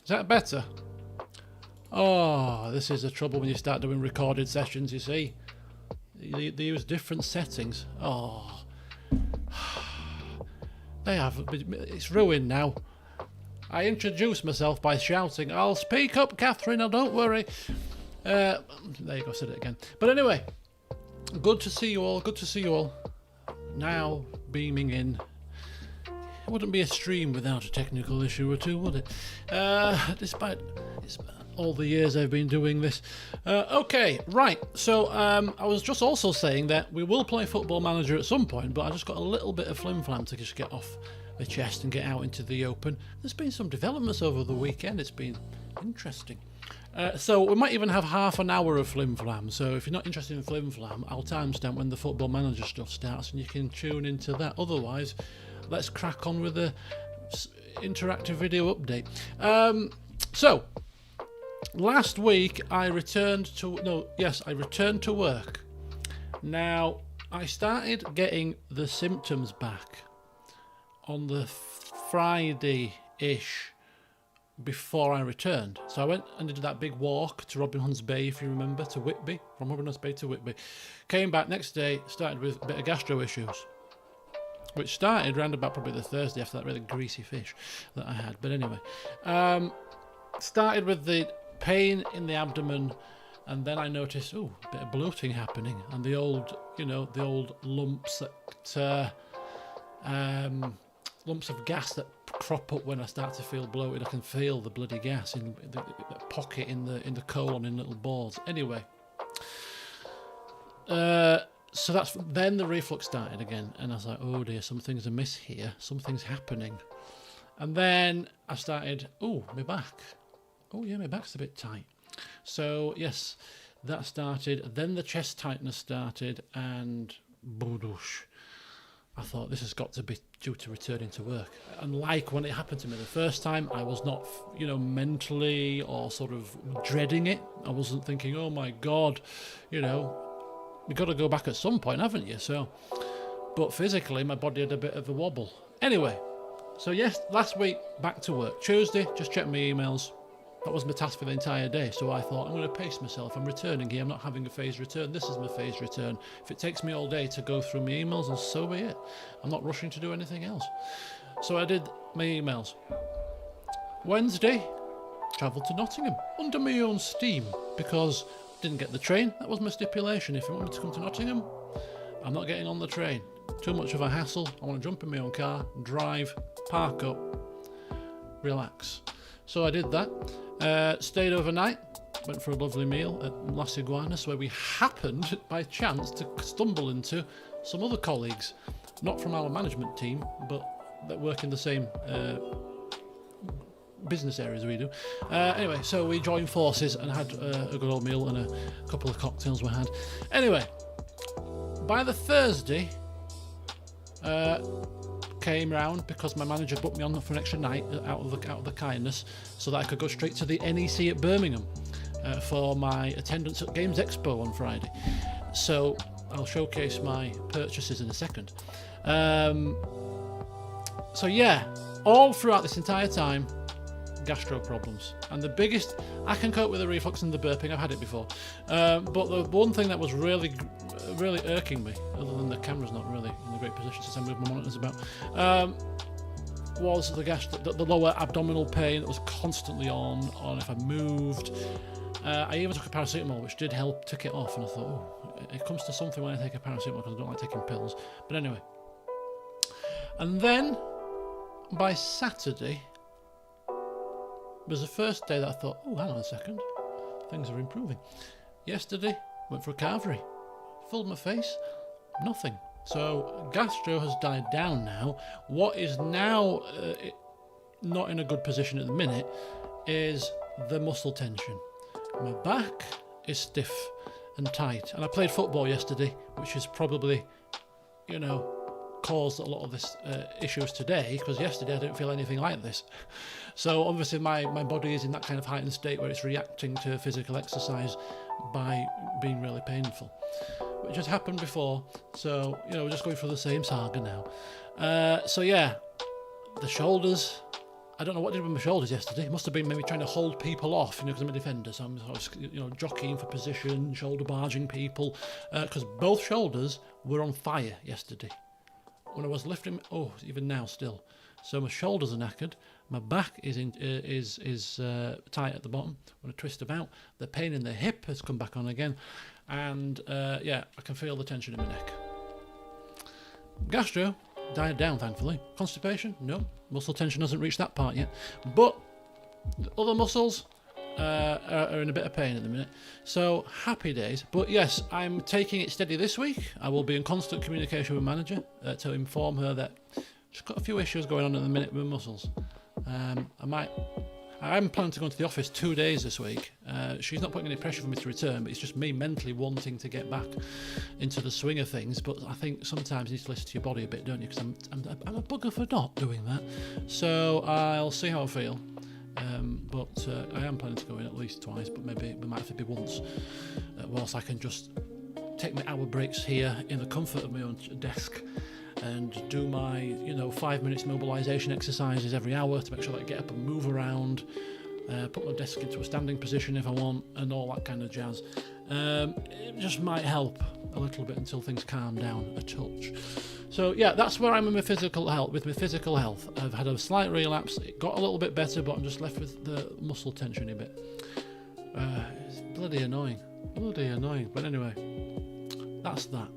Is that better? Oh, this is the trouble when you start doing recorded sessions, you see. They use different settings. Oh. It's ruined now. I introduced myself by shouting, "I'll speak up, Catherine, now don't worry." There you go, said it again. But anyway, good to see you all. Now, beaming in. It wouldn't be a stream without a technical issue or two, would it? Despite all the years I've been doing this. Okay, right. So I was just also saying that we will play Football Manager at some point, but I just got a little bit of flim-flam to just get off the chest and get out into the open. There's been some developments over the weekend. It's been interesting. So we might even have half an hour of flim-flam. So if you're not interested in flim-flam, I'll timestamp when the Football Manager stuff starts and you can tune into that. Otherwise, let's crack on with the interactive video update. So, last week I returned to work. Now, I started getting the symptoms back on the Friday-ish before I returned. So I went and did that big walk to Robin Hood's Bay, if you remember, to Whitby, from Robin Hood's Bay to Whitby. Came back next day, started with a bit of gastro issues, which started around about probably the Thursday after that really greasy fish that I had. But anyway, started with the pain in the abdomen, and then I noticed, a bit of bloating happening, and the old lumps that, lumps of gas that crop up when I start to feel bloated. I can feel the bloody gas in the pocket in the colon in little balls. Anyway, so that's then the reflux started again, and I was like, oh dear, something's amiss here, something's happening. And then I started, my back. Oh yeah, my back's a bit tight. So yes, that started. Then the chest tightness started, and boodoosh. I thought this has got to be due to returning to work. And like when it happened to me the first time, I was not, mentally or sort of dreading it. I wasn't thinking, oh my God, you've got to go back at some point, haven't you? So, but physically, my body had a bit of a wobble. Anyway, so yes, last week, back to work. Tuesday, just checked my emails. That was my task for the entire day. So I thought, I'm going to pace myself. I'm returning here. I'm not having a phased return. This is my phased return. If it takes me all day to go through my emails, then so be it. I'm not rushing to do anything else. So I did my emails. Wednesday, travelled to Nottingham under my own steam because I didn't get the train. That was my stipulation. If you want me to come to Nottingham, I'm not getting on the train. Too much of a hassle. I want to jump in my own car, drive, park up, relax. So I did that. Stayed overnight, went for a lovely meal at Las Iguanas, where we happened by chance to stumble into some other colleagues, not from our management team, but that work in the same business areas we do. Anyway, so we joined forces and had a good old meal and a couple of cocktails we had. Anyway, by the Thursday, came round because my manager booked me on for an extra night out of the kindness, so that I could go straight to the NEC at Birmingham for my attendance at Games Expo on Friday. So I'll showcase my purchases in a second. So yeah, all throughout this entire time, gastro problems, and the biggest, I can cope with the reflux and the burping. I've had it before, but the one thing that was really irking me, other than the camera's not really in a great position since I moved my monitors about, was the lower abdominal pain that was constantly on if I moved. I even took a paracetamol, which did help tick it off, and I thought, it comes to something when I take a paracetamol because I don't like taking pills. But anyway, and then by Saturday was the first day that I thought, hang on a second, things are improving. Yesterday, went for a carvery, filled my face, nothing. So gastro has died down now. What is now not in a good position at the minute is the muscle tension. My back is stiff and tight, and I played football yesterday, which is probably, caused a lot of this issues today, because yesterday I didn't feel anything like this. So obviously my body is in that kind of heightened state where it's reacting to physical exercise by being really painful, which has happened before. So we're just going through the same saga now. So yeah, the shoulders I don't know what I did with my shoulders yesterday. It must have been maybe trying to hold people off, because I'm a defender, so I'm sort of, jockeying for position, shoulder barging people, because both shoulders were on fire yesterday. When I was lifting, even now still. So my shoulders are knackered, my back is tight at the bottom. When I twist about, the pain in the hip has come back on again, and I can feel the tension in my neck. Gastro died down, thankfully. Constipation? No. Muscle tension hasn't reached that part yet. But the other muscles are in a bit of pain at the minute. So, happy days. But yes, I'm taking it steady this week. I will be in constant communication with manager to inform her that she's got a few issues going on at the minute with muscles. I'm planning to go into the office 2 days this week. She's not putting any pressure for me to return, but it's just me mentally wanting to get back into the swing of things. But I think sometimes you need to listen to your body a bit, don't you? Because I'm a bugger for not doing that. So I'll see how I feel. But I am planning to go in at least twice, but maybe it might have to be once, whilst I can just take my hour breaks here in the comfort of my own desk and do my 5 minutes mobilisation exercises every hour to make sure that I get up and move around, put my desk into a standing position if I want, and all that kind of jazz. It just might help a little bit until things calm down a touch. So yeah, that's where I'm with my physical health. I've had a slight relapse. It got a little bit better, but I'm just left with the muscle tension a bit. It's bloody annoying. But anyway, that's that.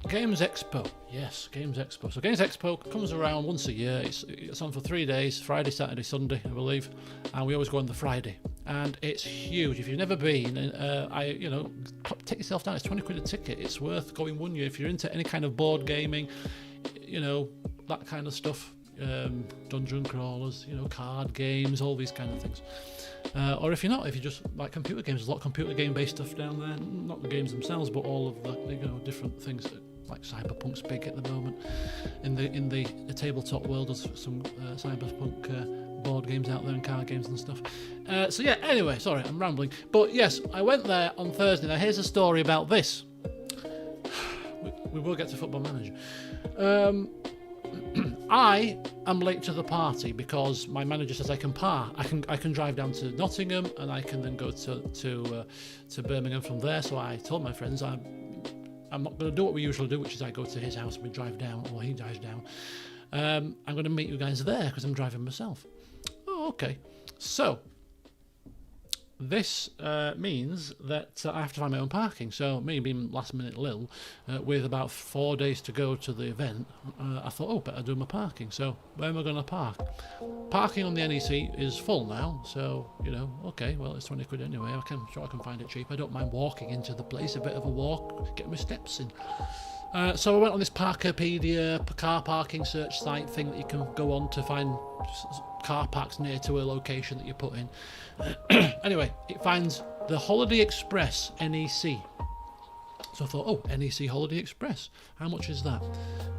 Games Expo. Yes, Games Expo. So Games Expo comes around once a year. It's on for 3 days, Friday, Saturday, Sunday, I believe. And we always go on the Friday. And it's huge. If you've never been, take yourself down. It's 20 quid a ticket. It's worth going 1 year if you're into any kind of board gaming, that kind of stuff. Dungeon crawlers, card games, all these kind of things. Or if you're not, if you just like computer games, there's a lot of computer game based stuff down there. Not the games themselves, but all of the different things. Like Cyberpunk's big at the moment. In the tabletop world, there's some Cyberpunk board games out there and card games and stuff. So yeah, anyway, sorry, I'm rambling. But yes, I went there on Thursday. Now here's a story about this. We will get to Football Manager. I am late to the party because my manager says I can drive down to Nottingham and I can then go to Birmingham from there. So I told my friends I'm not going to do what we usually do, which is I go to his house and we drive down, or he drives down. I'm going to meet you guys there because I'm driving myself. Oh, okay. So this means that I have to find my own parking. So me being last minute Lil, with about 4 days to go to the event, I thought, better do my parking. So where am I going to park? Parking on the NEC is full now, so okay, well it's 20 quid anyway. I'm sure I can find it cheap. I don't mind walking into the place, a bit of a walk, get my steps in. So I went on this Parkerpedia car parking search site thing that you can go on to find car parks near to a location that you put in. Anyway, it finds the Holiday Express NEC. So I thought, NEC Holiday Express, how much is that?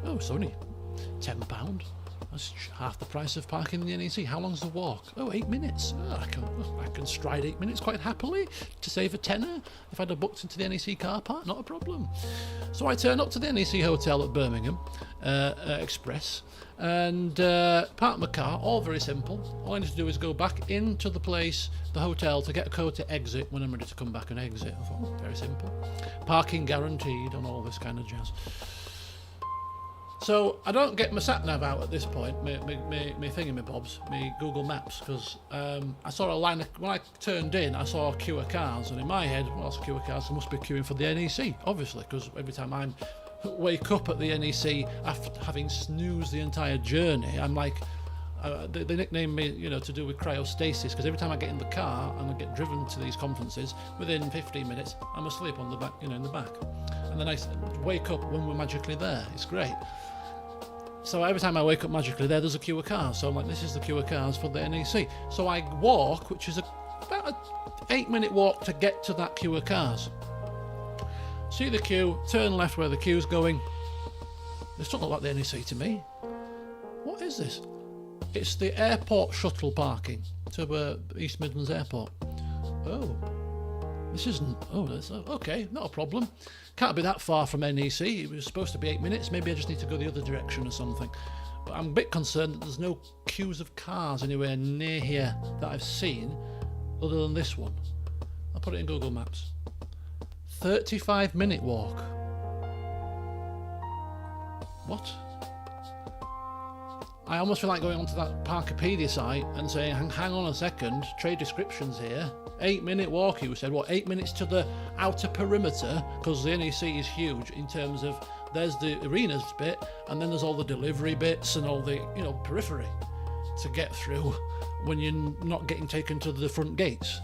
It's only £10. That's half the price of parking in the NEC. How long's the walk? 8 minutes. I can stride 8 minutes quite happily to save a tenner. If I'd have booked into the NEC car park, not a problem. So I turn up to the NEC hotel at Birmingham Express and park my car. All very simple. All I need to do is go back into the place, the hotel, to get a code to exit when I'm ready to come back and exit. I thought, very simple. Parking guaranteed and all this kind of jazz. So I don't get my sat-nav out at this point, my thingamabobs, my Google Maps, because I saw a line, when I turned in, I saw a queue of cars, and in my head, well, it's a queue of cars, I must be queuing for the NEC, obviously, because every time I wake up at the NEC after having snoozed the entire journey, I'm like, they nicknamed me, to do with cryostasis, because every time I get in the car and I get driven to these conferences, within 15 minutes, I'm asleep on the back, in the back. And then I wake up when we're magically there. It's great. So every time I wake up magically there's a queue of cars. So I'm like, this is the queue of cars for the NEC. So I walk, which is about an 8-minute walk to get to that queue of cars. See the queue, turn left where the queue's going. This doesn't look like the NEC to me. What is this? It's the airport shuttle parking to East Midlands Airport. This isn't... that's okay, not a problem. Can't be that far from NEC. It was supposed to be 8 minutes. Maybe I just need to go the other direction or something. But I'm a bit concerned that there's no queues of cars anywhere near here that I've seen, other than this one. I'll put it in Google Maps. 35-minute walk. What? I almost feel like going onto that Parkopedia site and saying, hang on a second, trade descriptions here. 8-minute walk, you said. What, 8 minutes to the outer perimeter? Because the NEC is huge in terms of, there's the arenas bit, and then there's all the delivery bits and all the, you know, periphery to get through when you're not getting taken to the front gates.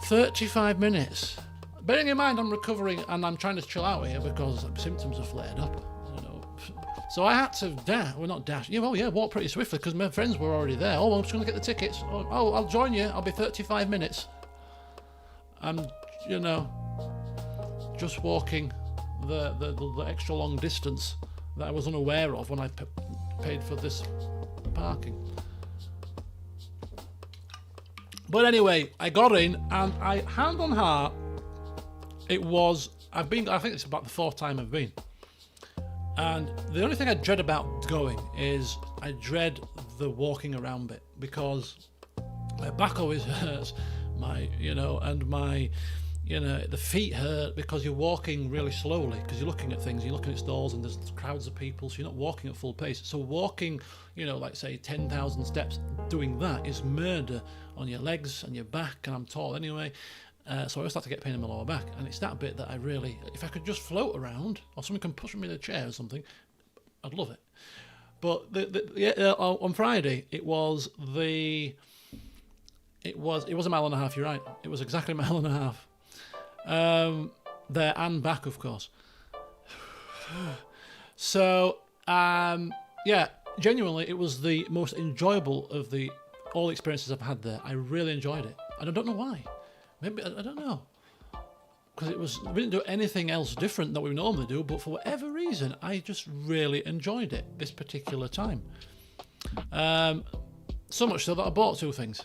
35 minutes. Bearing in mind I'm recovering and I'm trying to chill out here because symptoms have flared up. You know. So I had to dash. Well, not dash. Yeah, well, yeah, walk pretty swiftly because my friends were already there. Oh, I'm just going to get the tickets. Oh, I'll join you. I'll be 35 minutes. I'm, you know, just walking the extra long distance that I was unaware of when I paid for this parking. But anyway, I got in and I, hand on heart, I think it's about the 4th time I've been. And the only thing I dread about going is I dread the walking around bit because my back always hurts, the feet hurt because you're walking really slowly because you're looking at things, you're looking at stalls and there's crowds of people, so you're not walking at full pace. So walking, like say 10,000 steps, doing that is murder on your legs and your back, and I'm tall anyway. So I always start to get pain in my lower back, and it's that bit that I really, if I could just float around or someone can push me in a chair or something, I'd love it. But on Friday it was a mile and a half. You're right, it was exactly a mile and a half. There and back, of course. So genuinely it was the most enjoyable of all the experiences I've had there. I really enjoyed it, and I don't know why. Maybe, I don't know, because we didn't do anything else different that we normally do, but for whatever reason, I just really enjoyed it this particular time. So much so that I bought 2 things.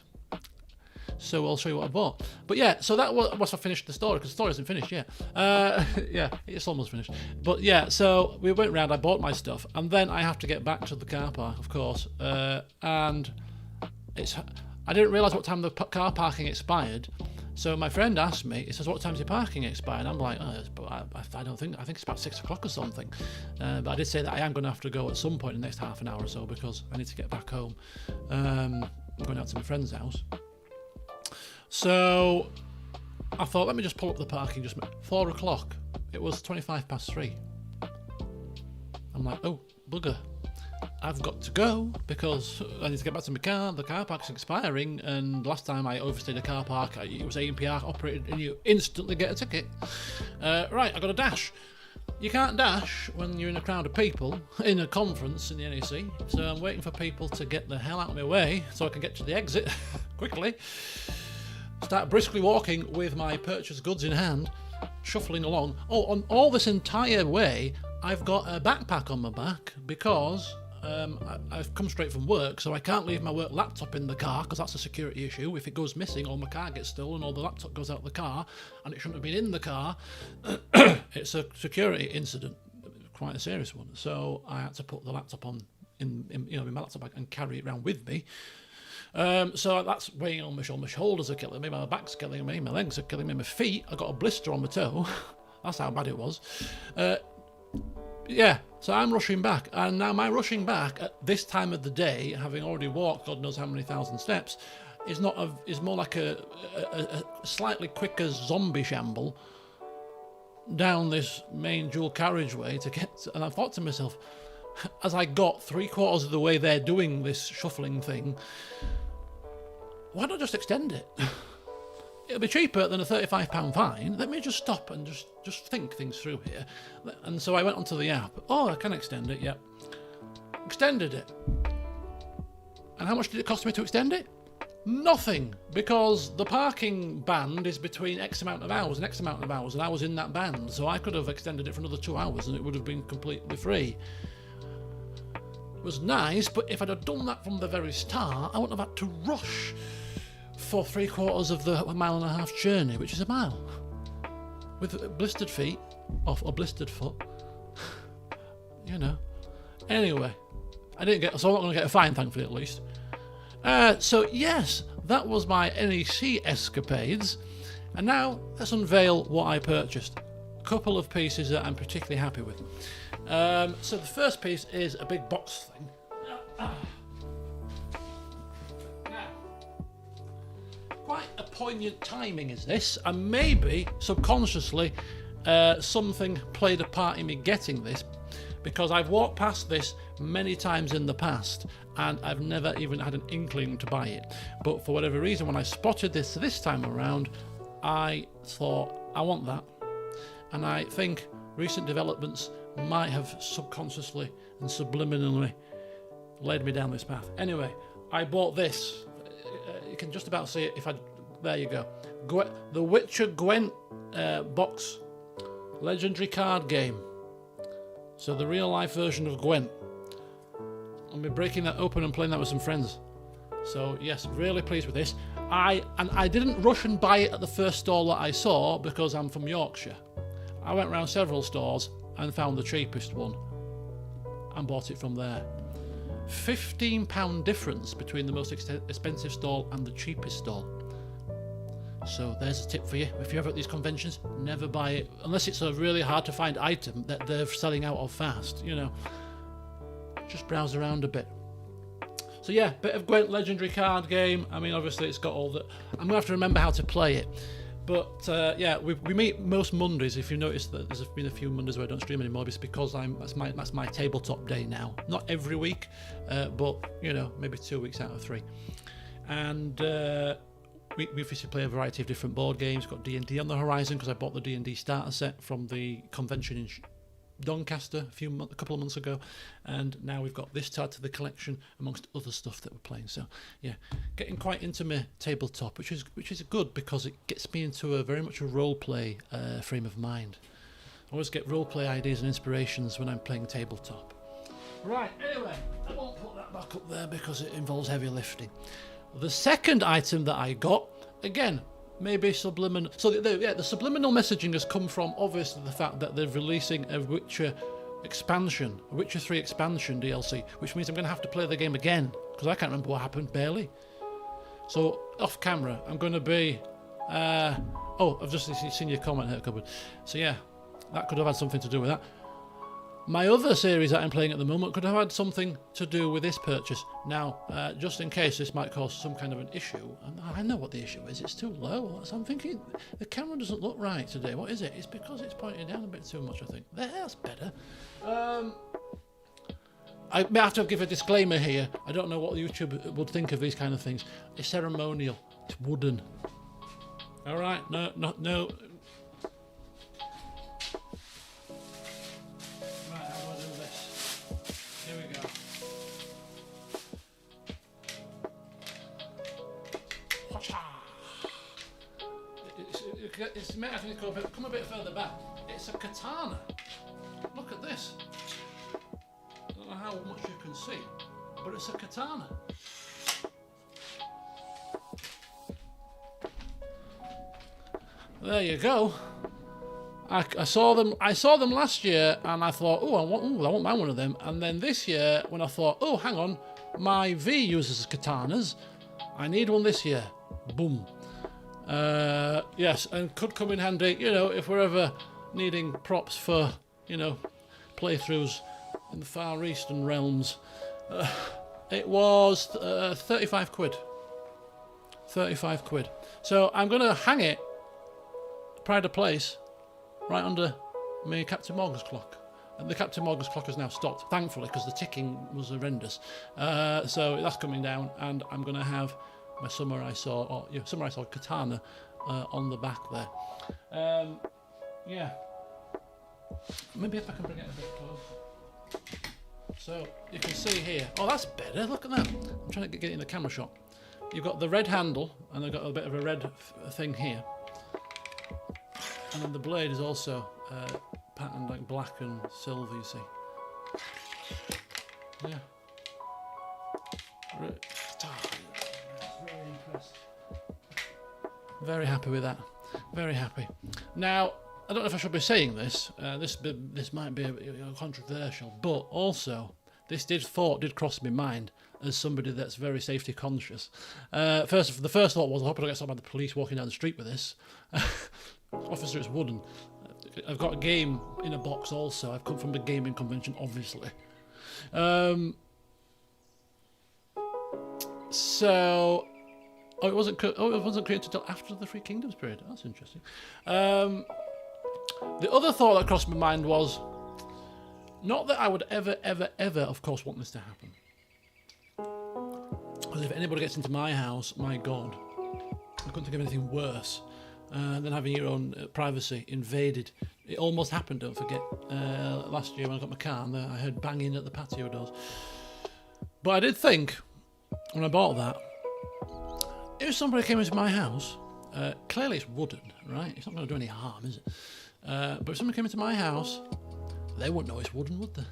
So I'll show you what I bought. But yeah, so that was once I finished the story, because the story isn't finished yet. Yeah, it's almost finished. But yeah, so we went round, I bought my stuff, and then I have to get back to the car park, of course. And I didn't realise what time the car parking expired. So my friend asked me, he says, what time's your parking expire? And I'm like, I think it's about 6 o'clock or something. But I did say that I am going to have to go at some point in the next half an hour or so because I need to get back home. I'm going out to my friend's house. So I thought, let me just pull up the parking. Just 4 o'clock. It was 3:25. I'm like, oh, bugger. I've got to go because I need to get back to my car. The car park's expiring, and last time I overstayed a car park, it was ANPR operated, and you instantly get a ticket. Right, I got to dash. You can't dash when you're in a crowd of people in a conference in the NEC, so I'm waiting for people to get the hell out of my way so I can get to the exit quickly. Start briskly walking with my purchased goods in hand, shuffling along. Oh, on all this entire way, I've got a backpack on my back because I've come straight from work, so I can't leave my work laptop in the car because that's a security issue. If it goes missing or my car gets stolen or the laptop goes out of the car and it shouldn't have been in the car, it's a security incident, quite a serious one. So I had to put the laptop on in my laptop bag and carry it around with me. So that's weighing on my shoulder. My shoulders are killing me, my back's killing me, my legs are killing me, my feet, I got a blister on my toe. That's how bad it was. Yeah, so I'm rushing back, and now my rushing back at this time of the day, having already walked God knows how many thousand steps, is more like a slightly quicker zombie shamble down this main dual carriageway to get. And I thought to myself, as I got 3/4 of the way there doing this shuffling thing, why not just extend it? It'll be cheaper than a £35 fine. Let me just stop and just think things through here. And so I went onto the app. Oh, I can extend it, yep. Extended it. And how much did it cost me to extend it? Nothing, because the parking band is between X amount of hours and X amount of hours, and I was in that band, so I could have extended it for another 2 hours and it would have been completely free. It was nice, but if I'd have done that from the very start, I wouldn't have had to rush for 3/4 of the 1.5 mile journey, which is a mile, with blistered feet, or blistered foot. Anyway, I didn't get, so I'm not going to get a fine, thankfully, at least. So yes, that was my NEC escapades. And now let's unveil what I purchased. A couple of pieces that I'm particularly happy with. So the first piece is a big box thing. Now, quite a poignant timing is this, and maybe subconsciously something played a part in me getting this, because I've walked past this many times in the past and I've never even had an inkling to buy it. But for whatever reason, when I spotted this time around, I thought, I want that. And I think recent developments might have subconsciously and subliminally led me down this path. Anyway, I bought this. You can just about see it if I... There you go. The Witcher Gwent box. Legendary card game. So the real life version of Gwent. I'll be breaking that open and playing that with some friends. So yes, really pleased with this. I didn't rush and buy it at the first stall that I saw because I'm from Yorkshire. I went around several stores and found the cheapest one and bought it from there. £15 difference between the most expensive stall and the cheapest stall. So there's a tip for you. If you're ever at these conventions, never buy it unless it's a really hard to find item that they're selling out of fast, you know. Just browse around a bit. So yeah, bit of Gwent legendary card game. I mean, obviously it's got all the... I'm going to have to remember how to play it. But yeah, we meet most Mondays. If you notice that there's been a few Mondays where I don't stream anymore, it's because that's my tabletop day now. Not every week, but you know, maybe 2 weeks out of 3. And we obviously play a variety of different board games. Got D&D on the horizon because I bought the D&D starter set from the convention in Doncaster a couple of months ago, and now we've got this to add to the collection amongst other stuff that we're playing. So yeah, getting quite into my tabletop, which is good because it gets me into a very much a role play frame of mind. I always get role play ideas and inspirations when I'm playing tabletop. Right, anyway, I won't put that back up there because it involves heavy lifting. The second item that I got, again, maybe subliminal. So the subliminal messaging has come from obviously the fact that they're releasing a Witcher expansion, a Witcher 3 expansion DLC, which means I'm going to have to play the game again because I can't remember what happened, barely. So off camera, I'm going to be... oh, I've just seen your comment here, Cupboard. So yeah, that could have had something to do with that. My other series that I'm playing at the moment could have had something to do with this purchase. Now, just in case this might cause some kind of an issue, and I know what the issue is, it's too low. So I'm thinking, the camera doesn't look right today. What is it? It's because it's pointing down a bit too much, I think. That's better. I may have to give a disclaimer here. I don't know what YouTube would think of these kind of things. It's ceremonial. It's wooden. All right? No. It's meant to come a bit further back. It's a katana. Look at this. I don't know how much you can see, but it's a katana. There you go. I saw them last year, and I thought, I won't mind one of them. And then this year, when I thought, oh, hang on, my V uses katanas. I need one this year. Boom. Yes, and could come in handy, you know, if we're ever needing props for, you know, playthroughs in the Far Eastern realms. It was 35 quid. 35 quid. So I'm going to hang it, pride of place, right under my Captain Morgan's clock. And the Captain Morgan's clock has now stopped, thankfully, because the ticking was horrendous. So that's coming down, and I'm going to have my Samurai Sword katana on the back there. Yeah. Maybe if I can bring it a bit closer. So you can see here. Oh, that's better. Look at that. I'm trying to get it in the camera shot. You've got the red handle, and I've got a bit of a red thing here. And then the blade is also patterned like black and silver, you see. Yeah. Very impressed. Very happy with that. Very happy. Now, I don't know if I should be saying this. This might be controversial, but also thought did cross my mind as somebody that's very safety conscious. The first thought was, I hope I don't get stopped by the police walking down the street with this. Officer, it's wooden. I've got a game in a box also. I've come from the gaming convention, obviously. It wasn't created until after the Three Kingdoms period. That's interesting. The other thought that crossed my mind was, not that I would ever, of course, want this to happen. Because if anybody gets into my house, my God, I couldn't think of anything worse than having your own privacy invaded. It almost happened, don't forget, last year when I got my car and I heard banging at the patio doors. But I did think, when I bought that, if somebody came into my house, clearly it's wooden, right? It's not going to do any harm, is it? But if somebody came into my house, they wouldn't know it's wooden, would they?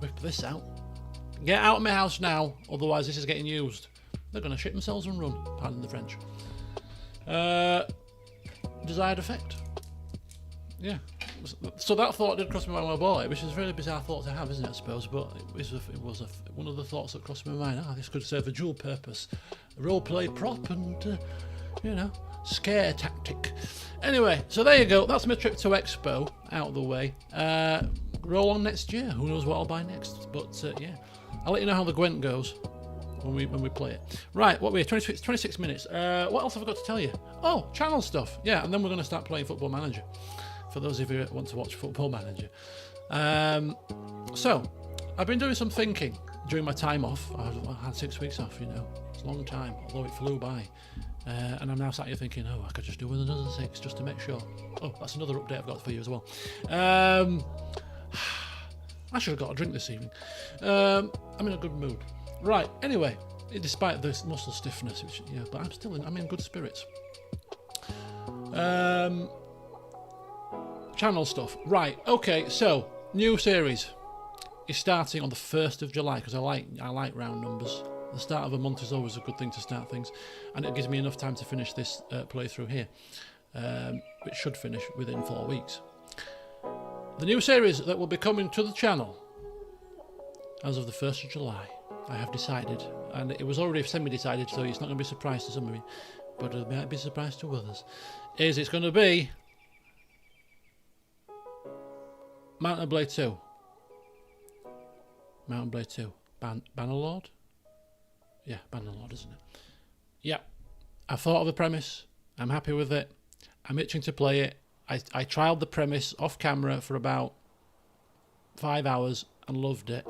Rip this out. Get out of my house now, otherwise this is getting used. They're going to shit themselves and run, pardon the French. Desired effect. Yeah. So that thought did cross my mind when I bought it, which is a really bizarre thought to have, isn't it, I suppose? But it was one of the thoughts that crossed my mind. This could serve a dual purpose. A role-play prop and, scare tactic. Anyway, so there you go. That's my trip to Expo out of the way. Roll on next year. Who knows what I'll buy next? But, yeah. I'll let you know how the Gwent goes when we play it. Right, what we're 26 minutes. What else have I got to tell you? Oh, channel stuff. Yeah, and then we're going to start playing Football Manager. For those of you who want to watch Football Manager. So, I've been doing some thinking during my time off. I had 6 weeks off, It's a long time, although it flew by. And I'm now sat here thinking, I could just do with another 6 just to make sure. Oh, that's another update I've got for you as well. I should have got a drink this evening. I'm in a good mood. Right, anyway, despite this muscle stiffness, but I'm in good spirits. Channel stuff. Right, okay, so new series is starting on the 1st of July because I like round numbers. The start of a month is always a good thing to start things, and it gives me enough time to finish this playthrough here, which should finish within 4 weeks. The new series that will be coming to the channel as of the 1st of July, I have decided, and it was already semi-decided, so it's not going to be a surprise to some of you, but it might be a surprise to others, is it's going to be Mountain Blade 2. Mountain Blade 2. Bannerlord? Yeah, Bannerlord, isn't it? Yeah. I've thought of the premise. I'm happy with it. I'm itching to play it. I trialled the premise off camera for about 5 hours and loved it.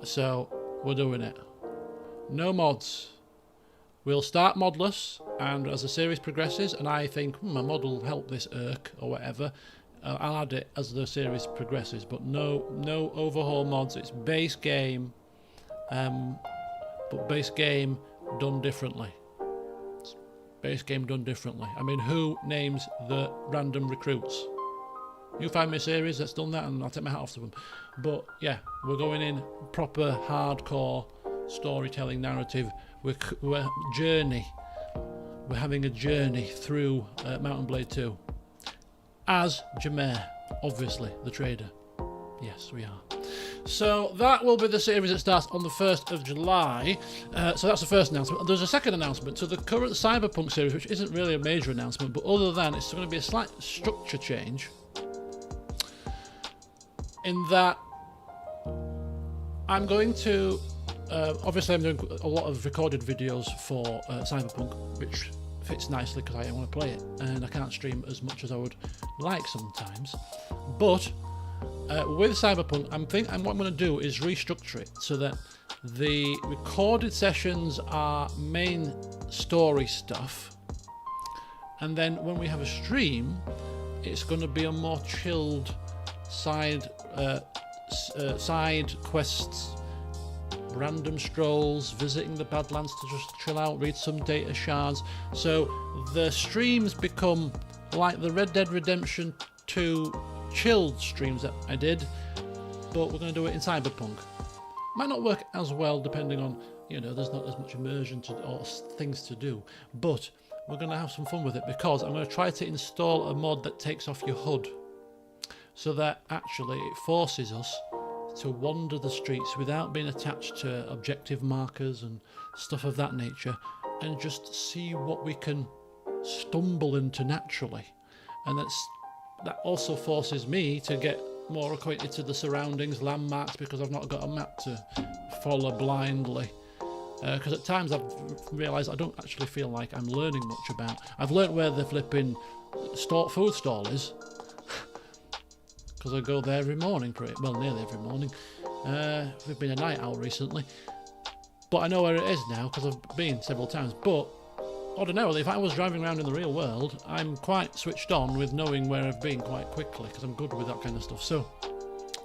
So, we're doing it. No mods. We'll start modless, and as the series progresses, and I think, a mod will help this irk, or whatever, I'll add it as the series progresses, but no overhaul mods. It's base game, but base game done differently. Base game done differently. I mean, who names the random recruits? You find me a series that's done that, and I'll take my hat off to them. But yeah, we're going in proper hardcore storytelling narrative. We're journey. We're having a journey through Mountain Blade 2. As Jameer, obviously, the trader. Yes, we are. So that will be the series that starts on the 1st of July. So that's the first announcement. There's a second announcement to the current Cyberpunk series, which isn't really a major announcement, but other than it's going to be a slight structure change. In that I'm going to... obviously I'm doing a lot of recorded videos for Cyberpunk, which fits nicely because I want to play it, and I can't stream as much as I would like sometimes. But with Cyberpunk, what I'm going to do is restructure it so that the recorded sessions are main story stuff, and then when we have a stream, it's going to be a more chilled side quests, random strolls, visiting the Badlands to just chill out, read some data shards. So the streams become like the Red Dead Redemption 2 chilled streams that I did, but we're going to do it in Cyberpunk. Might not work as well depending on, there's not as much immersion or things to do, but we're going to have some fun with it because I'm going to try to install a mod that takes off your HUD so that actually it forces us to wander the streets without being attached to objective markers and stuff of that nature, and just see what we can stumble into naturally. And that also forces me to get more acquainted to the surroundings, landmarks, because I've not got a map to follow blindly. Because at times I've realised I don't actually feel like I'm learning much about. I've learnt where the flipping food stall is, because I go there every morning, nearly every morning. We've been a night owl recently, but I know where it is now because I've been several times. But ordinarily, if I was driving around in the real world, I'm quite switched on with knowing where I've been quite quickly, because I'm good with that kind of stuff. So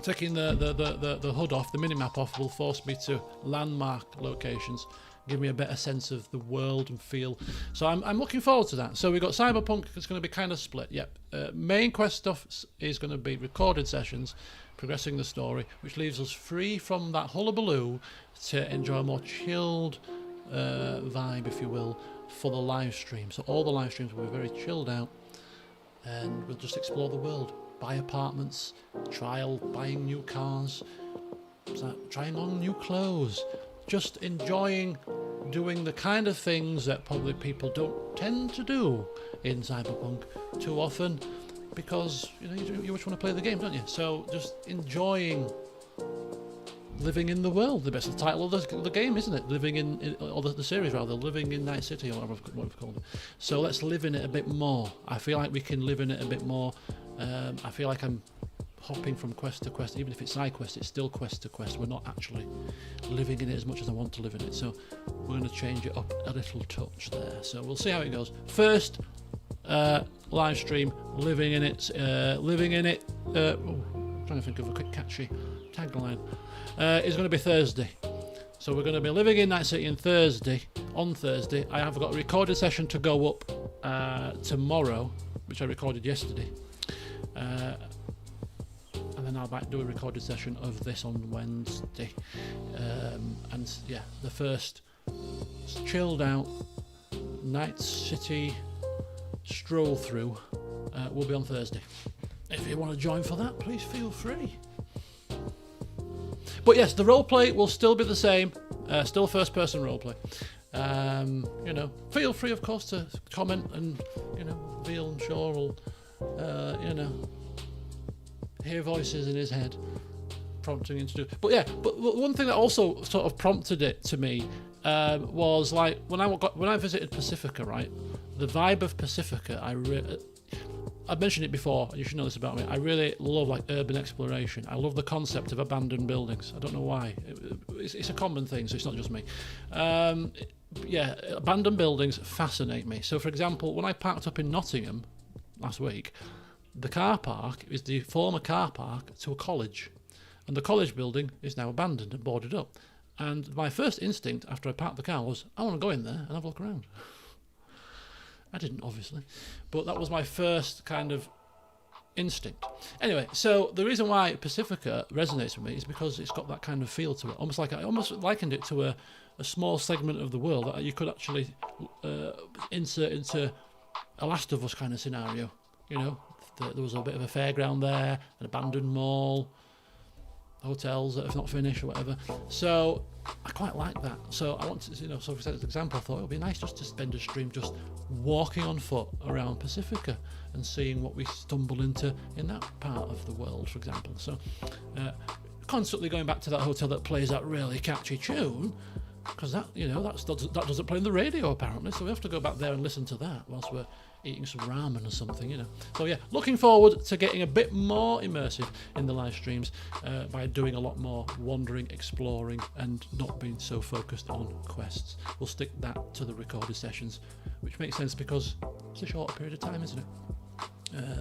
taking the HUD off, the minimap off, will force me to landmark locations, give me a better sense of the world and feel. So I'm looking forward to that. So we've got Cyberpunk, it's going to be kind of split. Yep. Main quest stuff is going to be recorded sessions, progressing the story, which leaves us free from that hullabaloo to enjoy a more chilled vibe, if you will, for the live stream. So all the live streams will be very chilled out, and we'll just explore the world. Buy apartments, buying new cars, trying on new clothes, just enjoying doing the kind of things that probably people don't tend to do in Cyberpunk too often, because you just want to play the game, don't you? So just enjoying living in the world. That's the title of the game, isn't it? Living in or the series rather, Living in Night City, or whatever we've called it. So let's live in it a bit more. I feel like we can live in it a bit more. I feel like I'm hopping from quest to quest. Even if it's side quest, it's still quest to quest. We're not actually living in it as much as I want to live in it. So we're going to change it up a little touch there. So we'll see how it goes. First live stream, living in it. I'm trying to think of a quick catchy tagline. Is going to be Thursday. So we're going to be living in Night City on Thursday. I have got a recorded session to go up tomorrow, which I recorded yesterday. And then I might do a recorded session of this on Wednesday. And yeah, the first chilled out Night City stroll through will be on Thursday. If you want to join for that, please feel free. But yes, the roleplay will still be the same, still first-person roleplay. Feel free, of course, to comment, and Biel, I'm sure, will, hear voices in his head prompting him to do. But yeah, but one thing that also sort of prompted it to me was like when I visited Pacifica, right? The vibe of Pacifica, I've mentioned it before, you should know this about me. I really love like urban exploration. I love the concept of abandoned buildings. I don't know why. It's a common thing, so it's not just me. Abandoned buildings fascinate me. So, for example, when I parked up in Nottingham last week, the car park is the former car park to a college, and the college building is now abandoned and boarded up. And my first instinct after I parked the car was, I want to go in there and have a look around. I didn't, obviously, but that was my first kind of instinct. Anyway, so the reason why Pacifica resonates with me is because it's got that kind of feel to it. I almost likened it to a small segment of the world that you could actually insert into a Last of Us kind of scenario. There was a bit of a fairground there, an abandoned mall, hotels that have not finished or whatever. So I quite like that. So I want to, so for example, I thought it would be nice just to spend a stream just walking on foot around Pacifica and seeing what we stumble into in that part of the world, for example. So constantly going back to that hotel that plays that really catchy tune, because that doesn't play on the radio apparently. So we have to go back there and listen to that whilst we're eating some ramen or something, So yeah, looking forward to getting a bit more immersive in the live streams by doing a lot more wandering, exploring, and not being so focused on quests. We'll stick that to the recorded sessions, which makes sense because it's a shorter period of time, isn't it?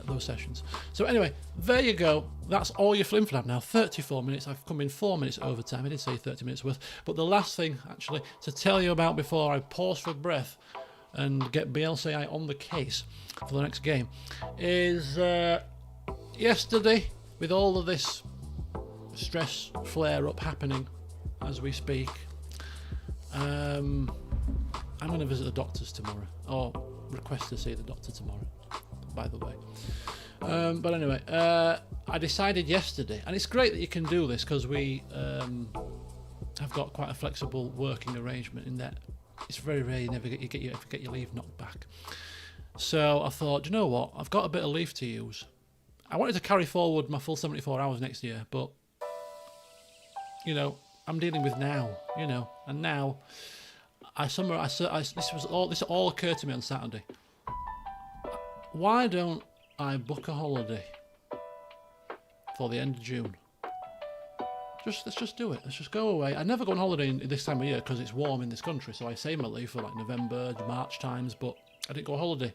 Those sessions. So anyway, there you go. That's all your flimflam now. 34 minutes. I've come in 4 minutes overtime. I did say 30 minutes worth. But the last thing, actually, to tell you about before I pause for breath and get Biels on the case for the next game is yesterday, with all of this stress flare up happening as we speak, I'm going to visit the doctors tomorrow, or request to see the doctor tomorrow, by the way. But anyway, I decided yesterday, and it's great that you can do this because we have got quite a flexible working arrangement in that it's very rare you get your leave knocked back. So I thought, do you know what? I've got a bit of leave to use. I wanted to carry forward my full 74 hours next year, but you know, I'm dealing with now. You know, and now this all occurred to me on Saturday. Why don't I book a holiday for the end of June? Let's just do it. Let's just go away. I never go on holiday in this time of year because it's warm in this country, so I save my leave for like November, March times, but I didn't go on holiday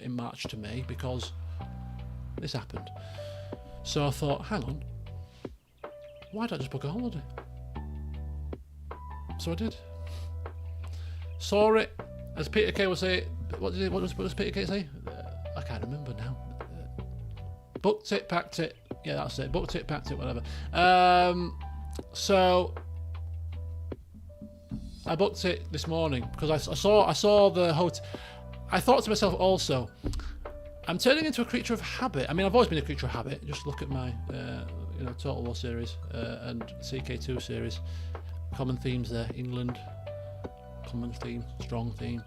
in March to May because this happened. So I thought, hang on, why don't I just book a holiday? So I did. Saw it, as Peter Kay would say. What does Peter Kay say? I can't remember now. Booked it, packed it. Yeah, that's it. Booked it, packed it, whatever. So I booked it this morning because I saw the hotel. I thought to myself also, I'm turning into a creature of habit. I mean, I've always been a creature of habit. Just look at my Total War series and CK2 series. Common themes there. England. Common theme, strong theme,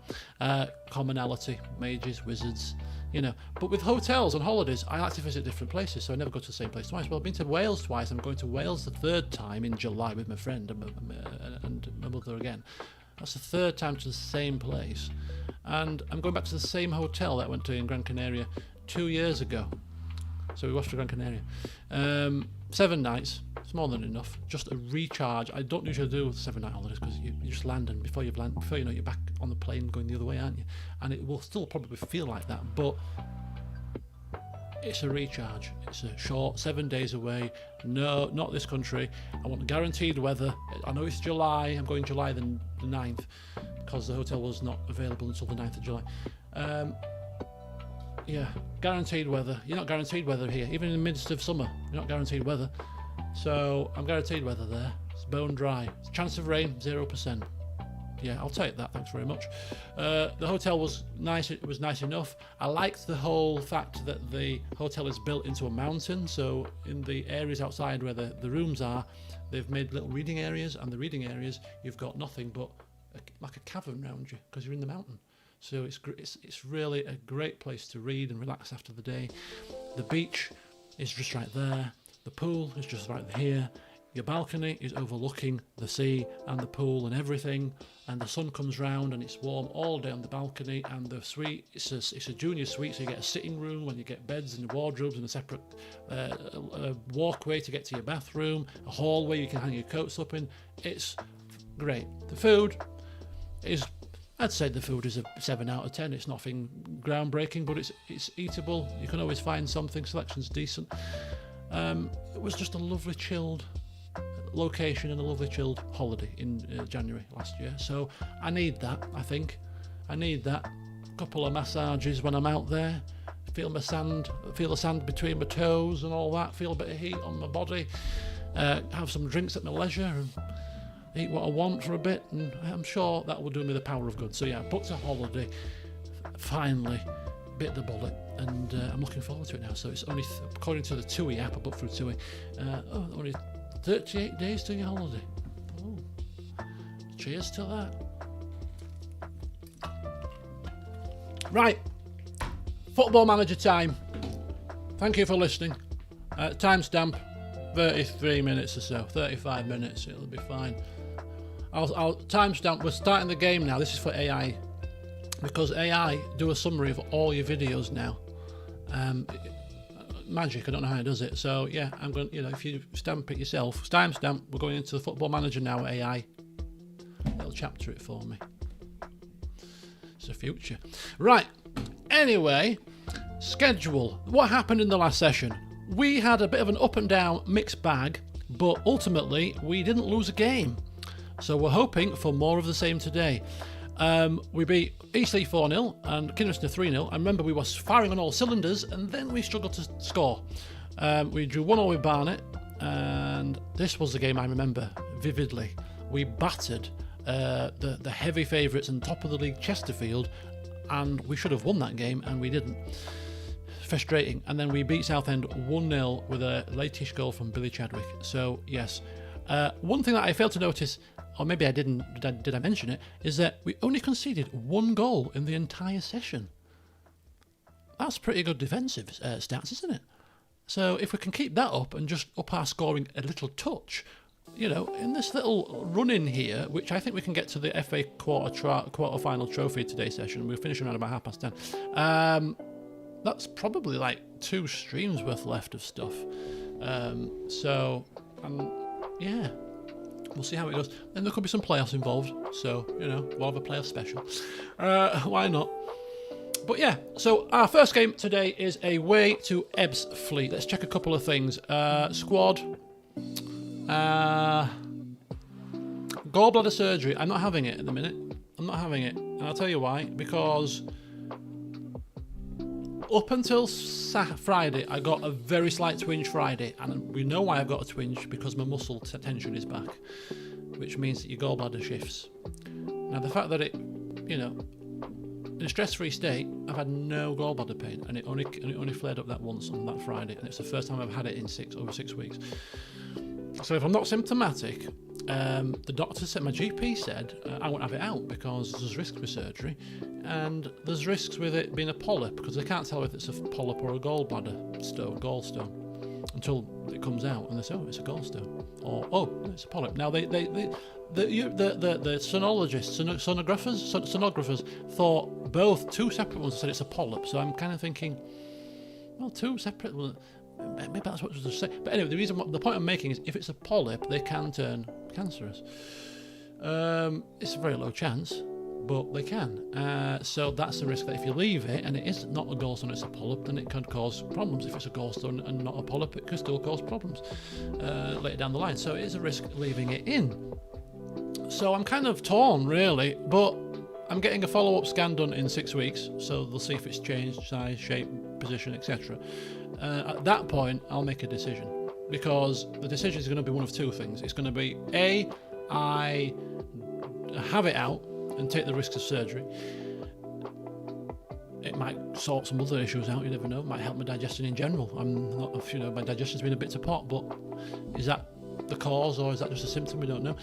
commonality, mages, wizards, you know. But with hotels and holidays, I like to visit different places, so I never go to the same place twice. Well, I've been to Wales twice. I'm going to Wales the third time in July with my friend and my mother again. That's the third time to the same place, and I'm going back to the same hotel that I went to in Gran Canaria 2 years ago. So we watched to Gran Canaria. 7 nights. It's more than enough. Just a recharge. I don't usually do 7-night holidays because you just land, and before you know, you're back on the plane going the other way, aren't you? And it will still probably feel like that, but it's a recharge. It's a short 7 days away. No, not this country. I want guaranteed weather. I know it's July. I'm going July the 9th because the hotel was not available until the 9th of July. Yeah, guaranteed weather. You're not guaranteed weather here. Even in the midst of summer, you're not guaranteed weather. So I'm guaranteed weather there. It's bone dry. Chance of rain, 0%. Yeah, I'll take that. Thanks very much. The hotel was nice. It was nice enough. I liked the whole fact that the hotel is built into a mountain. So in the areas outside where the rooms are, they've made little reading areas. And the reading areas, you've got nothing but like a cavern around you because you're in the mountain. So it's really a great place to read and relax after the day. The beach is just right there. The pool is just right here. Your balcony is overlooking the sea and the pool and everything. And the sun comes round and it's warm all day on the balcony. And the suite, it's a junior suite, so you get a sitting room and you get beds and wardrobes and a separate walkway to get to your bathroom, a hallway you can hang your coats up in. It's great. The food is, I'd say the food is a 7 out of 10. It's nothing groundbreaking, but it's eatable. You can always find something. Selection's decent. It was just a lovely chilled location and a lovely chilled holiday in January last year. So I need that, I think. I need that. Couple of massages when I'm out there. Feel the sand between my toes and all that. Feel a bit of heat on my body. Have some drinks at my leisure and eat what I want for a bit, and I'm sure that will do me the power of good. So yeah, I booked a holiday, finally bit the bullet, and I'm looking forward to it now. So it's only, according to the TUI app, I booked through TUI, only 38 days to your holiday. Oh, cheers to that. Right, Football Manager time. Thank you for listening. Timestamp 33 minutes or so, 35 minutes, it'll be fine. I'll timestamp. We're starting the game now. This is for AI, because AI do a summary of all your videos now. Magic, I don't know how it does it. So yeah, I'm going. If you stamp it yourself, timestamp. We're going into the Football Manager now. AI, it'll chapter it for me. It's the future, right? Anyway, schedule. What happened in the last session? We had a bit of an up and down mixed bag, but ultimately we didn't lose a game. So we're hoping for more of the same today. We beat Eastleigh 4-0 and Kynaston 3-0. I remember we were firing on all cylinders, and then we struggled to score. We drew 1-0 with Barnet, and this was the game I remember vividly. We battered the heavy favourites and top of the league Chesterfield, and we should have won that game, and we didn't. frustrating. And then we beat Southend 1-0 with a late-ish goal from Billy Chadwick. So, yes. One thing that I failed to notice, or maybe I didn't, did I mention it, is that we only conceded 1 goal in the entire session. That's pretty good defensive stats, isn't it? So if we can keep that up and just up our scoring a little touch, you know, in this little run-in here, which I think we can get to the FA quarter-final trophy today's session. We're finishing around about 10:30. That's probably like 2 streams worth left of stuff. Yeah, we'll see how it goes. And there could be some playoffs involved, so, you know, we'll have a playoff special. Why not? But yeah, so our first game today is away to Ebbsfleet. Let's check a couple of things. Squad. Gallbladder surgery. I'm not having it at the minute. I'm not having it. And I'll tell you why. Because up until Friday, I got a very slight twinge Friday. And we know why I've got a twinge, because my muscle tension is back. Which means that your gallbladder shifts. Now, the fact that it, you know, in a stress-free state, I've had no gallbladder pain. And it only flared up that once on that Friday. And it's the first time I've had it in over 6 weeks. So if I'm not symptomatic, the doctor said, my GP said, I won't have it out because there's risks with surgery, and there's risks with it being a polyp, because they can't tell whether it's a polyp or a gallstone, until it comes out and they say, oh, it's a gallstone, or oh, it's a polyp. Now the sonographers thought both 2 separate ones said it's a polyp. So I'm kind of thinking, well, 2 separate ones. Maybe that's what was saying. But anyway, the point I'm making is, if it's a polyp, they can turn cancerous. It's a very low chance, but they can. So that's the risk, that if you leave it and it is not a gallstone, it's a polyp, then it can cause problems. If it's a gallstone and not a polyp, it could still cause problems later down the line. So it is a risk leaving it in. So I'm kind of torn, really, but I'm getting a follow-up scan done in 6 weeks, so they'll see if it's changed, size, shape, position, etc. At that point, I'll make a decision, because the decision is going to be one of 2 things. It's going to be, A, I have it out and take the risks of surgery. It might sort some other issues out, you never know. It might help my digestion in general. I'm not, you know, my digestion's been a bit to pot, but is that the cause, or is that just a symptom? We don't know.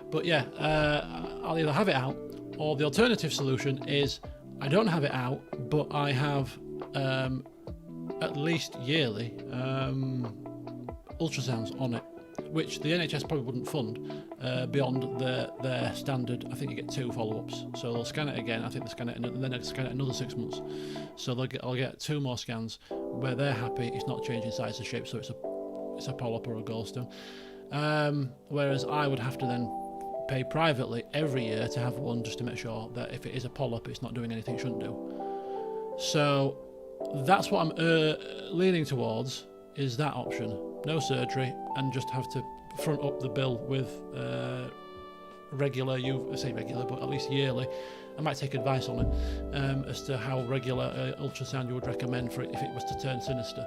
But yeah, I'll either have it out, or the alternative solution is I don't have it out, but I have at least yearly ultrasounds on it, which the NHS probably wouldn't fund beyond their standard. I think you get 2 follow-ups, so they'll scan it again. I think they scan it, and then they'll scan it another 6 months. So I'll get 2 more scans where they're happy it's not changing size or shape, so it's a polyp or a gallstone. Whereas I would have to then pay privately every year to have one, just to make sure that if it is a polyp, it's not doing anything it shouldn't do. So that's what I'm leaning towards, is that option. No surgery, and just have to front up the bill with regular, but at least yearly. I might take advice on it as to how regular ultrasound you would recommend for it if it was to turn sinister.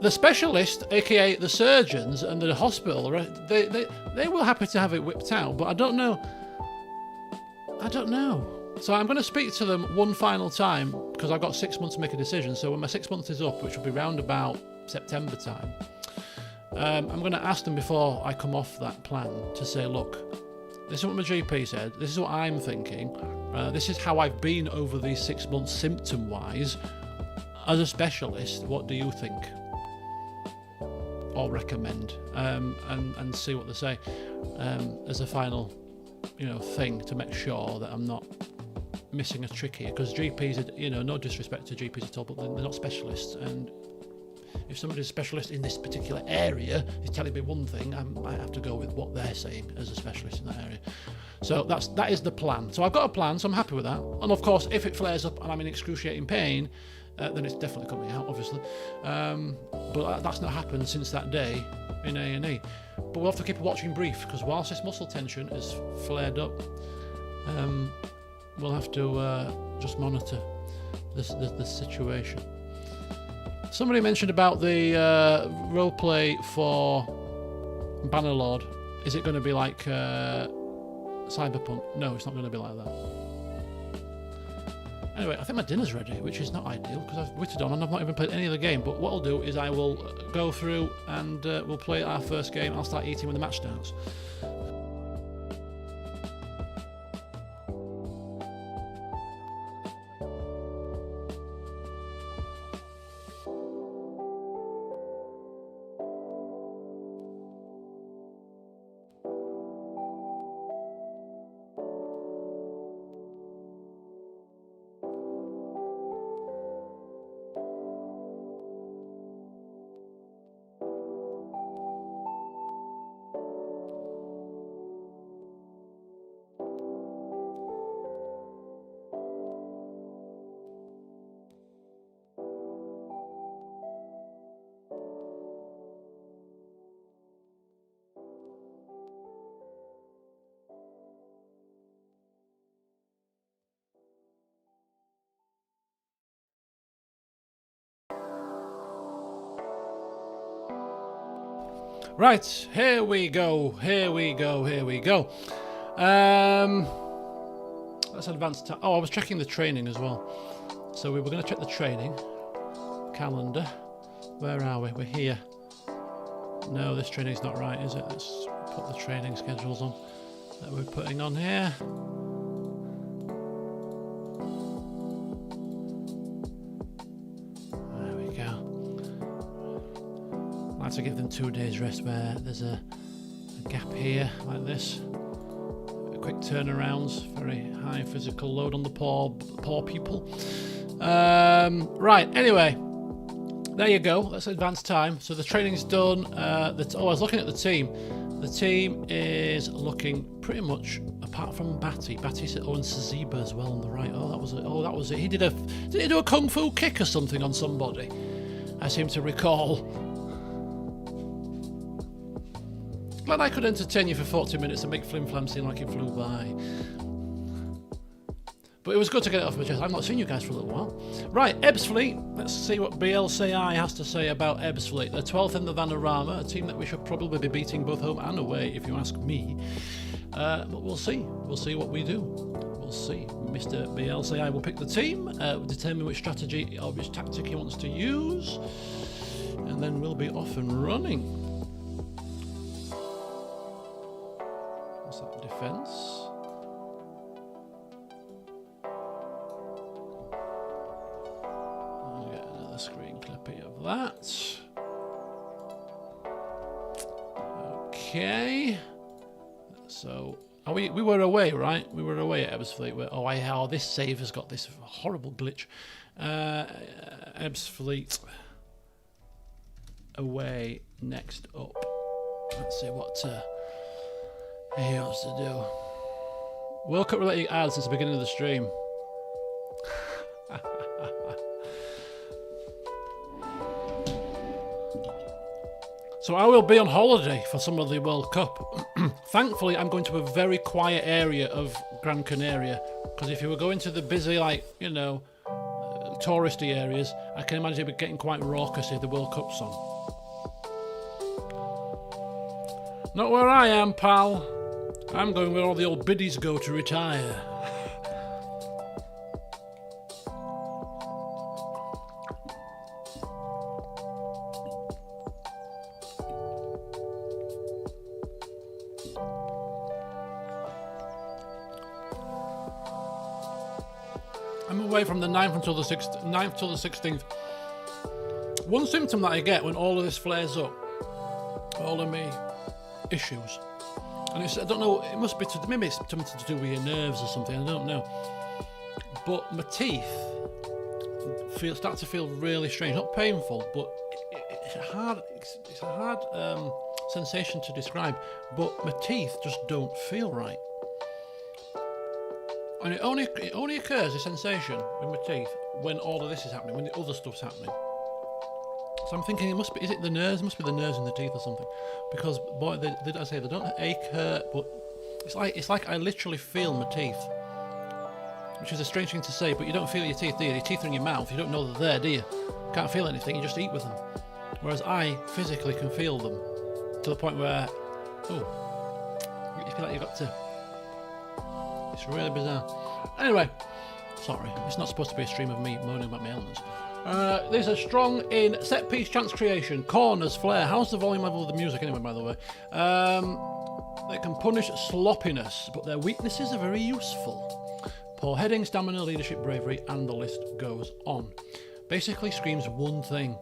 The specialist, aka the surgeons and the hospital, they were happy to have it whipped out, but I don't know. So I'm going to speak to them one final time, because I've got 6 months to make a decision. So when my 6 months is up, which will be round about September time, I'm going to ask them before I come off that plan to say, look, this is what my GP said, this is what I'm thinking, this is how I've been over these 6 months symptom-wise. As a specialist, what do you think? Or recommend, and see what they say as a final, you know, thing, to make sure that I'm not missing a trick here. Because GPs are, you know, no disrespect to GPs at all, but they're not specialists, and if somebody's a specialist in this particular area is telling me one thing, I might have to go with what they're saying as a specialist in that area. So that is the plan. So I've got a plan, so I'm happy with that. And of course, if it flares up and I'm in excruciating pain, then it's definitely coming out, obviously. But that's not happened since that day in A&E. But we'll have to keep a watching brief, because whilst this muscle tension is flared up, we'll have to just monitor the situation. Somebody mentioned about the roleplay for Bannerlord. Is it going to be like Cyberpunk? No, it's not going to be like that. Anyway, I think my dinner's ready, which is not ideal because I've witted on and I've not even played any of the game. But what I'll do is I will go through and we'll play our first game. I'll start eating when the match starts. Right, here we go. Let's advance to... Oh, I was checking the training as well. So we were going to check the training calendar. Where are we? We're here. No, this training's not right, is it? Let's put the training schedules on that we're putting on here. To give them 2 days rest where there's a gap here like this, quick turnarounds, very high physical load on the poor people. Right, anyway, there you go. Let's advance time. So the training's done. I was looking at the team. The team is looking pretty much, apart from Batty and Saziba as well on the right. Oh, that was it. Did he do a kung fu kick or something on somebody? I seem to recall. Glad I could entertain you for 40 minutes and make Flim Flam seem like it flew by. But it was good to get it off my chest. I've not seen you guys for a little while. Right, Ebbsfleet. Let's see what BLCI has to say about Ebbsfleet. They're 12th in the Vanarama, a team that we should probably be beating both home and away, if you ask me. But we'll see. We'll see what we do. We'll see. Mr. BLCI will pick the team, determine which strategy or which tactic he wants to use, and then we'll be off and running. Defense. I'll get another screen clippy of that. Okay. So, we were away, right? We were away at Ebbsfleet. Oh, this save has got this horrible glitch. Ebbsfleet away next up. Let's see what. He wants to do. World Cup related ads since the beginning of the stream. So I will be on holiday for some of the World Cup. Thankfully, I'm going to a very quiet area of Gran Canaria, because if you were going to the busy, touristy areas, I can imagine it getting quite raucous if the World Cup's on. Not where I am, pal. I'm going where all the old biddies go to retire. I'm away from the 9th until the 9th till the 16th. One symptom that I get when all of this flares up, all of me issues, and I don't know, it must be maybe it's something to do with your nerves or something, I don't know, but my teeth start to feel really strange, not painful, but it's a hard sensation to describe, but my teeth just don't feel right, and it only occurs, a sensation with my teeth, when all of this is happening, when the other stuff's happening. So I'm thinking is it the nerves? It must be the nerves in the teeth or something. Because boy, they don't ache, hurt, but it's like I literally feel my teeth. Which is a strange thing to say, but you don't feel your teeth, do you? Your teeth are in your mouth, you don't know they're there, do you? Can't feel anything, you just eat with them. Whereas I physically can feel them. To the point where, you feel like you've got to... It's really bizarre. Anyway, Sorry, it's not supposed to be a stream of me moaning about my ailments. These are strong in set piece chance creation, corners, flair. How's the volume level of the music anyway, by the way? They can punish sloppiness, but their weaknesses are very useful. Poor heading, stamina, leadership, bravery, and the list goes on. Basically screams one thing.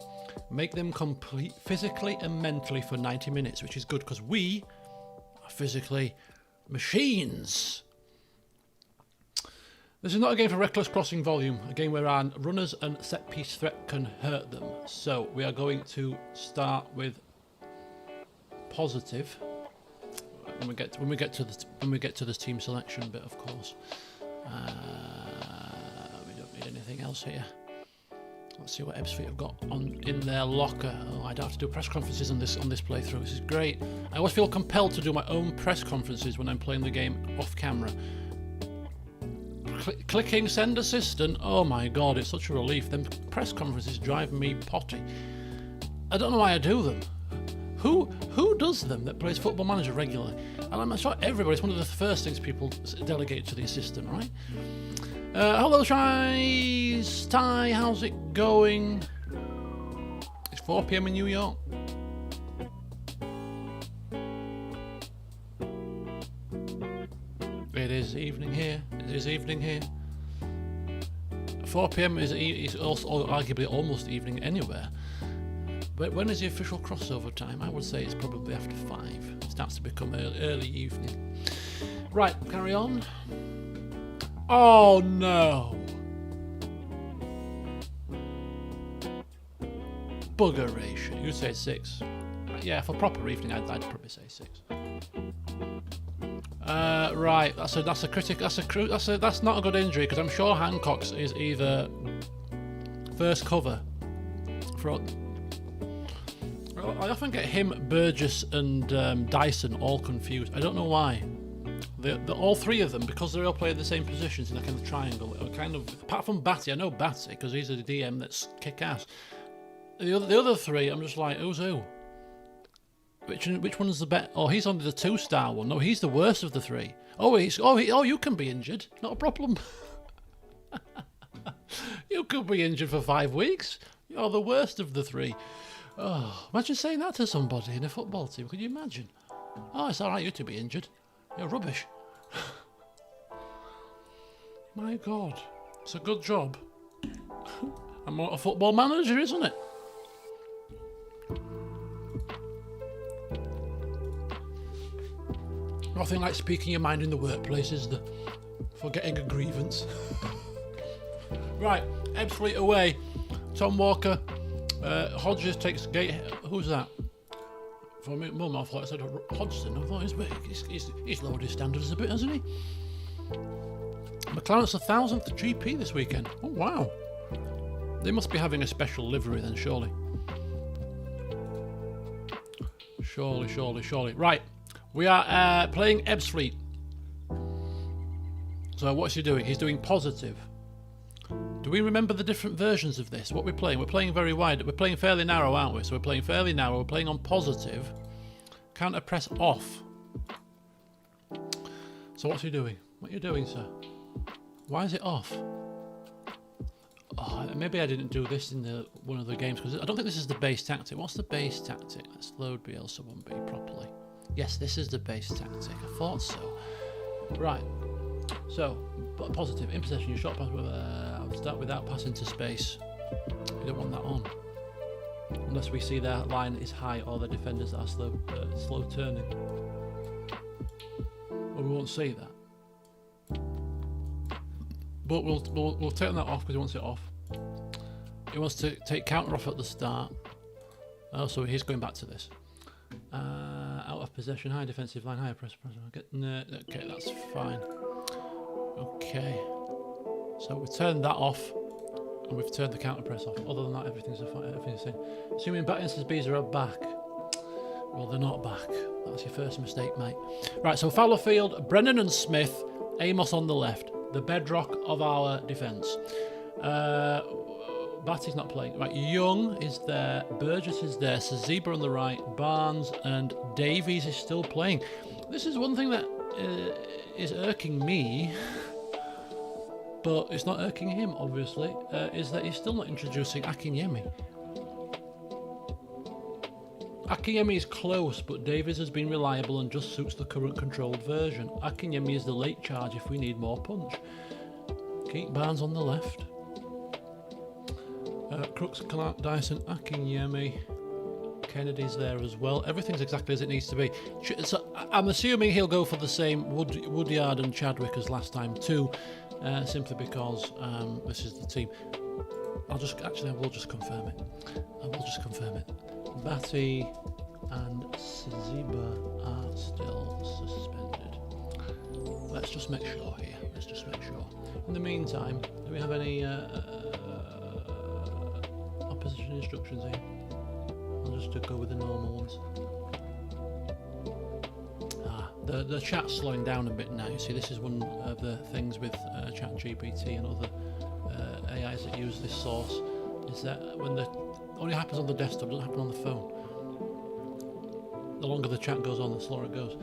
Make them complete physically and mentally for 90 minutes, which is good because we are physically machines. This is not a game for reckless crossing volume, a game where our runners and set piece threat can hurt them. So we are going to start with positive when we get to this team selection bit, of course. We don't need anything else here. Let's see what Ebbsfleet have got in their locker. Oh, I don't have to do press conferences on this playthrough. This is great. I always feel compelled to do my own press conferences when I'm playing the game off camera. Clicking send assistant. Oh my god, it's such a relief. Them press conferences drive me potty. I don't know why I do them. Who does them that plays Football Manager regularly? And I'm sure everybody. It's one of the first things people delegate to the assistant, right? Hello, Ty. How's it going? It's 4 PM in New York. It is evening here. It is evening here. 4 PM is also arguably almost evening anywhere. But when is the official crossover time? I would say it's probably after 5. It starts to become early evening. Right, carry on. Oh no! Buggeration. You say 6. Yeah, for proper evening, I'd probably say 6. Right, that's not a good injury because I'm sure Hancock's is either first cover for. I often get him, Burgess, and Dyson all confused. I don't know why. All three of them, because they all play the same positions in a kind of triangle, are kind of, apart from Batty, I know Batty because he's a DM that's kick-ass. The other three, I'm just like, who's who? Which one's the best? Oh, he's only the 2-star one. No, he's the worst of the 3. Oh, you can be injured. Not a problem. You could be injured for 5 weeks. You're the worst of the 3. Oh, imagine saying that to somebody in a football team. Could you imagine? Oh, it's all right. You to be injured. You're rubbish. My God, it's a good job. I'm a football manager, isn't it? Nothing like speaking your mind in the workplace, is there? Forgetting a grievance. Right, Ebbsfleet away. Tom Walker. Hodges takes gate. Who's that? For me, Mum, I thought I said Hodgson. I thought he's lowered his standards a bit, hasn't he? McLaren's 1,000th GP this weekend. Oh wow! They must be having a special livery then, surely. Surely. Right. We are playing Ebbsfleet. So what's he doing? He's doing positive. Do we remember the different versions of this? What we're playing? We're playing very wide. We're playing fairly narrow, aren't we? So we're playing fairly narrow. We're playing on positive. Counter press off. So what's he doing? What are you doing, sir? Why is it off? Oh, maybe I didn't do this in one of the games because I don't think this is the base tactic. What's the base tactic? Let's load Biels 1B properly. Yes, this is the base tactic. I thought so. Right. So, positive. In possession, you shot pass with I'll start without passing to space. We don't want that on. Unless we see their line is high or the defenders are slow turning. Well, we won't see that. But we'll take that off because he wants it off. He wants to take counter off at the start. Oh, so he's going back to this. Out of possession, high defensive line, higher press. Okay, that's fine. Okay. So we've turned that off, and we've turned the counter press off. Other than that, everything's fine. Everything's the same. Assuming back instance B's are back. Well, they're not back. That's your first mistake, mate. Right, so Fowlerfield, Brennan and Smith, Amos on the left. The bedrock of our defence. Batty's not playing. Right, Young is there, Burgess is there, Zebra on the right, Barnes and Davies is still playing. This is one thing that is irking me. but it's not irking him, obviously, is that he's still not introducing Akinyemi. Akinyemi is close, but Davies has been reliable and just suits the current controlled version. Akinyemi is the late charge if we need more punch. Keep Barnes on the left. Crooks, Clark, Dyson, Akinyemi. Kennedy's there as well. Everything's exactly as it needs to be. So I'm assuming he'll go for the same Woodyard and Chadwick as last time too, simply because this is the team. I will just confirm it. I will just confirm it. Batty and Ziba are still suspended. Let's just make sure here. Let's just make sure. In the meantime, do we have any opposition instructions here? I'll just go with the normal ones. The chat's slowing down a bit now. You see, this is one of the things with ChatGPT and other AIs that use this source, is that when the only happens on the desktop, doesn't happen on the phone. The longer the chat goes on, the slower it goes.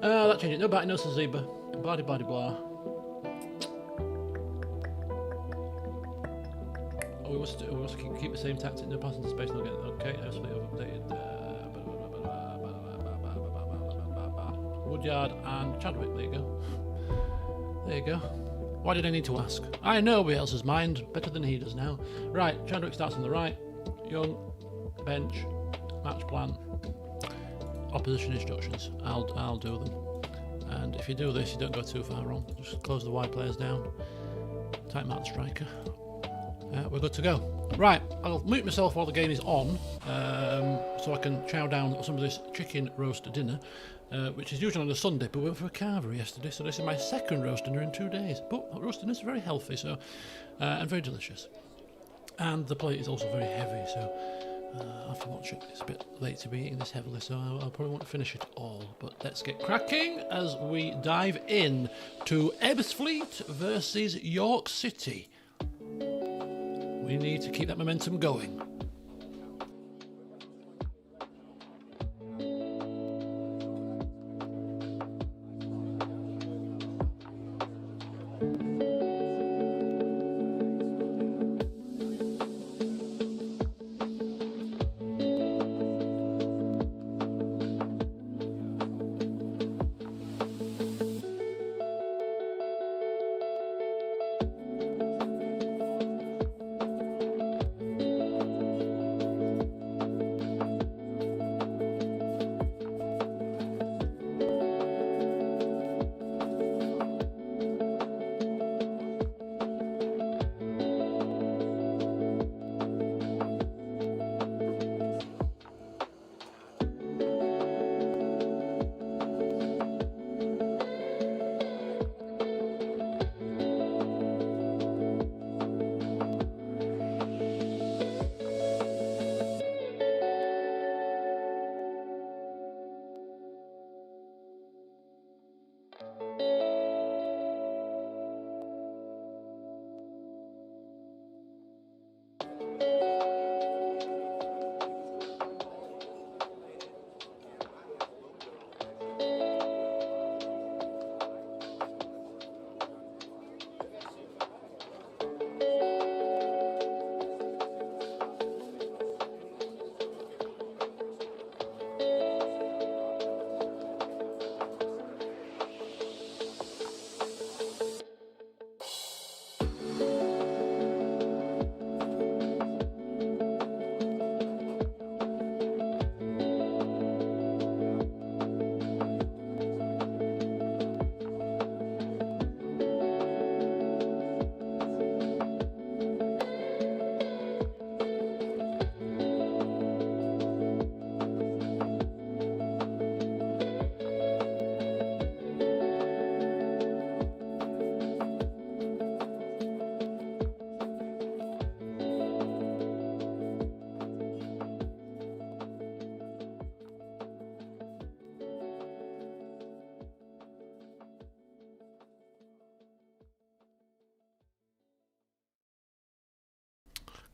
That changes. No batty, no Saziba. Blah blah blah. Oh, we must keep the same tactic. No passing to space. No get. Okay, absolutely updated. Woodyard and Chadwick. There you go. There you go. Why did I need to ask? I know Biels's mind better than he does now. Right, Chadwick starts on the right. Young, bench, match plan, opposition instructions. I'll do them. And if you do this, you don't go too far wrong. Just close the wide players down. Tighten out the striker. We're good to go. Right, I'll mute myself while the game is on, so I can chow down some of this chicken roast dinner, which is usually on a Sunday, but we went for a carvery yesterday, so this is my second roast dinner in 2 days. But roast dinner is very healthy, so and very delicious. And the plate is also very heavy, so after watching it, it's a bit late to be eating this heavily, so I'll probably want to finish it all. But let's get cracking as we dive in to Ebbsfleet versus York City. We need to keep that momentum going.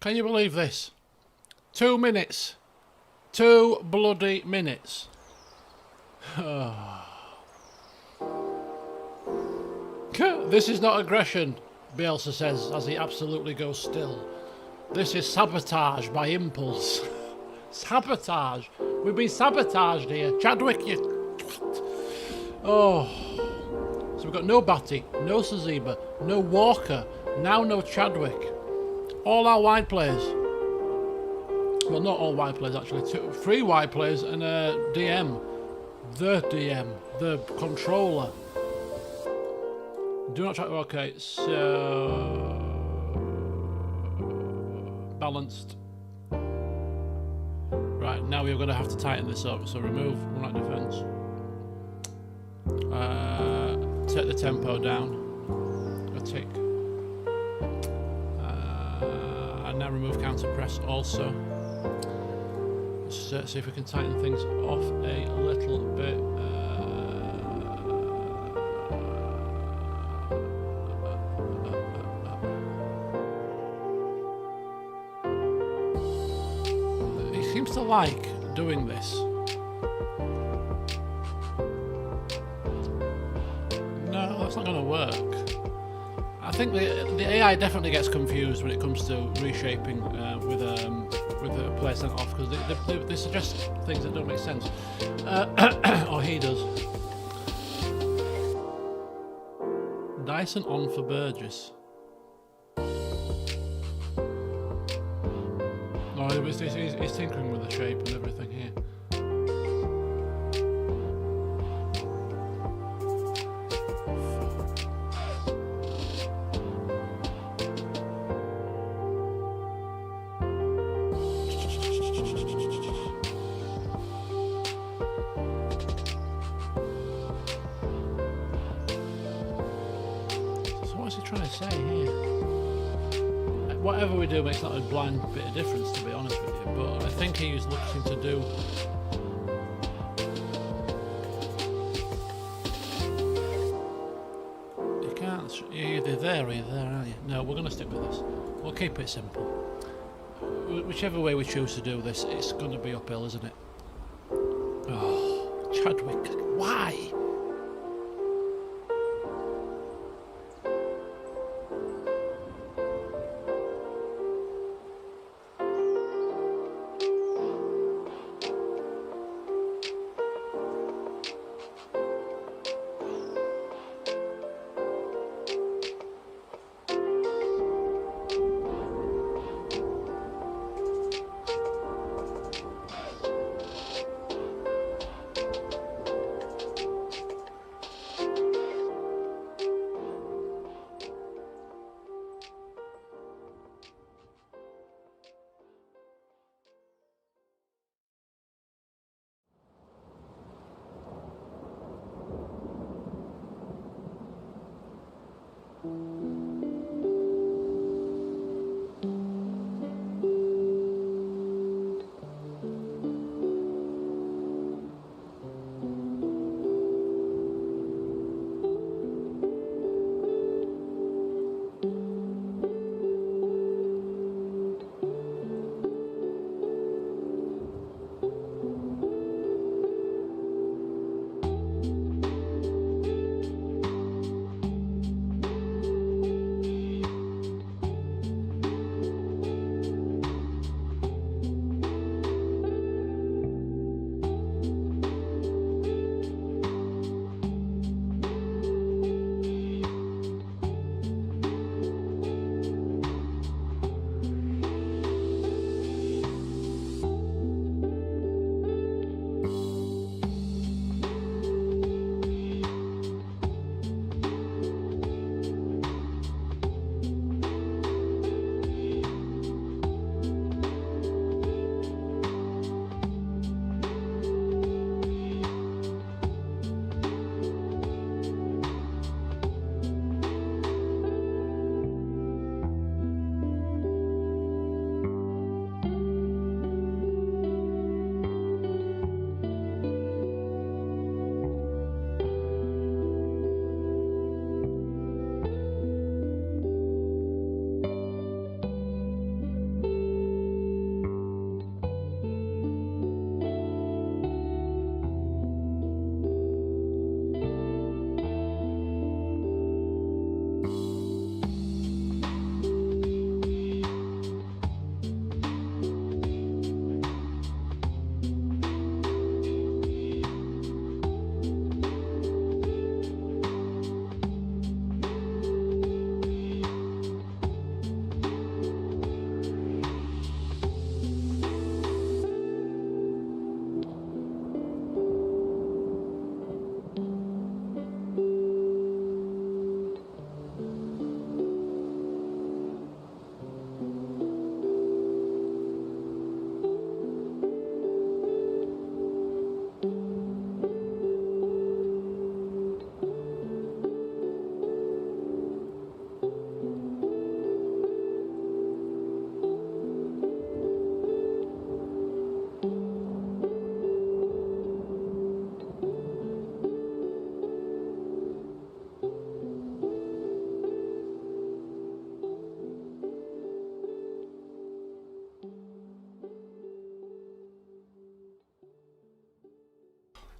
Can you believe this? 2 minutes. 2 bloody minutes. This is not aggression. Biels says as he absolutely goes still. This is sabotage by impulse. Sabotage. We've been sabotaged here. Chadwick, you... Oh. So we've got no Batty, no Saziba, no Walker, now no Chadwick. All our wide players. Well, not all wide players actually. 3 wide players and a DM. The DM. The controller. Do not try... Okay, so... Balanced. Right, now we're going to have to tighten this up. So remove one defense. Take the tempo down a tick. And now remove counter press also. Let's see if we can tighten things off a little bit. He seems to like doing this. No, that's not going to work. I think the AI definitely gets confused when it comes to reshaping with the player sent off, because they suggest things that don't make sense. Or he does. Dyson on for Burgess. No, he's tinkering with the shape and everything here. What's he trying to say here? Whatever we do makes not a blind bit of difference, to be honest with you, but I think he was looking to do... You can't... You're either there or you're there, aren't you? No, we're going to stick with this. We'll keep it simple. Whichever way we choose to do this, it's going to be uphill, isn't it? Oh, Chadwick, why?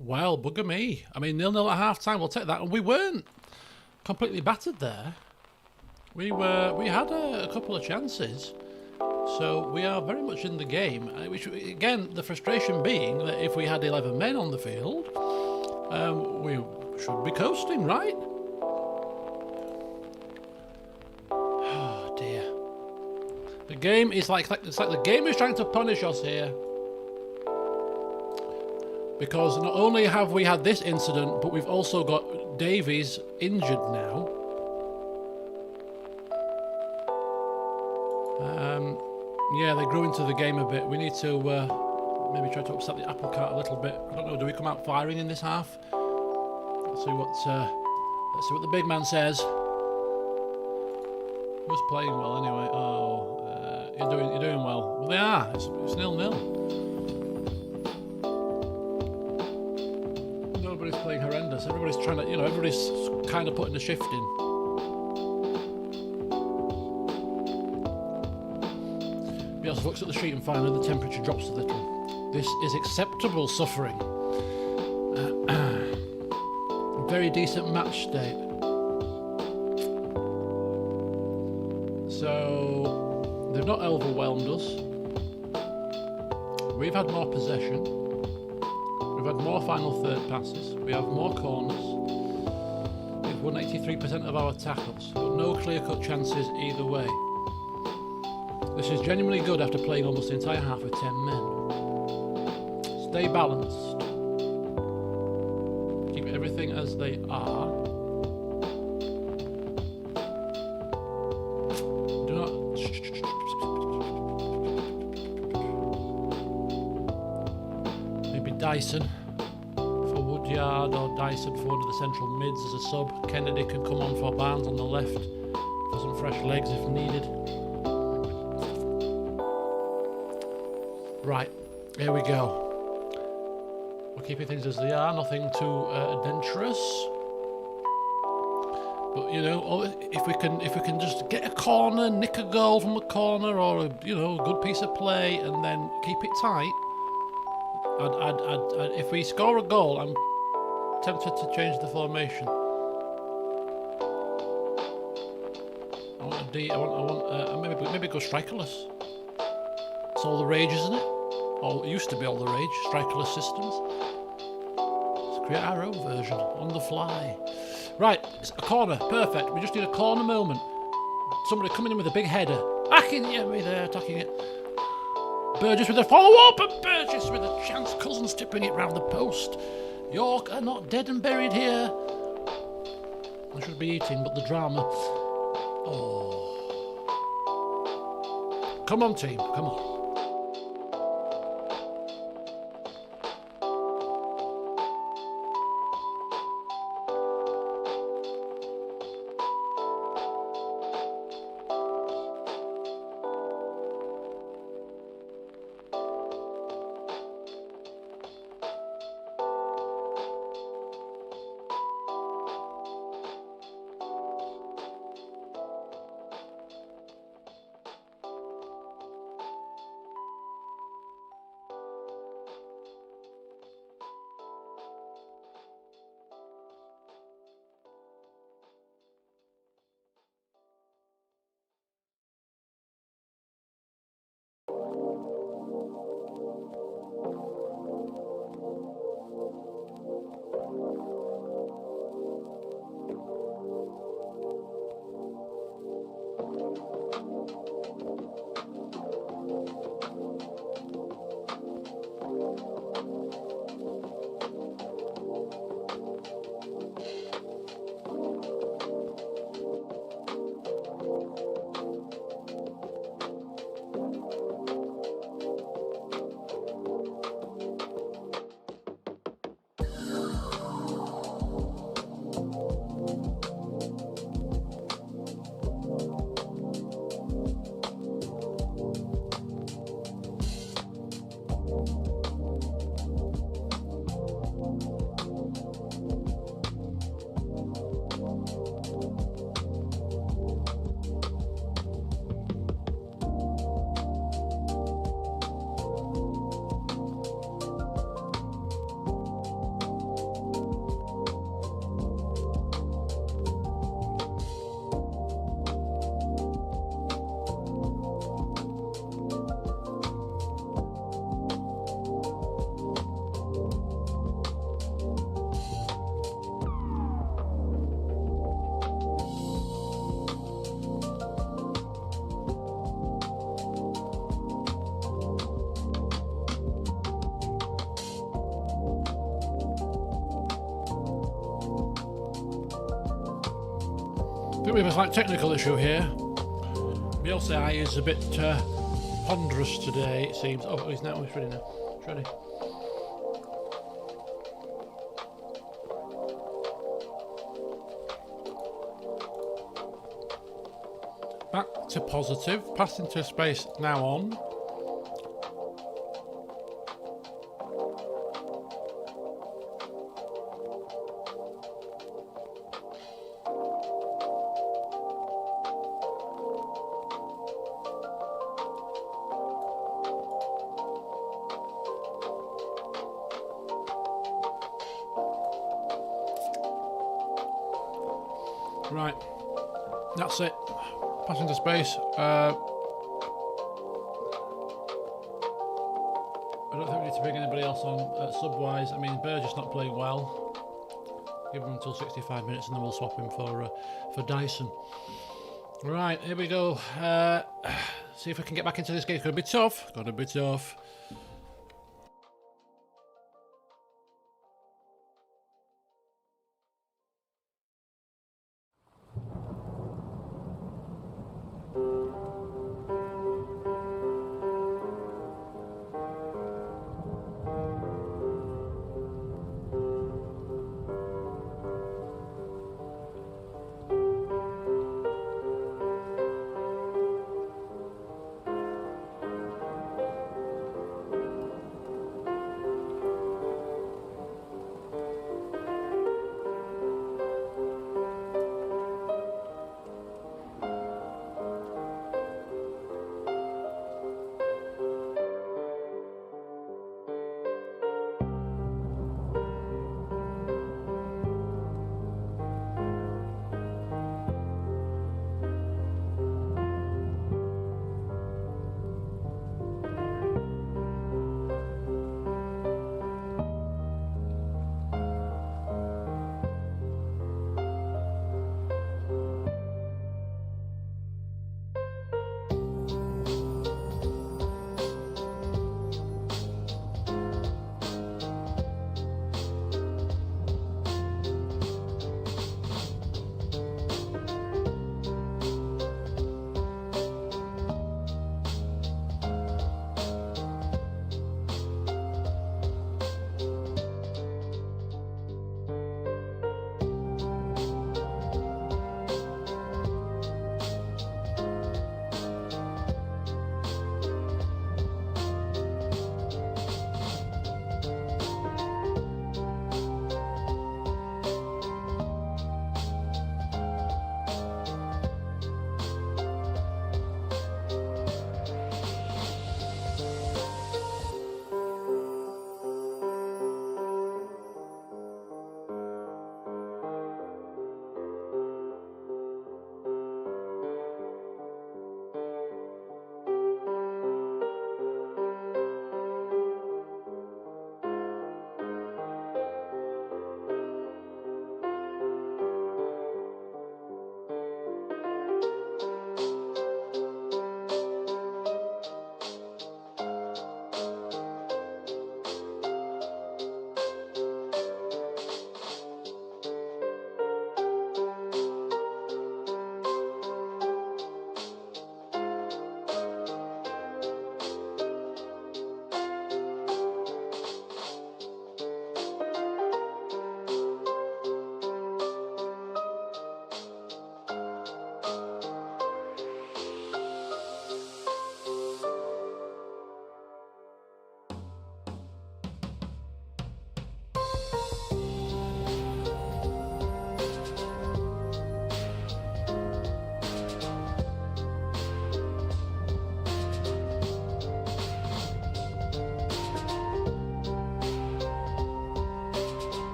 Well, bugger me. I mean, 0-0 at half time. We'll take that. And we weren't completely battered there. We had a couple of chances. So we are very much in the game. Which, again, the frustration being that if we had 11 men on the field, we should be coasting, right? Oh dear. The game is it's like the game is trying to punish us here. Because not only have we had this incident, but we've also got Davies injured now. Yeah, they grew into the game a bit. We need to maybe try to upset the apple cart a little bit. I don't know, do we come out firing in this half? Let's see what the big man says. Who's playing well anyway? Oh, you're doing well. Well, they are. It's 0-0. Nobody's playing horrendous. Everybody's trying to, everybody's kind of putting a shift in. Biels looks at the sheet and finally the temperature drops a little. This is acceptable suffering. Very decent match state. So they've not overwhelmed us. We've had more possession. We've had more final third passes. We have more corners. We've won 83% of our tackles. But no clear-cut chances either way. This is genuinely good after playing almost the entire half with 10 men. Stay balanced. Keep everything as they are. Do not... Maybe Dyson for Woodyard or Dyson for one of the central mids as a sub. Kennedy can come on for Barnes on the left for some fresh legs if needed. Right, here we go. We're keeping things as they are, nothing too adventurous. But if we can just get a corner, nick a goal from a corner, or a good piece of play, and then keep it tight. If we score a goal, I'm tempted to change the formation. I want maybe go strikerless. It's all the rage, isn't it? Or it used to be all the rage, strikerless systems. Let's create our own version, on the fly. Right, it's a corner, perfect. We just need a corner moment. Somebody coming in with a big header. Attacking it. Burgess with a follow-up, and Burgess with a chance. Cousins tipping it round the post. York are not dead and buried here. I should be eating, but the drama. Oh. Come on, team, come on. think we have a slight technical issue here. Biels is a bit ponderous today, it seems. Oh, he's ready now. He's ready. Back to positive, pass into space now on. Right, that's it. Pass into space. I don't think we need to bring anybody else on sub-wise. I mean, Burgess not playing well. Give him until 65 minutes and then we'll swap him for Dyson. Right, here we go. See if I can get back into this game. It's going to be tough. Got to be tough.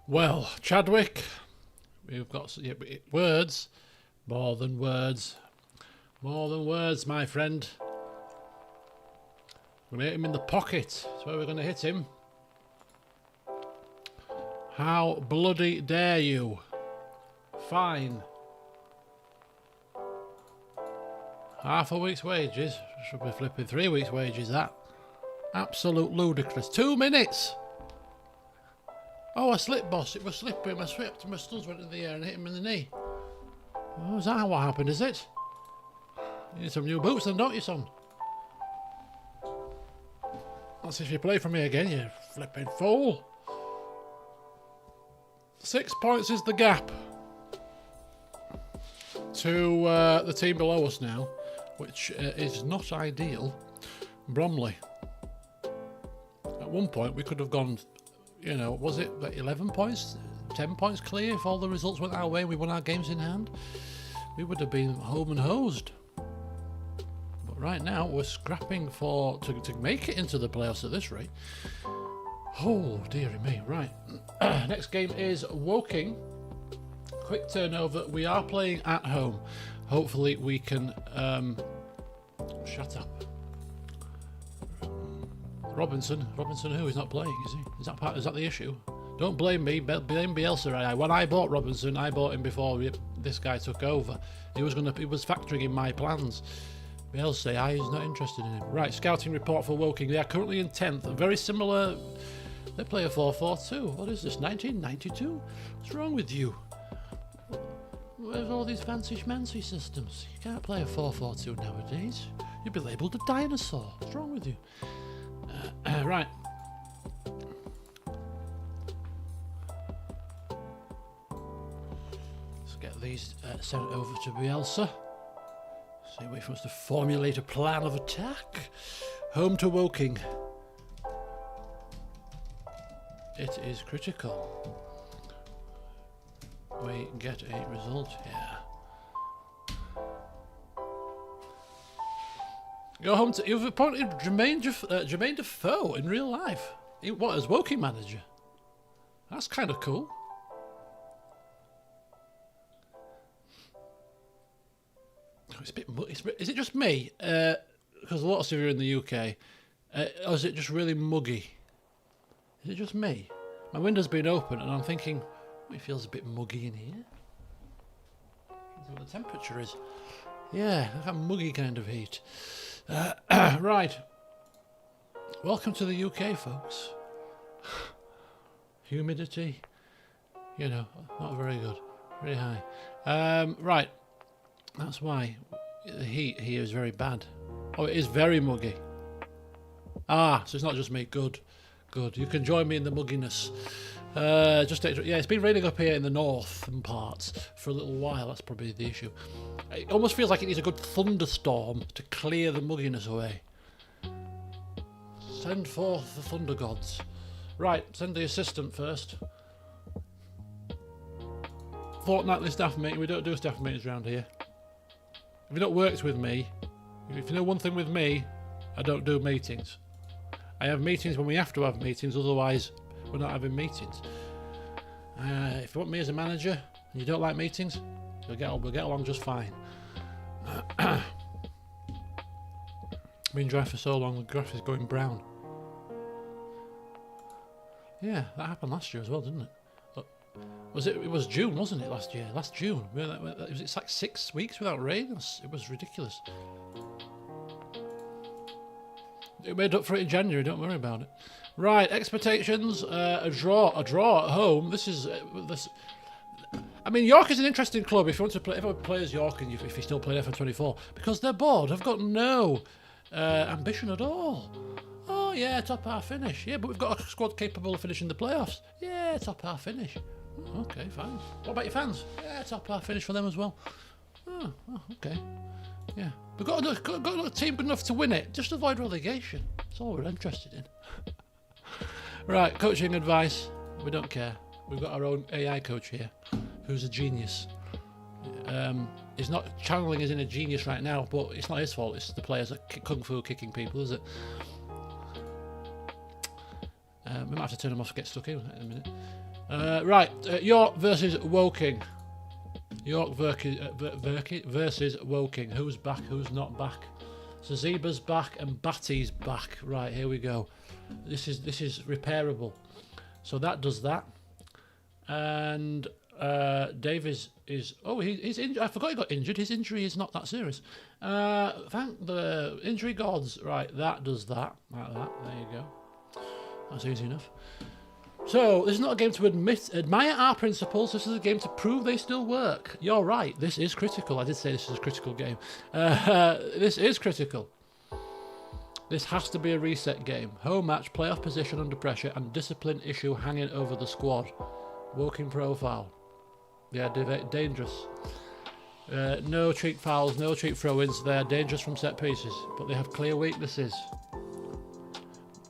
Well, Chadwick, we've got words, more than words, my friend. We're going to hit him in the pocket. That's where we're going to hit him. How bloody dare you? Fine. Half a week's wages. Should be flipping 3 weeks' wages, that. Absolute ludicrous. 2 minutes! Oh, I slipped, boss. It was slippery. My studs went in the air and hit him in the knee. Oh, is that what happened, is it? You need some new boots then, don't you, son? That's if you play for me again, you flipping fool. 6 points is the gap to the team below us now, which is not ideal. Bromley. At one point, we could have gone, you know, was it like 11 points? 10 points clear if all the results went our way and we won our games in hand? We would have been home and hosed. But right now, we're scrapping for to make it into the playoffs at this rate. Oh, dearie me. Right. Next game is Woking. Quick turnover. We are playing at home. Hopefully we can... shut up. Robinson who? He's not playing, is he? Is that the issue? Don't blame me. Blame Bielsa. When I bought Robinson, I bought him before this guy took over. He was factoring in my plans. Bielsa, he's not interested in him. Right, scouting report for Woking. They are currently in 10th. Very similar... They play a 4-4-2. What is this, 1992? What's wrong with you? Where's all these fancy schmancy systems? You can't play a 4-4-2 nowadays. You'd be labelled a dinosaur. What's wrong with you? Right. Let's get these sent over to Bielsa. See if he wants to formulate a plan of attack. Home to Woking. It is critical. We get a result here. Go home to... You've appointed Jermaine Defoe in real life. What, as Woking manager? That's kind of cool. It's a bit... Is it just me? Because lots of you are in the UK. Or is it just really muggy? Is it just me? My window's been open and I'm thinking, it feels a bit muggy in here. That's what the temperature is. Yeah, like a muggy kind of heat. Right. Welcome to the UK, folks. Humidity, you know, not very good. Very high. Right. That's why the heat here is very bad. Oh, it is very muggy. Ah, so it's not just me. Good. Good. You can join me in the mugginess. Yeah, it's been raining up here in the northern parts for a little while. That's probably the issue. It almost feels like it needs a good thunderstorm to clear the mugginess away. Send forth the thunder gods. Right, send the assistant first. Fortnightly staff meeting. We don't do staff meetings around here. If you don't work with me, if you know one thing with me, I don't do meetings. I have meetings when we have to have meetings, otherwise we're not having meetings. If you want me as a manager and you don't like meetings, we'll get along just fine. Been dry for so long, the graph is going brown. Yeah, that happened last year as well, didn't it? It was June, wasn't it, last year? Last June. It's like 6 weeks without rain. It was ridiculous. It made up for it in January, don't worry about it. Right, expectations, a draw at home. This is... I mean, York is an interesting club if you want to play... If everyone plays York and if you still play FM24, because they're bored. They've got no ambition at all. Oh, yeah, top half finish. Yeah, but we've got a squad capable of finishing the playoffs. Yeah, top half finish. Okay, fine. What about your fans? Yeah, top half finish for them as well. Oh, okay. Yeah. We've got a team good enough to win it. Just avoid relegation. That's all we're interested in. Right, coaching advice. We don't care. We've got our own AI coach here, who's a genius. He's not channeling as in a genius right now, but it's not his fault. It's the players that kung fu kicking people, is it? We might have to turn him off to get stuck in a minute. Right, York versus Woking. York versus Woking. Who's back, who's not back? Zaziba's back and Batty's back. Right, here we go. This is repairable. So that does that. And Dave is he's injured. I forgot he got injured. His injury is not that serious. Thank the injury gods. Right, that does that. Like that. There you go. That's easy enough. So, this is not a game to admire our principles, this is a game to prove they still work. You're right, this is critical. I did say this is a critical game. This is critical. This has to be a reset game. Home match, playoff position under pressure, and discipline issue hanging over the squad. Working profile. Yeah, dangerous. No cheap fouls, no cheap throw-ins. They're dangerous from set pieces, but they have clear weaknesses.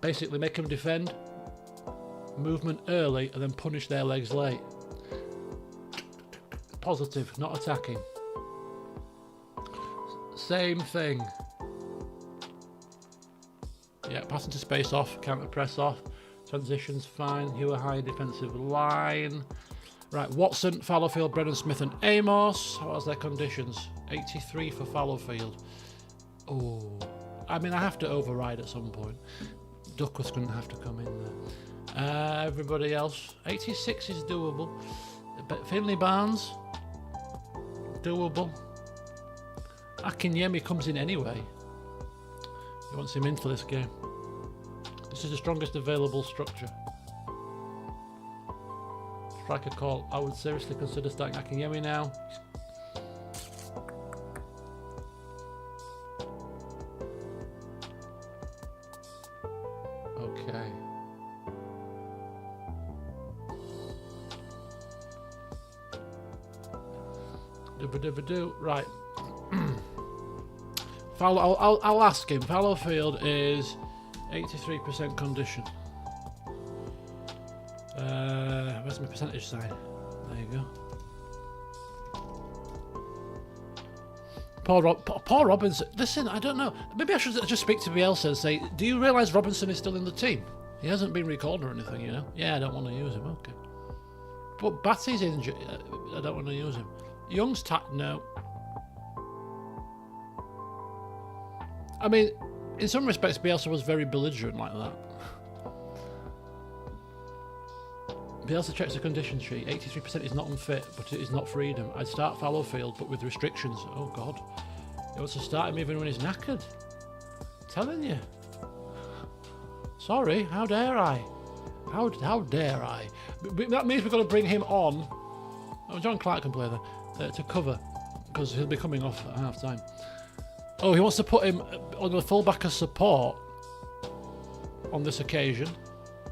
Basically, make them defend. Movement early and then punish their legs late. Positive, not attacking. Same thing. Yeah, passing to space off, counter press off. Transitions fine. You are high defensive line. Right, Watson, Fallowfield, Brennan Smith and Amos. How was their conditions? 83 for Fallowfield. Oh, I mean, I have to override at some point. Duckworth's going to have to come in there. Everybody else, 86 is doable. But Finley Barnes, doable. Akinyemi comes in anyway. He wants him in for this game. This is the strongest available structure. Striker call. I would seriously consider starting Akinyemi now. Okay. Right. I'll ask him. Fallowfield is 83% condition. Where's my percentage sign? There you go. Paul Robinson. Listen, I don't know. Maybe I should just speak to Biels and say, do you realise Robinson is still in the team? He hasn't been recalled or anything, you know? Yeah, I don't want to use him. Okay. But Batty's injured. I don't want to use him. Young's no. I mean, in some respects, Bielsa was very belligerent like that. Bielsa checks the condition sheet. 83% is not unfit, but it is not freedom. I'd start Fallowfield, but with restrictions. Oh, God. He wants to start him even when he's knackered. I'm telling you. Sorry, how dare I? How dare I? That means we've got to bring him on. Oh, John Clark can play there to cover, because he'll be coming off at half time. Oh, he wants to put him on the fullback as support on this occasion.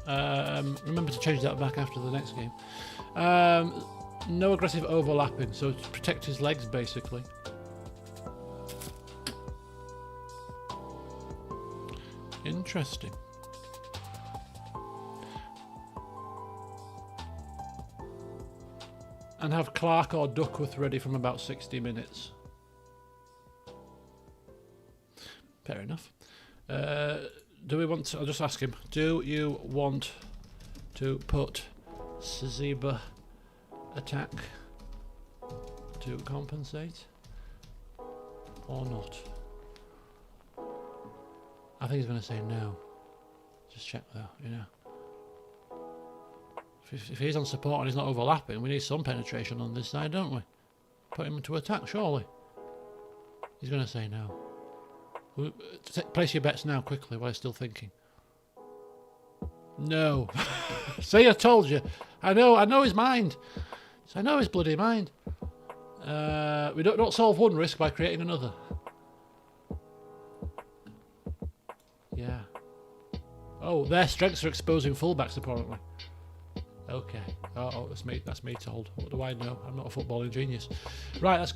Remember to change that back after the next game. No aggressive overlapping, so to protect his legs basically. Interesting. And have Clark or Duckworth ready from about 60 minutes. Fair enough. Do we want to... I'll just ask him. Do you want to put Zaziba attack to compensate? Or not? I think he's going to say no. Just check though, you know. If he's on support and he's not overlapping, we need some penetration on this side, don't we? Put him to attack, surely. He's going to say no. Place your bets now, quickly, while he's still thinking. No. See, I told you. I know his mind. I know his bloody mind. We don't solve one risk by creating another. Yeah. Oh, their strengths are exposing fullbacks, apparently. Okay. Oh, that's me told. What do I know? I'm not a footballing genius. Right, let's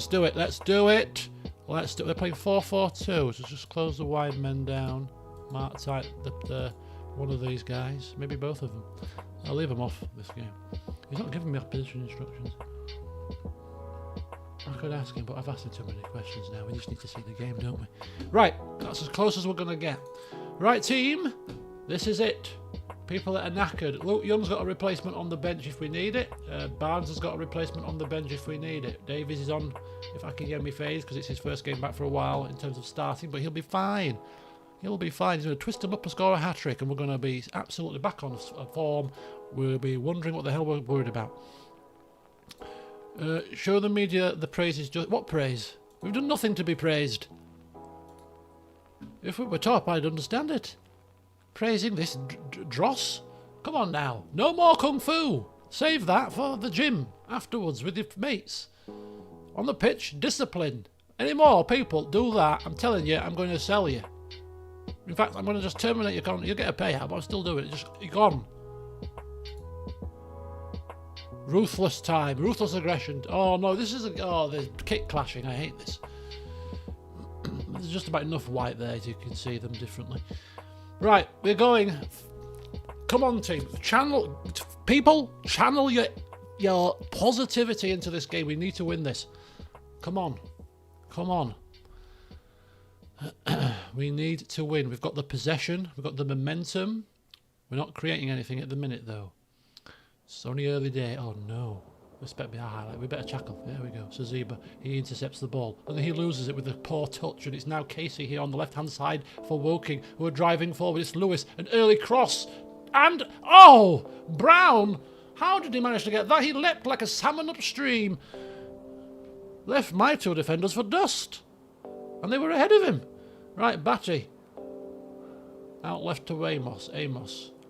do it. Let's do it. They're playing 4-4-2, so just close the wide men down. Mark tight the one of these guys, maybe both of them. I'll leave them off this game. He's not giving me opposition instructions. I could ask him, but I've asked him too many questions now. We just need to see the game, don't we? Right, that's as close as we're going to get. Right, team, this is it. People that are knackered. Luke Young's got a replacement on the bench if we need it. Barnes has got a replacement on the bench if we need it. Davies is on, if I can get me phase, because it's his first game back for a while in terms of starting, but he'll be fine. He'll be fine. He's going to twist him up and score a hat-trick, and we're going to be absolutely back on form. We'll be wondering what the hell we're worried about. Show the media the praise is just... What praise? We've done nothing to be praised. If we were top, I'd understand it. Praising this dross? Come on now. No more kung fu. Save that for the gym afterwards with your mates. On the pitch, discipline. Any more people do that, I'm telling you, I'm going to sell you. In fact, I'm going to just terminate your contract. You'll get a payout, but I'm still doing it. Just, you're gone. Ruthless time. Ruthless aggression. Oh, no, this is there's kick clashing. I hate this. There's just about enough white there so you can see them differently. Right, we're going. Come on, team. Channel your positivity into this game. We need to win this. Come on. Come on. We need to win. We've got the possession. We've got the momentum. We're not creating anything at the minute, though. It's only early day. Oh, no. Respect me, a highlight. We better tackle. There we go. Saziba, he intercepts the ball. And then he loses it with a poor touch. And it's now Casey here on the left-hand side for Woking, who are driving forward. It's Lewis, an early cross. And, oh, Brown. How did he manage to get that? He leapt like a salmon upstream. Left my two defenders for dust. And they were ahead of him. Right, Batty. Out left to Amos.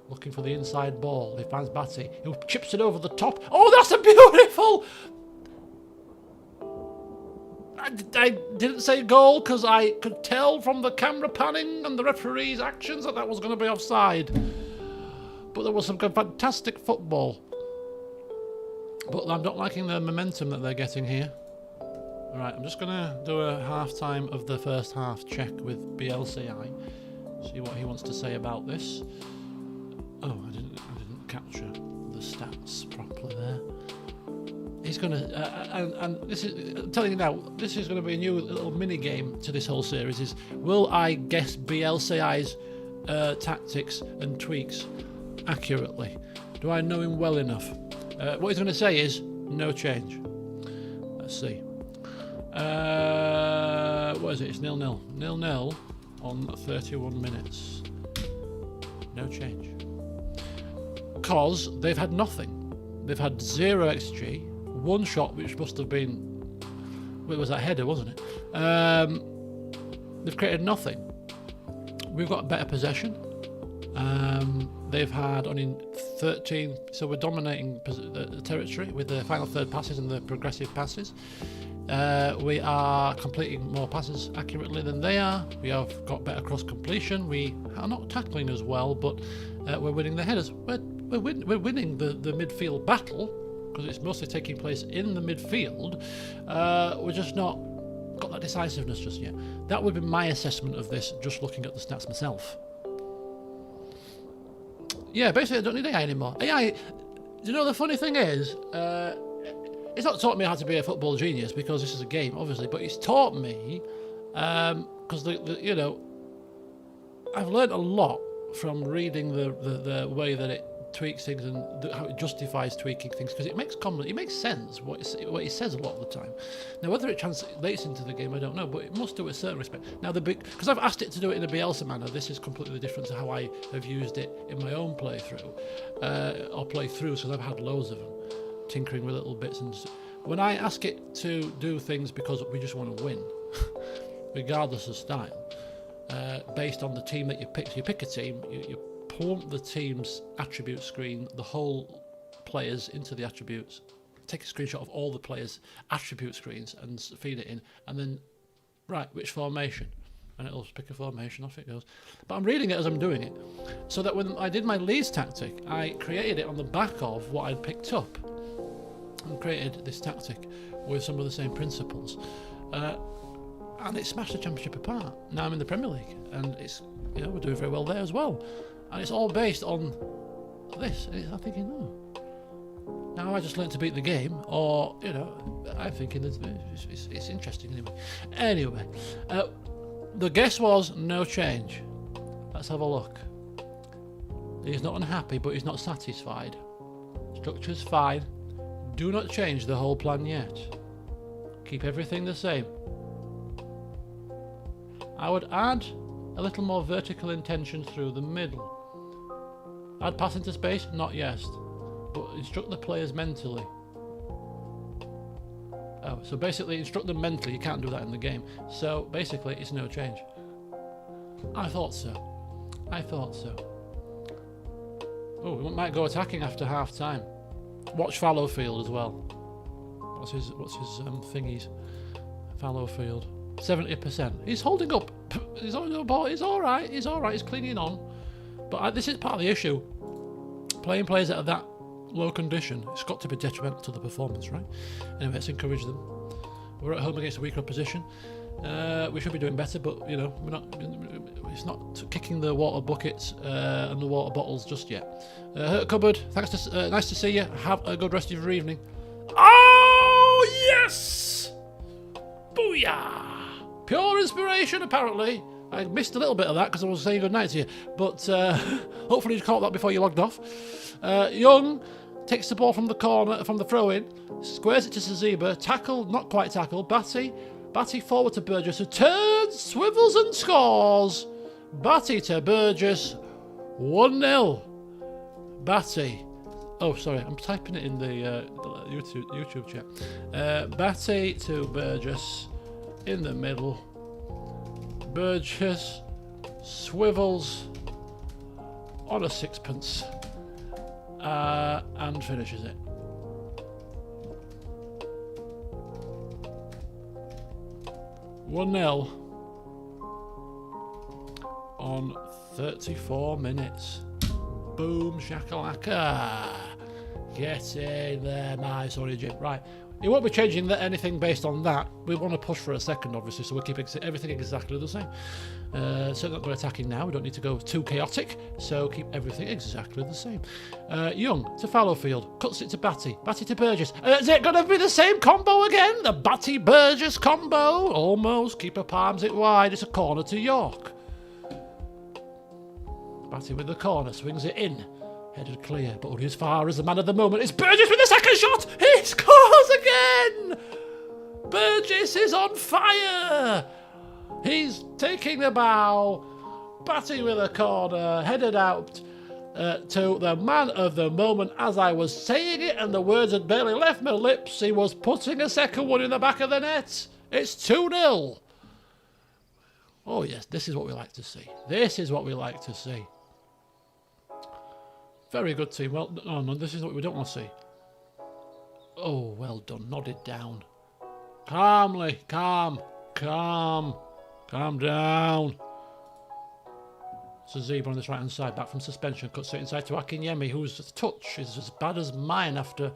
Looking for the inside ball. He finds Batty, who chips it over the top. Oh, that's a beautiful... I didn't say goal because I could tell from the camera panning and the referee's actions that was going to be offside. But there was some fantastic football. But I'm not liking the momentum that they're getting here. Alright, I'm just going to do a half-time of the first half check with Biels. See what he wants to say about this. Oh, I didn't capture the stats properly there. He's going to, and this is, I'm telling you now, this is going to be a new little mini game to this whole series. Is will I guess BLCI's tactics and tweaks accurately? Do I know him well enough? What he's going to say is no change. Let's see. What is it? It's 0-0. 0-0 on 31 minutes. No change. Because they've had nothing. They've had 0 XG, 1 shot, which must have been... It was that header, wasn't it? They've created nothing. We've got better possession. They've had only 13... So we're dominating the territory with the final third passes and the progressive passes. We are completing more passes accurately than they are. We have got better cross completion. We are not tackling as well, but we're winning the headers. We're winning the midfield battle because it's mostly taking place in the midfield. We're just not got that decisiveness just yet. That would be my assessment of this, just looking at the stats myself. Yeah, basically I don't need AI anymore. AI, you know, the funny thing is, it's not taught me how to be a football genius because this is a game, obviously, but it's taught me, because you know, I've learned a lot from reading the way that it tweaks things and how it justifies tweaking things, because it makes sense what it says a lot of the time. Now whether it translates into the game, I don't know, but it must do a certain respect. Now because I've asked it to do it in a Bielsa manner, this is completely different to how I have used it in my own playthrough or playthroughs, because I've had loads of them, tinkering with little bits. And when I ask it to do things because we just want to win, regardless of style, based on the team that you pick. So you pick a team, you plump the team's attribute screen, the whole players into the attributes, take a screenshot of all the players' attribute screens and feed it in, and then, right, which formation? And it'll pick a formation, off it goes. But I'm reading it as I'm doing it, so that when I did my Leeds tactic, I created it on the back of what I'd picked up, and created this tactic with some of the same principles. And it smashed the Championship apart. Now I'm in the Premier League, and it's, you know, we're doing very well there as well. And it's all based on this. I'm thinking, oh, now I just learned to beat the game, or, you know, I'm thinking that it's interesting anyway. The guess was no change. Let's have a look. He's not unhappy, but he's not satisfied. Structure's fine. Do not change the whole plan yet. Keep everything the same. I would add a little more vertical intention through the middle. Add pass into space? Not yet. But instruct the players mentally. Oh, so basically instruct them mentally. You can't do that in the game. So basically it's no change. I thought so. I thought so. Oh, we might go attacking after half time. Watch fallow field as well. What's his thingies? Fallow field. 70%. He's holding up. He's holding up. He's all right. He's all right. He's clinging on. But this is part of the issue. Playing players at that low condition, it's got to be detrimental to the performance, right? Anyway, let's encourage them. We're at home against a weaker opposition. We should be doing better, but you know, we're not. It's not kicking the water buckets and the water bottles just yet. Hurt cupboard. Thanks to nice to see you. Have a good rest of your evening. Oh yes! Booyah! Pure inspiration, apparently. I missed a little bit of that because I was saying goodnight to you, but hopefully you caught that before you logged off. Young takes the ball from the corner, from the throw-in, squares it to Saziba, tackle, not quite tackle, Batty forward to Burgess, who turns, swivels and scores. Batty to Burgess, 1-0. Batty. Oh, sorry, I'm typing it in the YouTube chat. Batty to Burgess in the middle. Burgess swivels on a sixpence and finishes it. One 0 on 34 minutes. Boom shakalaka. Get in there, my sorry Jim. Right. It won't be changing anything based on that. We want to push for a second, obviously, so we'll keep everything exactly the same. So not going attacking now. We don't need to go too chaotic, so keep everything exactly the same. Young to fallow field, cuts it to Batty. Batty to Burgess. Is it going to be the same combo again? The Batty-Burgess combo? Almost. Keeper palms it wide. It's a corner to York. Batty with the corner, swings it in. Headed clear, but only as far as the man of the moment is Burgess with the second shot! He scores again! Burgess is on fire! He's taking the bow, Batty with a corner, headed out to the man of the moment. As I was saying it and the words had barely left my lips, he was putting a second one in the back of the net. It's 2-0. Oh yes, this is what we like to see. This is what we like to see. Very good team. Well, no, this is what we don't want to see. Oh, well done. Nodded down. Calmly. Calm down. Saziba on this right-hand side. Back from suspension. Cuts it inside to Akinyemi, whose touch is as bad as mine after...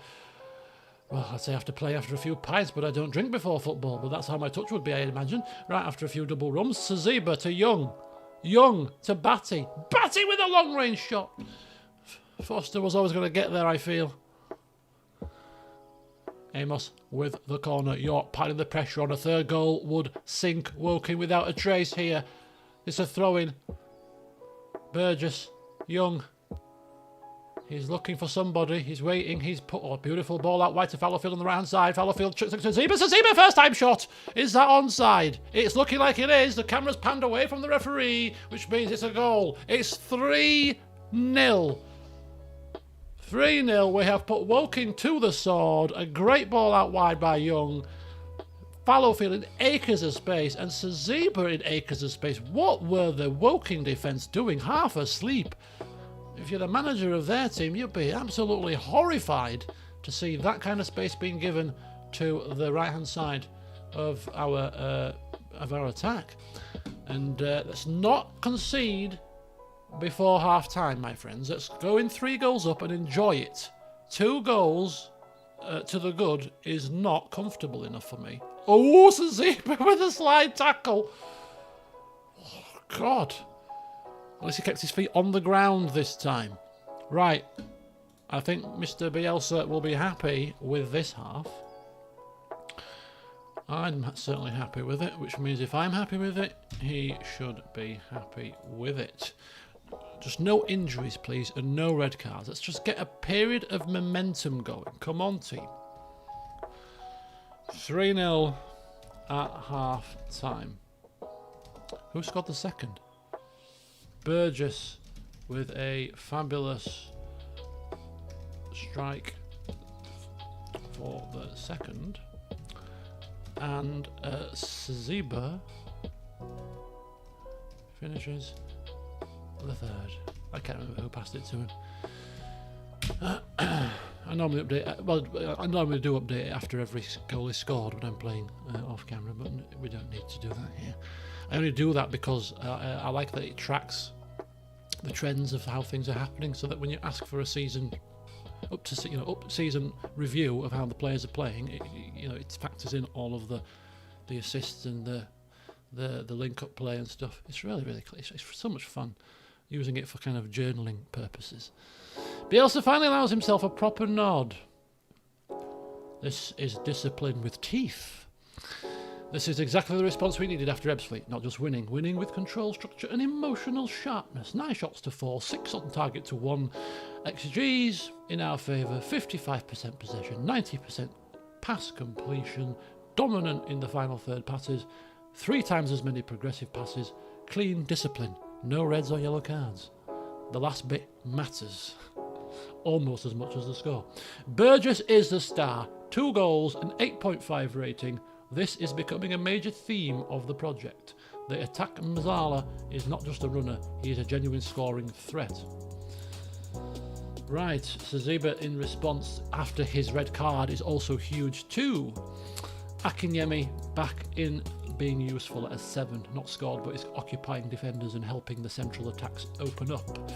Well, I'd say after a few pints, but I don't drink before football. But that's how my touch would be, I imagine. Right after a few double rums. Saziba to Young. Young to Batty. Batty with a long-range shot. Foster was always going to get there, I feel. Amos with the corner. York piling the pressure on. A third goal would sink Woking without a trace here. It's a throw-in. Burgess. Young. He's looking for somebody. He's waiting. He's put a beautiful ball out wide to Fallowfield on the right-hand side. Fallowfield to Saziba. Saziba, first-time shot. Is that onside? It's looking like it is. The camera's panned away from the referee, which means it's a goal. It's 3-0. 3-0, we have put Woking to the sword. A great ball out wide by Young. Fallowfield in acres of space and Saziba in acres of space. What were the Woking defence doing? Half asleep. If you're the manager of their team, you'd be absolutely horrified to see that kind of space being given to the right-hand side of our attack. And let's not concede before half-time, my friends. Let's go in 3 goals up and enjoy it. 2 goals to the good is not comfortable enough for me. Oh, Saziba with a slide tackle. Oh, God. At least he kept his feet on the ground this time. Right. I think Mr. Bielsa will be happy with this half. I'm certainly happy with it, which means if I'm happy with it, he should be happy with it. Just no injuries, please, and no red cards. Let's just get a period of momentum going. Come on, team. 3-0 at half time. Who scored the second? Burgess with a fabulous strike for the second. And Ziba finishes the third. I can't remember who passed it to him. I normally update. Well, I normally do update it after every goal is scored when I'm playing off camera, but we don't need to do that here. I only do that because I like that it tracks the trends of how things are happening, so that when you ask for a season up season review of how the players are playing, it factors in all of the assists and the link up play and stuff. It's really it's so much fun using it for kind of journaling purposes. Biels finally allows himself a proper nod. This is discipline with teeth. This is exactly the response we needed after Ebbsfleet. Not just winning with control, structure and emotional sharpness. 9 shots to 4, 6 on target to 1. XGs in our favour, 55% possession, 90% pass completion, dominant in the final third passes, 3 times as many progressive passes, clean discipline, no reds or yellow cards. The last bit matters almost as much as the score. Burgess is the star, 2 goals, an 8.5 rating. This is becoming a major theme of the project. The attack Mazzala is not just a runner, he is a genuine scoring threat. Right, Saziba in response after his red card is also huge too. Akinyemi back in being useful at a 7, not scored, but is occupying defenders and helping the central attacks open up.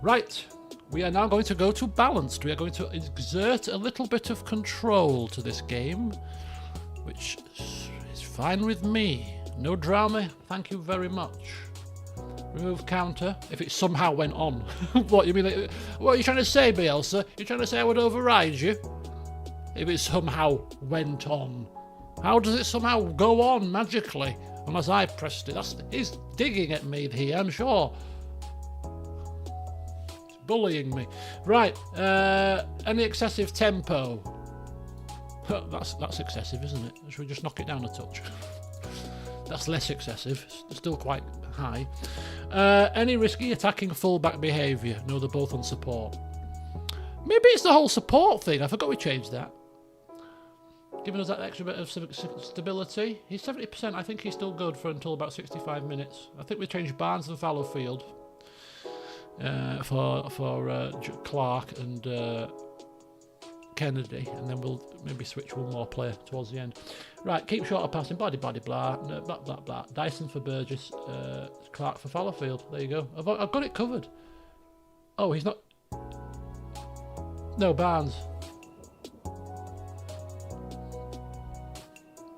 Right, we are now going to go to balanced. We are going to exert a little bit of control to this game, which is fine with me. No drama, thank you very much. Remove counter if it somehow went on. What, you mean? What are you trying to say, Bielsa? You're trying to say I would override you? If it somehow went on. How does it somehow go on magically? Unless I pressed it. He's digging at me here, I'm sure. He's bullying me. Right, any excessive tempo? That's excessive, isn't it? Should we just knock it down a touch? That's less excessive. It's still quite high. Any risky attacking fullback behaviour? No, they're both on support. Maybe it's the whole support thing. I forgot we changed that. Giving us that extra bit of stability. He's 70%. I think he's still good for until about 65 minutes. I think we changed Barnes and Fallowfield for Clark and Kennedy, and then we'll maybe switch one more player towards the end. Right, keep short of passing, blah, blah, blah, blah, blah, blah. Dyson for Burgess, Clark for Fallowfield. There you go. I've got it covered. Oh, he's not... No, Barnes.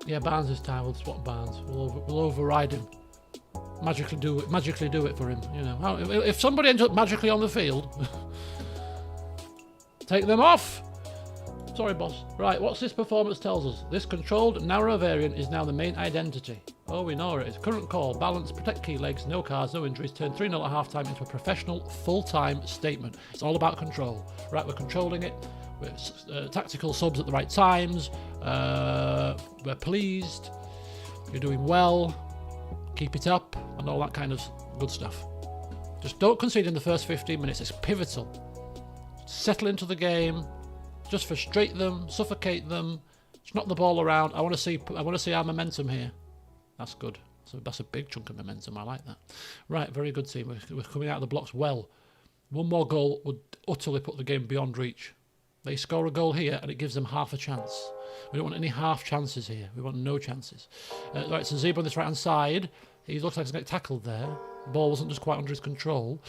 Yeah, Barnes is tired. We'll swap Barnes. We'll override him. Magically do it for him. You know, if somebody ends up magically on the field, take them off. Sorry, boss. Right, what's this performance tells us? This controlled, narrow variant is now the main identity. Oh, we know it is. Current call, balance, protect key legs, no cards, no injuries, turn 3-0 at half-time into a professional, full-time statement. It's all about control. Right, we're controlling it. We're tactical subs at the right times. We're pleased. You're doing well. Keep it up, and all that kind of good stuff. Just don't concede in the first 15 minutes. It's pivotal. Settle into the game. Just frustrate them, suffocate them, just knock the ball around. I want to see our momentum here. That's good. So that's a big chunk of momentum. I like that. Right, very good team. We're coming out of the blocks well. One more goal would utterly put the game beyond reach. They score a goal here and it gives them half a chance. We don't want any half chances here. We want no chances. Right, so Zebra on this right hand side. He looks like he's going to get tackled there. Ball wasn't just quite under his control.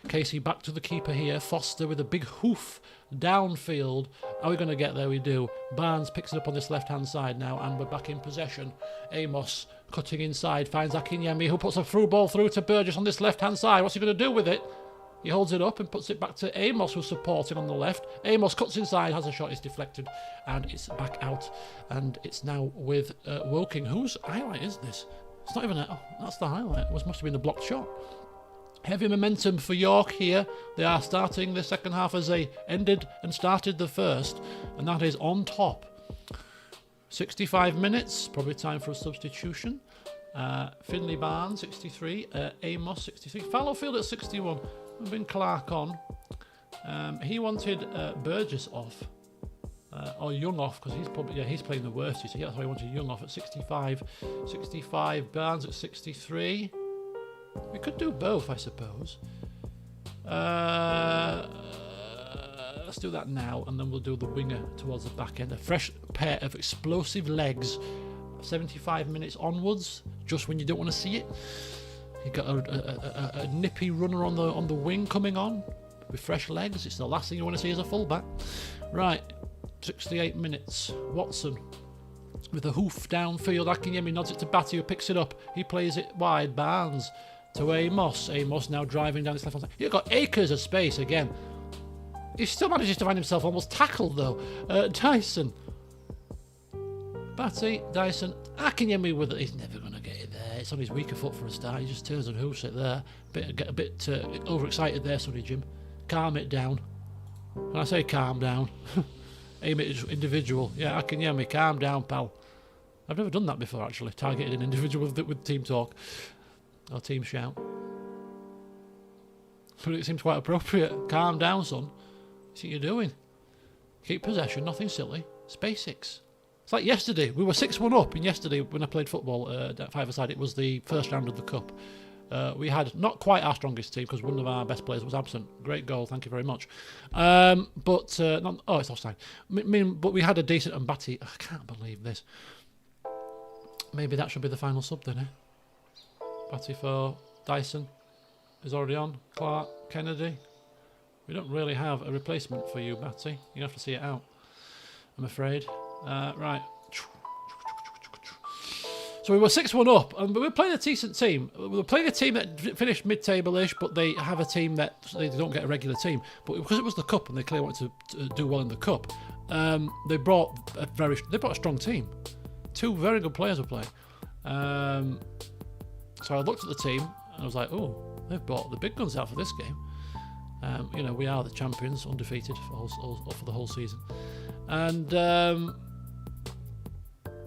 Casey back to the keeper here. Foster with a big hoof downfield. Are we going to get there? We do. Barnes picks it up on this left-hand side now, and we're back in possession. Amos cutting inside, finds Akinyemi, who puts a through ball through to Burgess on this left-hand side. What's he going to do with it? He holds it up and puts it back to Amos, who's supporting on the left. Amos cuts inside, has a shot, it's deflected, and it's back out. And it's now with Woking. Whose highlight is this? It's not even a... Oh, that's the highlight. It must have been a blocked shot. Heavy momentum for York here. They are starting the second half as they ended and started the first, and that is on top. 65 minutes, probably time for a substitution. Finley Barnes, 63. Amos, 63. Fallowfield at 61. Been Clark on. He wanted Burgess off. Or Young off, because he's playing the worst. So that's why he wanted Young off at 65. 65. Barnes at 63. We could do both, I suppose. Let's do that now, and then we'll do the winger towards the back end. A fresh pair of explosive legs, 75 minutes onwards, just when you don't want to see it. You got a nippy runner on the wing coming on with fresh legs. It's the last thing you want to see as a fullback. Right, 68 minutes. Watson with a hoof downfield. Akinyemi nods it to Batty, who picks it up. He plays it wide. Barnes to Amos. Amos now driving down this left hand side. You've got acres of space again. He still manages to find himself almost tackled though. Dyson. Batty, Dyson. Akinyemi with it. He's never going to get it there. It's on his weaker foot for a start. He just turns and hoofs it there. Get a bit overexcited there, sorry Jim. Calm it down. When I say calm down, aim it as individual. Yeah, Akinyemi, calm down, pal. I've never done that before actually. Targeted an individual with team talk. Or team shout. But it seems quite appropriate. Calm down, son. What's you're doing? Keep possession, nothing silly. It's basics. It's like yesterday. We were 6-1 up, and yesterday when I played football at five-a-side, it was the first round of the cup. We had not quite our strongest team because one of our best players was absent. Great goal, thank you very much. It's offside. But we had a decent and Batty. I can't believe this. Maybe that should be the final sub then, eh? Batty for Dyson is already on. Clark, Kennedy. We don't really have a replacement for you, Batty. You have to see it out, I'm afraid. Right. So we were 6-1 up, and we were playing a decent team. We were playing a team that finished mid-table-ish, but they have a team that they don't get a regular team. But because it was the cup, and they clearly wanted to do well in the cup, they brought a strong team. Two very good players were playing. So I looked at the team, and I was like, oh, they've brought the big guns out for this game. We are the champions, undefeated for the whole season. And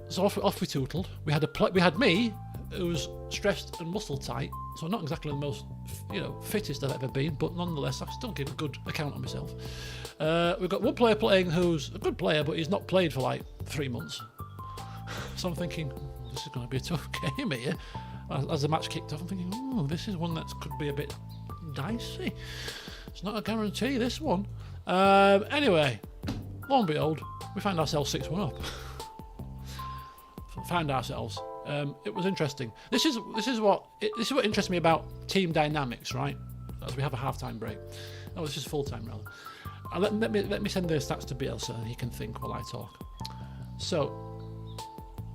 so off we tootled. We had me, who was stressed and muscle tight, so not exactly the most fittest I've ever been, but nonetheless I still give a good account of myself. We've got one player playing who's a good player, but he's not played for like 3 months. So I'm thinking, this is going to be a tough game here. As the match kicked off, I'm thinking, this is one that could be a bit dicey. It's not a guarantee, this one. Anyway, lo and behold, we find ourselves 6-1 up. It was interesting. This is what interests me about team dynamics, right? As we have a half-time break. Oh, this is full-time rather. Let me send the stats to Biels so he can think while I talk. So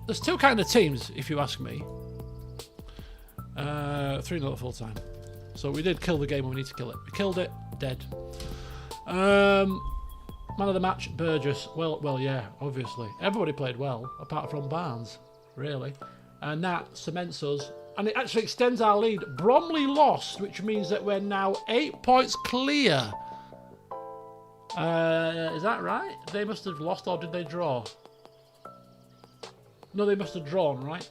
there's two kind of teams, if you ask me. 3-0 full-time. So we did kill the game when we need to kill it. We killed it, dead. Man of the match, Burgess. Well, yeah, obviously. Everybody played well, apart from Barnes, really. And that cements us. And it actually extends our lead. Bromley lost, which means that we're now 8 points clear. Is that right? They must have lost, or did they draw? No, they must have drawn, right?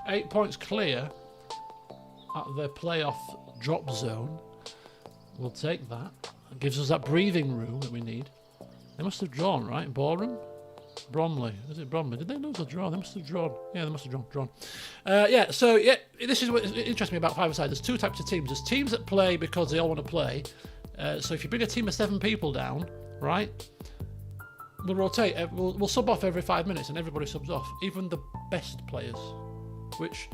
8 points clear at the playoff drop zone. We'll take that. It gives us that breathing room that we need. They must have drawn, right? Boreham? Bromley. Is it Bromley? Did they lose or draw? They must have drawn. Yeah, they must have drawn. This is what interests me about five-a-side. There's two types of teams. There's teams that play because they all want to play. So if you bring a team of 7 people down, right, we'll rotate. We'll sub off every 5 minutes, and everybody subs off, even the best players. Which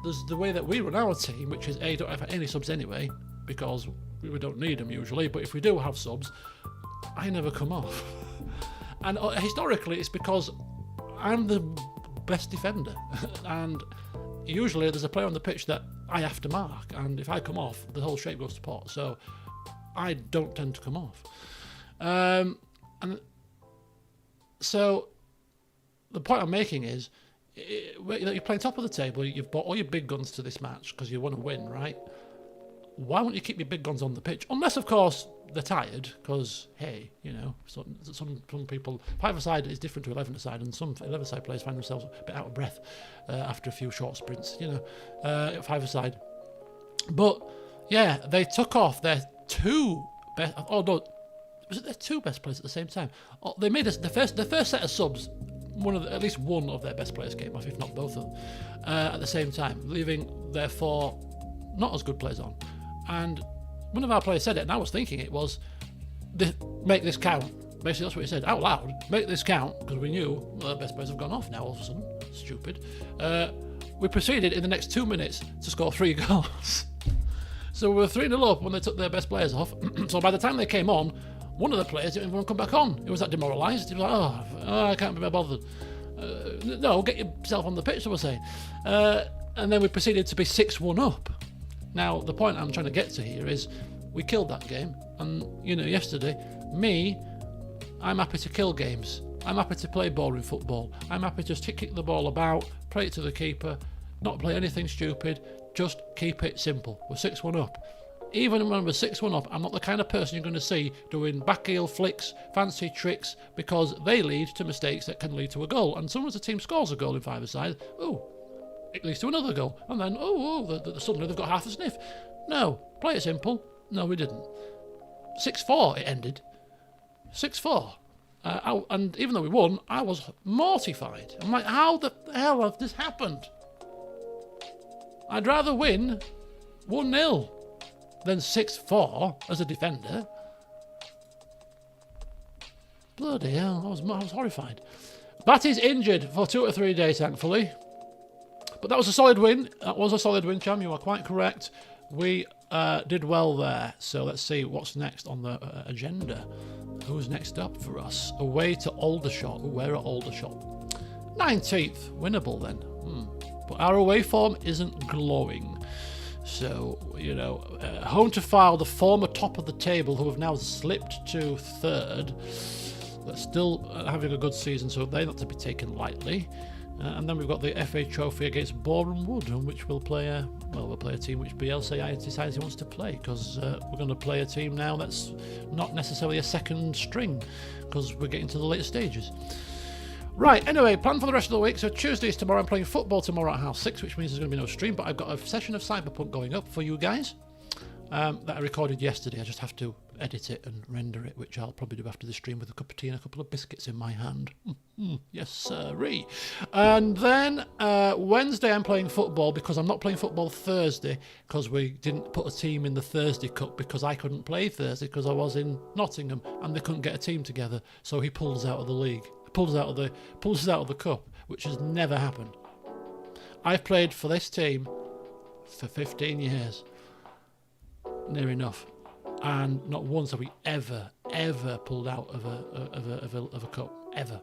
there's the way that we run our team, which is don't have any subs anyway, because we don't need them usually. But if we do have subs, I never come off. And historically, it's because I'm the best defender, and usually there's a player on the pitch that I have to mark, and if I come off, the whole shape goes to pot. So I don't tend to come off. And so the point I'm making is, you're playing top of the table. You've bought all your big guns to this match because you want to win, right? why won't you keep your big guns on the pitch? Unless, of course, they're tired, because, hey, you know, some people, 5-a-side is different to 11-a-side, and some 11-a-side players find themselves a bit out of breath after a few short sprints, you know, 5-a-side. But, yeah, they took off their two best, oh no, was it their two best players at the same time? Oh, they made us, the first set of subs, at least one of their best players came off, if not both of them, at the same time, leaving their 4 not as good players on. And one of our players said it, and I was thinking it was, make this count. Basically, that's what he said out loud. Make this count, because we knew the best players have gone off now all of a sudden. Stupid. We proceeded in the next 2 minutes to score 3 goals. So we were 3-0 up when they took their best players off. So by the time they came on, one of the players didn't even come back on. He was that demoralised. He was like, oh, I can't be bothered. No, get yourself on the pitch, they were saying. And then we proceeded to be 6-1 up. Now, the point I'm trying to get to here is we killed that game. And, you know, yesterday, I'm happy to kill games. I'm happy to play boring football. I'm happy to just kick the ball about, play it to the keeper, not play anything stupid, just keep it simple. We're 6-1 up. Even when we're 6-1 up, I'm not the kind of person you're going to see doing back heel flicks, fancy tricks, because they lead to mistakes that can lead to a goal. And sometimes the team scores a goal in 5-a-side, it leads to another goal. And then, suddenly they've got half a sniff. No, play it simple. No, we didn't. 6-4 it ended. 6-4. And even though we won, I was mortified. I'm like, how the hell has this happened? I'd rather win 1-0 than 6-4 as a defender. Bloody hell, I was horrified. Batty's injured for 2 or 3 days, thankfully. But that was a solid win. That was a solid win, Cham. You are quite correct. We did well there. So let's see what's next on the agenda. Who's next up for us? Away to Aldershot. We're at Aldershot. 19th. Winnable then. But our away form isn't glowing. So, you know, home to File, the former top of the table, who have now slipped to 3rd. But still having a good season, so they're not to be taken lightly. And then we've got the FA Trophy against Boreham Wood, on which we'll play a team which Biels decides he wants to play, because we're going to play a team now that's not necessarily a second string, because we're getting to the later stages. Right, anyway, plan for the rest of the week. So Tuesday is tomorrow. I'm playing football tomorrow at 6:30, which means there's going to be no stream, but I've got a session of Cyberpunk going up for you guys that I recorded yesterday. I just have to edit it and render it, which I'll probably do after the stream with a cup of tea and a couple of biscuits in my hand. Yes, sirree. And then Wednesday I'm playing football, because I'm not playing football Thursday, because we didn't put a team in the Thursday Cup, because I couldn't play Thursday because I was in Nottingham and they couldn't get a team together. So he pulled us out of the league. Pulls us out of the cup, which has never happened. I've played for this team for 15 years, near enough, and not once have we ever pulled out of a cup, ever.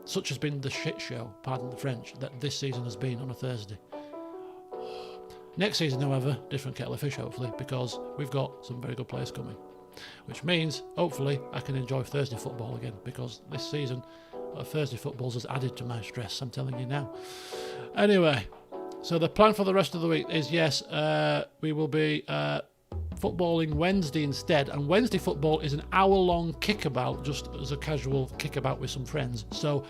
Such has been the shit show, pardon the French, that this season has been on a Thursday. Next season, however, different kettle of fish, hopefully, because we've got some very good players coming. Which means, hopefully, I can enjoy Thursday football again, because this season, Thursday footballs has added to my stress, I'm telling you now. Anyway, so the plan for the rest of the week is, yes, we will be footballing Wednesday instead, and Wednesday football is an hour-long kickabout, just as a casual kickabout with some friends. So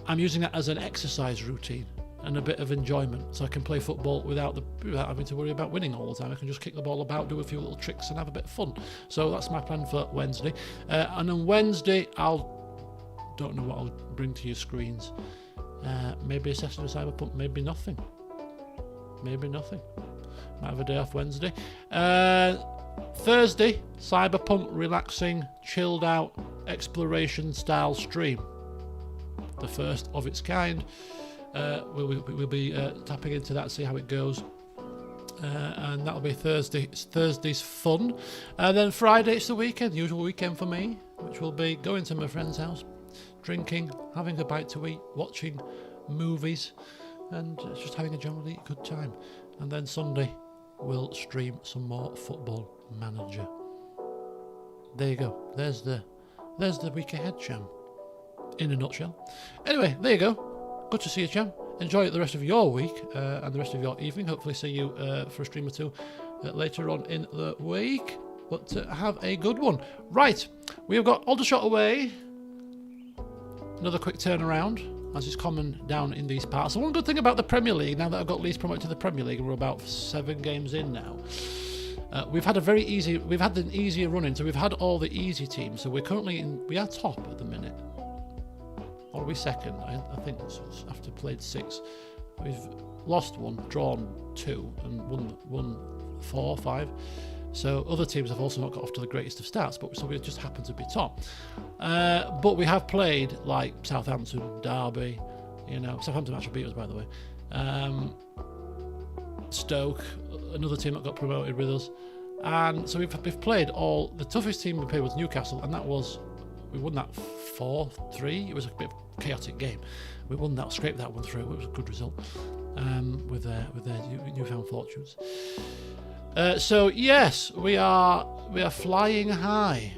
I'm using that as an exercise routine and a bit of enjoyment, so I can play football without having to worry about winning all the time. I can just kick the ball about, do a few little tricks and have a bit of fun. So that's my plan for Wednesday. And on Wednesday, don't know what I'll bring to your screens. Maybe a session of Cyberpunk, maybe nothing. Might have a day off Wednesday. Thursday, Cyberpunk relaxing, chilled out, exploration style stream. The first of its kind. We'll be tapping into that, see how it goes, and that'll be Thursday's fun. And then Friday, it's the weekend, the usual weekend for me, which will be going to my friend's house, drinking, having a bite to eat, watching movies, and just having a generally good time. And then Sunday we'll stream some more Football Manager. There you go. There's the week ahead, Cham, in a nutshell. Anyway, there you go. Good to see you, Cham. enjoy the rest of your week and the rest of your evening. Hopefully see you for a stream or two later on in the week. But have a good one. Right, we have got Aldershot away. Another quick turnaround, as is common down in these parts. So one good thing about the Premier League, now that I've got Leeds promoted to the Premier League, and we're about 7 games in now, we've had an easier run in, so we've had all the easy teams. So we're currently we are top at the minute. Or are we second? I think it's after played 6. We've lost 1, drawn 2, and won 4, 5. So other teams have also not got off to the greatest of starts, so we just happen to be top. But we have played like Southampton, Derby, Southampton actually beat us, by the way. Stoke, another team that got promoted with us, and so we've played all. The toughest team we played was Newcastle, and we won that 4-3. It was a bit of a chaotic game. We won that, scraped that one through. It was a good result with their newfound fortunes. So yes, we are flying high.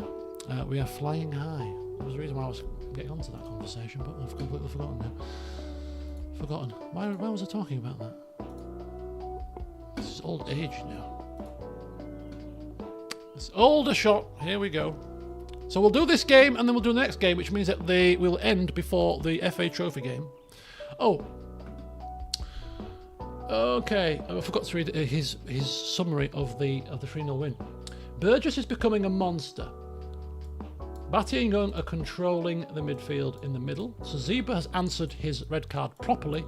We are flying high. There was a reason why I was getting onto that conversation, but I've completely forgotten now. Forgotten. Why was I talking about that? This is old age now. It's Aldershot. Here we go. So we'll do this game, and then we'll do the next game, which means that they will end before the FA Trophy game. Oh. Okay, I forgot to read his summary of the 3-0 win. Burgess is becoming a monster. Batty and Young are controlling the midfield in the middle. Zeba has answered his red card properly.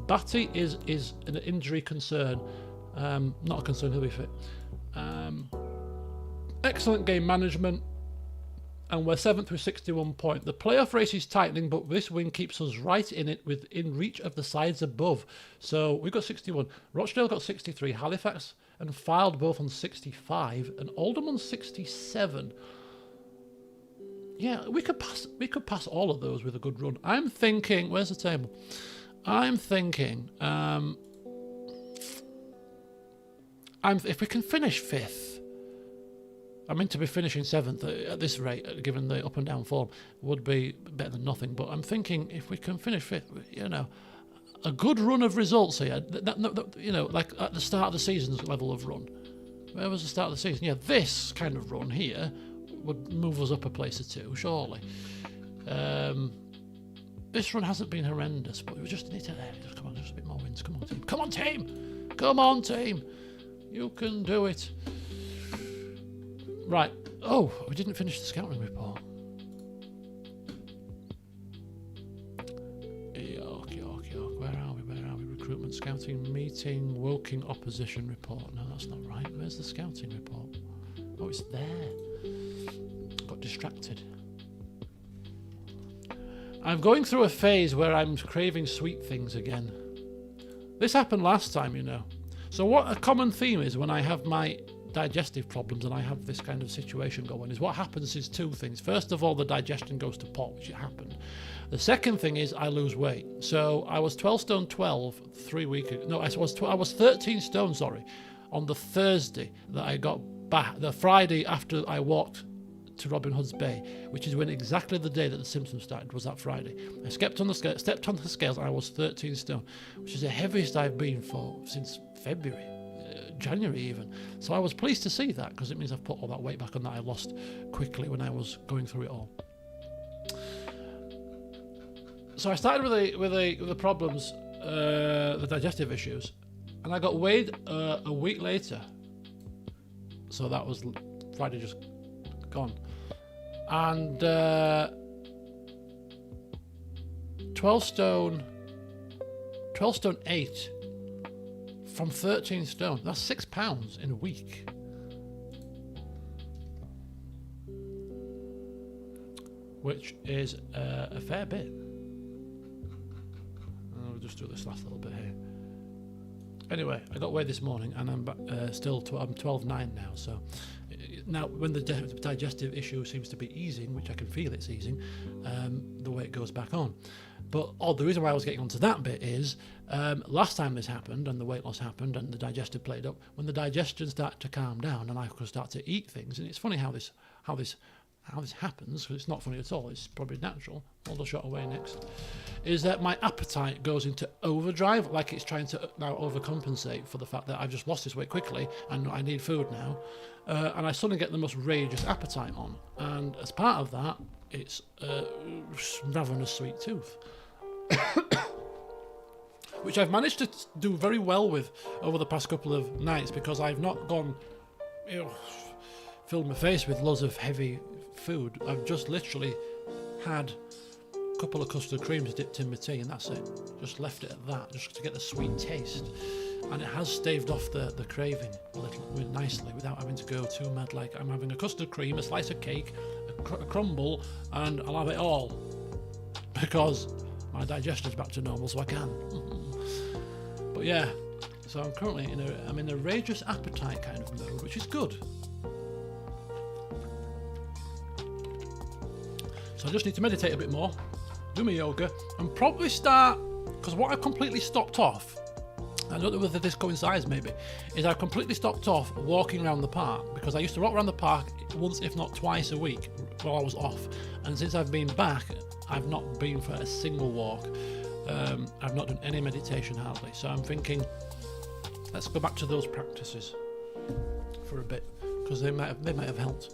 Batty is an injury concern. Not a concern, he'll be fit. Excellent game management. And we're 7th with 61 points. The playoff race is tightening, but this win keeps us right in it, within reach of the sides above. So we've got 61. Rochdale got 63. Halifax and Fylde both on 65. And Oldham on 67. Yeah, we could pass all of those with a good run. I'm thinking, where's the table? I'm thinking, if we can finish 5th, I mean, to be finishing 7th at this rate, given the up and down form, would be better than nothing. But I'm thinking if we can finish 5th, a good run of results here, like at the start of the season's level of run. Where was the start of the season? Yeah, this kind of run here would move us up a place or 2, surely. This run hasn't been horrendous, but we just need to come on, just a bit more wins. Come on, team. Come on, team. Come on, team. You can do it. Right. Oh, we didn't finish the scouting report. Yuck. Where are we? Recruitment, scouting, meeting, Woking opposition report. No, that's not right. Where's the scouting report? Oh, it's there. Got distracted. I'm going through a phase where I'm craving sweet things again. This happened last time, So what a common theme is when I have my digestive problems and I have this kind of situation going is what happens is 2 things. First of all, the digestion goes to pot, which it happened. The second thing is I lose weight. So I was 12 stone 12 3 weeks ago. No, I was 13 stone, on the Thursday that I got back, the Friday after I walked to Robin Hood's Bay, which is when exactly the day that the Simpsons started, was that Friday. I stepped on the scales and I was 13 stone, which is the heaviest I've been since February. January even. So I was pleased to see that, because it means I've put all that weight back on that I lost quickly when I was going through it all. So I started with the problems, the digestive issues, and I got weighed a week later. So that was Friday just gone, and 12 stone 8. From 13 stone. That's 6 pounds in a week. Which is a fair bit. I'll just do this last little bit here. Anyway, I got weighed this morning and I'm I'm 12.9 now. So now when the digestive issue seems to be easing, which I can feel it's easing, the weight goes back on. But the reason why I was getting onto that bit is last time this happened and the weight loss happened and the digestive played up, when the digestion started to calm down and I could start to eat things. And it's funny how this how this happens, because it's not funny at all, it's probably natural, Aldershot away next, is that my appetite goes into overdrive, like it's trying to now overcompensate for the fact that I've just lost this weight quickly and I need food now. And I suddenly get the most rageous appetite on. And as part of that, it's ravenous sweet tooth. Which I've managed to do very well with over the past couple of nights, because I've not gone, filled my face with loads of heavy food. I've just literally had a couple of custard creams dipped in my tea, and that's it. Just left it at that, just to get the sweet taste. And it has staved off the craving a little nicely without having to go too mad. Like, I'm having a custard cream, a slice of cake, a crumble, and I'll have it all because my digestion's back to normal, so I can. But yeah, so I'm currently I'm in a rageous appetite kind of mode, which is good. So I just need to meditate a bit more, do my yoga, and probably start, because what I've completely stopped off, I don't know whether this coincides maybe, is I've completely stopped off walking around the park, because I used to walk around the park once if not twice a week while I was off, and since I've been back I've not been for a single walk. I've not done any meditation hardly, so I'm thinking let's go back to those practices for a bit, because they might have helped.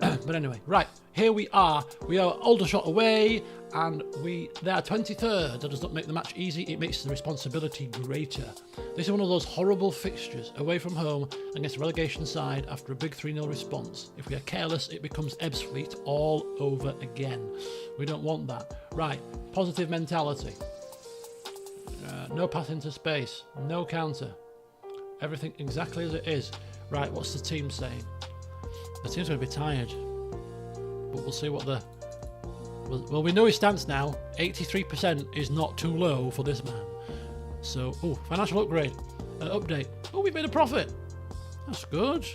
But anyway, right, here we are Aldershot away, and they are 23rd. That does not make the match easy, it makes the responsibility greater. This is one of those horrible fixtures, away from home against the relegation side after a big 3-0 response. If we are careless, it becomes Ebbsfleet all over again. We don't want that. Right, positive mentality. No pass into space, no counter. Everything exactly as it is. Right, what's the team saying? The team's going to be tired, but we'll see what well, we know his stance now. 83% is not too low for this man. So, financial upgrade, update. We've made a profit. That's good.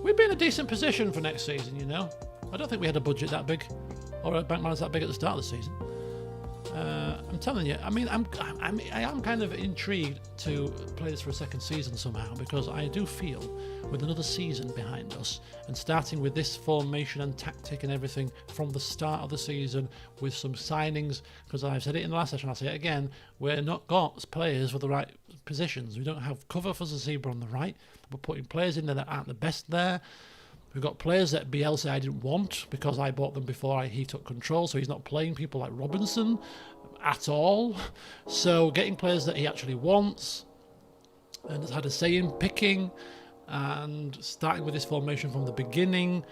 We'd be in a decent position for next season, you know. I don't think we had a budget that big, or a bank balance that big at the start of the season. I'm telling you, I mean, I am kind of intrigued to play this for a second season somehow, because I do feel with another season behind us and starting with this formation and tactic and everything from the start of the season with some signings, because I've said it in the last session, I'll say it again, we're not got players for the right positions. We don't have cover for Zebra on the right. We're putting players in there that aren't the best there. We've got players that Biels said I didn't want because I bought them before he took control, so he's not playing people like Robinson at all. So getting players that he actually wants and has had a say in picking, and starting with this formation from the beginning,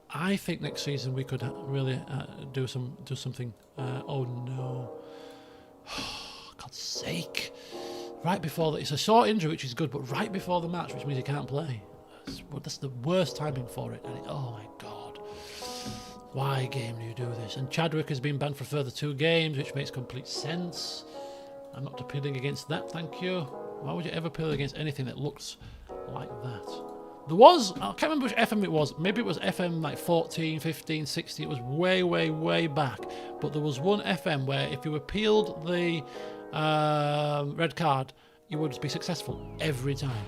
I think next season we could really do something. Oh no! God's sake! Right before it's a short injury, which is good, but right before the match, which means he can't play. That's the worst timing for it. And oh my God, why game do you do this? And Chadwick has been banned for a further 2 games, which makes complete sense. I'm not appealing against that, thank you. Why would you ever appeal against anything that looks like that? There was, I can't remember which FM it was, maybe it was FM like 14, 15, 16, it was way, way, way back. But there was one FM where if you appealed the red card, you would be successful every time.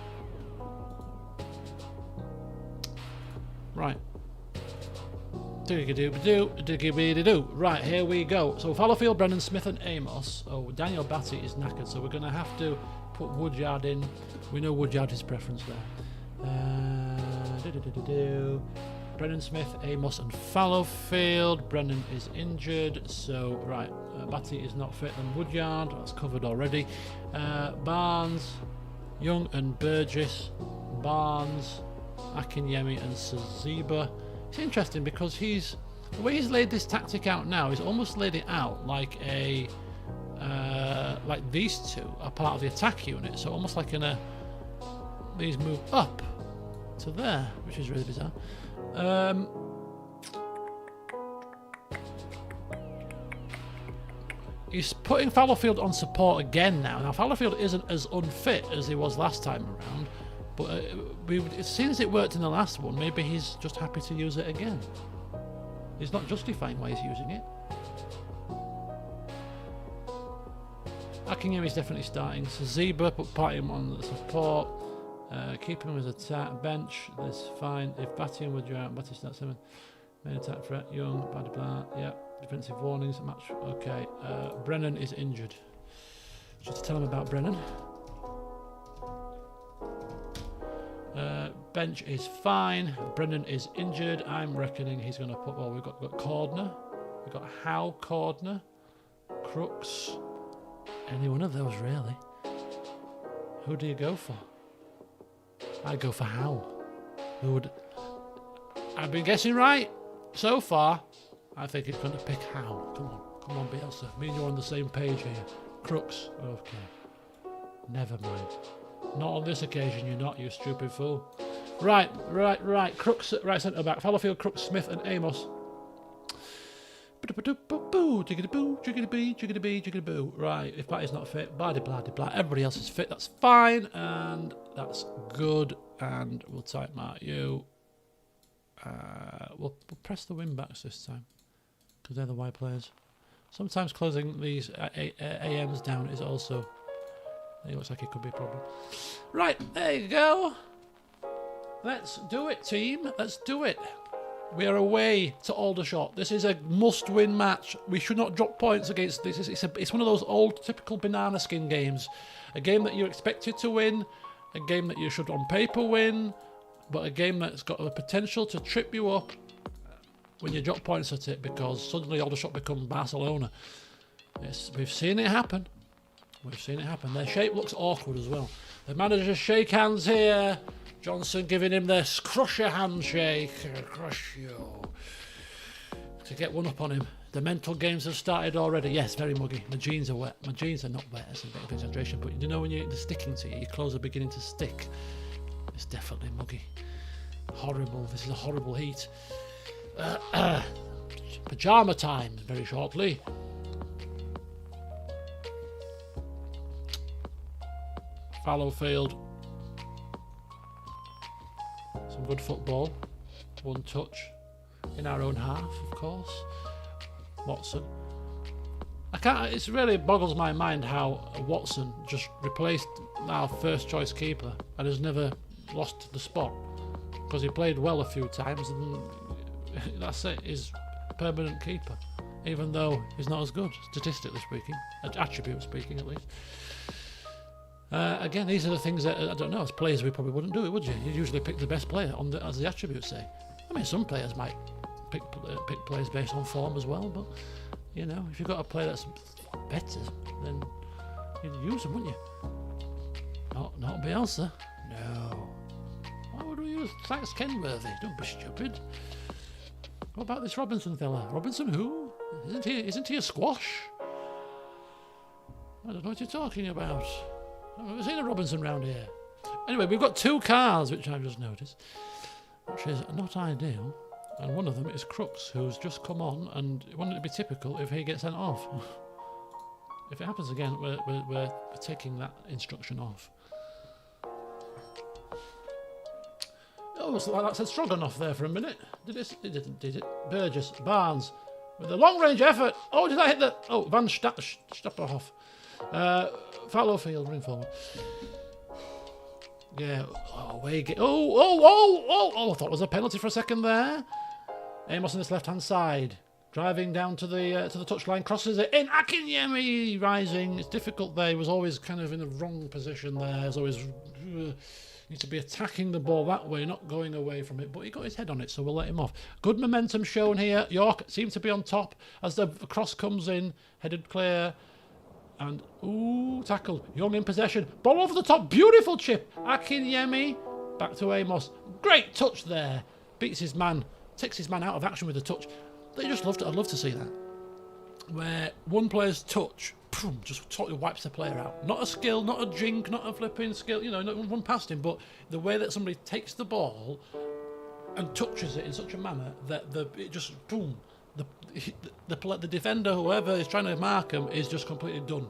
Right. Do-do-do-do-do-do-do-do. Right, here we go. So Fallowfield, Brennan Smith and Amos. Oh, Daniel Batty is knackered, so we're going to have to put Woodyard in. We know Woodyard is preference there. Brennan Smith, Amos and Fallowfield. Brennan is injured, so right. Batty is not fit, then Woodyard. That's covered already. Barnes, Young and Burgess. Barnes, Akinyemi and Saziba. It's interesting because the way he's laid this tactic out now, he's almost laid it out like like these two are part of the attack unit, so almost like these move up to there, which is really bizarre. He's putting Fallowfield on support again now. Now Fallowfield isn't as unfit as he was last time around, but as soon as it worked in the last one, maybe he's just happy to use it again. He's not justifying why he's using it. Akinyemi's definitely starting. So Zebra put him on the support. Keeping him as attack. Bench, that's fine. If Battian would you out, Batty starts 7. Main attack threat, Young, blah blah blah. Yeah, defensive warnings, match. Okay, Brennan is injured. Just to tell him about Brennan. Bench is fine. Brennan is injured. I'm reckoning he's going to put. Well, we've got Cordner. We've got Howe, Cordner, Crooks. Any one of those really. Who do you go for? I go for Howe. Who would? I've been guessing right so far. I think it's going to pick Howe. Come on, Bielsa. Me and you're on the same page here. Crooks. Okay. Never mind. Not on this occasion, you're not, you stupid fool. Right. Crooks at right centre back. Fallowfield, Crooks, Smith, and Amos. Jiggity-boo. Right, if Batty's not fit, blah. Everybody else is fit, that's fine, and that's good. And we'll tighten out you. We'll press the wing backs this time, because they're the wide players. Sometimes closing these AMs down is also... It looks like it could be a problem. Right, there you go. Let's do it, team. Let's do it. We are away to Aldershot. This is a must-win match. We should not drop points against this. It's one of those old, typical banana skin games. A game that you're expected to win. A game that you should, on paper, win. But a game that's got the potential to trip you up when you drop points at it, because suddenly Aldershot become Barcelona. Yes, we've seen it happen. Their shape looks awkward as well. The managers shake hands here. Johnson giving him this crusher handshake. Crush you. To get one up on him. The mental games have started already. Yes, very muggy. My jeans are wet. My jeans are not wet. That's a bit of exaggeration. But you know when they're sticking to you, your clothes are beginning to stick. It's definitely muggy. Horrible. This is a horrible heat. Pyjama time very shortly. Fallowfield. Some good football. One touch. In our own half, of course. Watson. It really boggles my mind how Watson just replaced our first choice keeper and has never lost the spot. Because he played well a few times and that's it, he's a permanent keeper. Even though he's not as good, statistically speaking. Attribute speaking, at least. Again, these are the things that, I don't know, as players we probably wouldn't do it, would you? You'd usually pick the best player as the attributes say. I mean, some players might pick players based on form as well, but, you know, if you've got a player that's better, then you'd use them, wouldn't you? Not Bielsa. No. Why would we use Thanks Kenworthy? Don't be stupid. What about this Robinson fella? Robinson who? Isn't he a squash? I don't know what you're talking about. I've never seen a Robinson round here. Anyway, we've got 2 cars, which I've just noticed, which is not ideal. And one of them is Crooks, who's just come on, and wouldn't it be typical if he gets sent off? If it happens again, we're taking that instruction off. Oh, so that said Stroganoff there for a minute. Did it? It didn't, did it? Burgess, Barnes, with a long-range effort. Oh, did I hit the... Oh, Van Stapperhoff. Fallowfield, ring forward. Yeah. Oh, I thought it was a penalty for a second there. Amos on this left-hand side, driving down to the touchline, crosses it in. Akinyemi rising. It's difficult there. He was always kind of in the wrong position there. He was always need to be attacking the ball that way, not going away from it. But he got his head on it, so we'll let him off. Good momentum shown here. York seemed to be on top as the cross comes in, headed clear. And, ooh, tackled. Young in possession. Ball over the top. Beautiful chip. Akinyemi. Back to Amos. Great touch there. Beats his man. Takes his man out of action with a touch. They just loved it. I'd love to see that. Where one player's touch just totally wipes the player out. Not a skill, not a jink, not a flipping skill. You know, not one past him. But the way that somebody takes the ball and touches it in such a manner that it just, boom. The defender, whoever is trying to mark him, is just completely done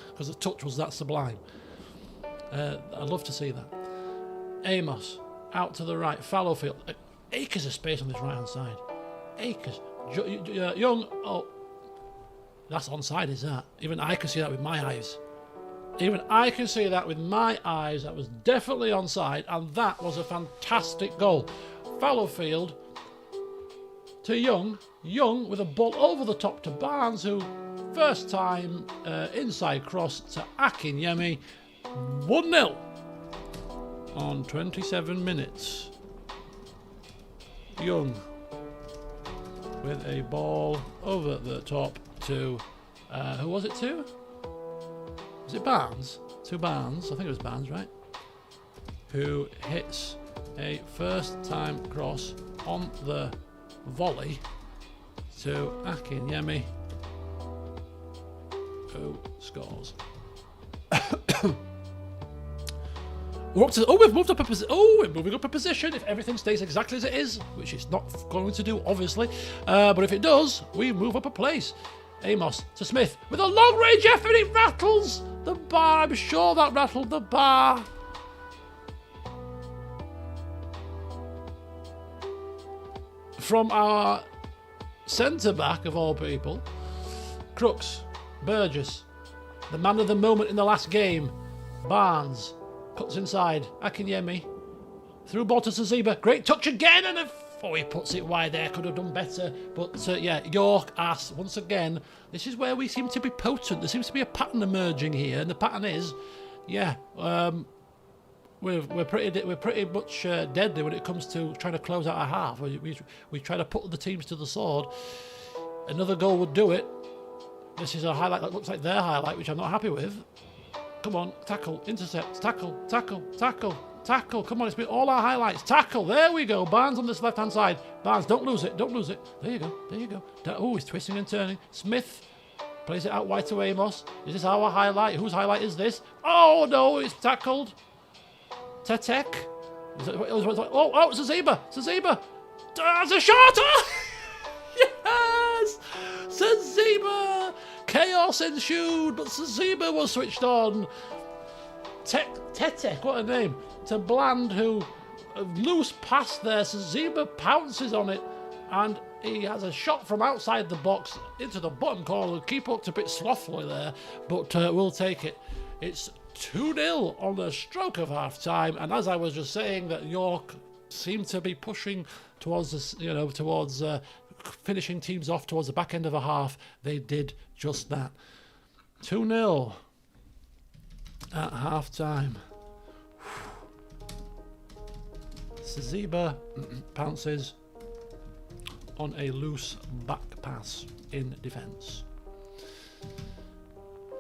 because the touch was that sublime. I'd love to see that. Amos out to the right, Fallowfield. Acres of space on this right hand side. Acres. Young. Oh, that's onside, is that? Even I can see that with my eyes. Even I can see that with my eyes. That was definitely onside, and that was a fantastic goal. Fallowfield to Young. Young with a ball over the top to Barnes, who first time inside cross to Akinyemi. 1-0 on 27 minutes. Young with a ball over the top to, who was it to? Was it Barnes? To Barnes, I think it was Barnes, right? Who hits a first time cross on the volley to Akinyemi, who scores. We've moved up a position. We're moving up a position. If everything stays exactly as it is, which it's not going to do, obviously, but if it does, we move up a place. Amos to Smith with a long range effort. It rattles the bar. I'm sure that rattled the bar. From our centre back of all people, Crooks, Burgess, the man of the moment in the last game, Barnes. Cuts inside, Akinyemi, through ball to Saziba, great touch again, and he puts it wide there, could have done better, but yeah, York asks, once again, this is where we seem to be potent, there seems to be a pattern emerging here, and the pattern is, yeah, we're pretty much deadly when it comes to trying to close out a half. We try to put the teams to the sword. Another goal would do it. This is a highlight that looks like their highlight, which I'm not happy with. Come on, tackle, intercept, tackle, tackle, tackle, tackle. Come on, it's been all our highlights. Tackle, there we go. Barnes on this left-hand side. Barnes, don't lose it, don't lose it. There you go, there you go. Oh, he's twisting and turning. Smith plays it out wide to Amos. Is this our highlight? Whose highlight is this? Oh, no, it's tackled. Tetek. Oh, Saziba, Saziba. It's a shot. Yes! Saziba! Chaos ensued, but Saziba was switched on. Tetek, what a name. To Bland, who loose pass there. Saziba pounces on it, and he has a shot from outside the box into the bottom corner. The keeper looked a bit slothfully there, but we'll take it. It's 2-0 on the stroke of half time, and as I was just saying, that York seemed to be pushing towards this, towards finishing teams off towards the back end of a half. They did just that. 2-0 at half time. Saziba pounces on a loose back pass in defence.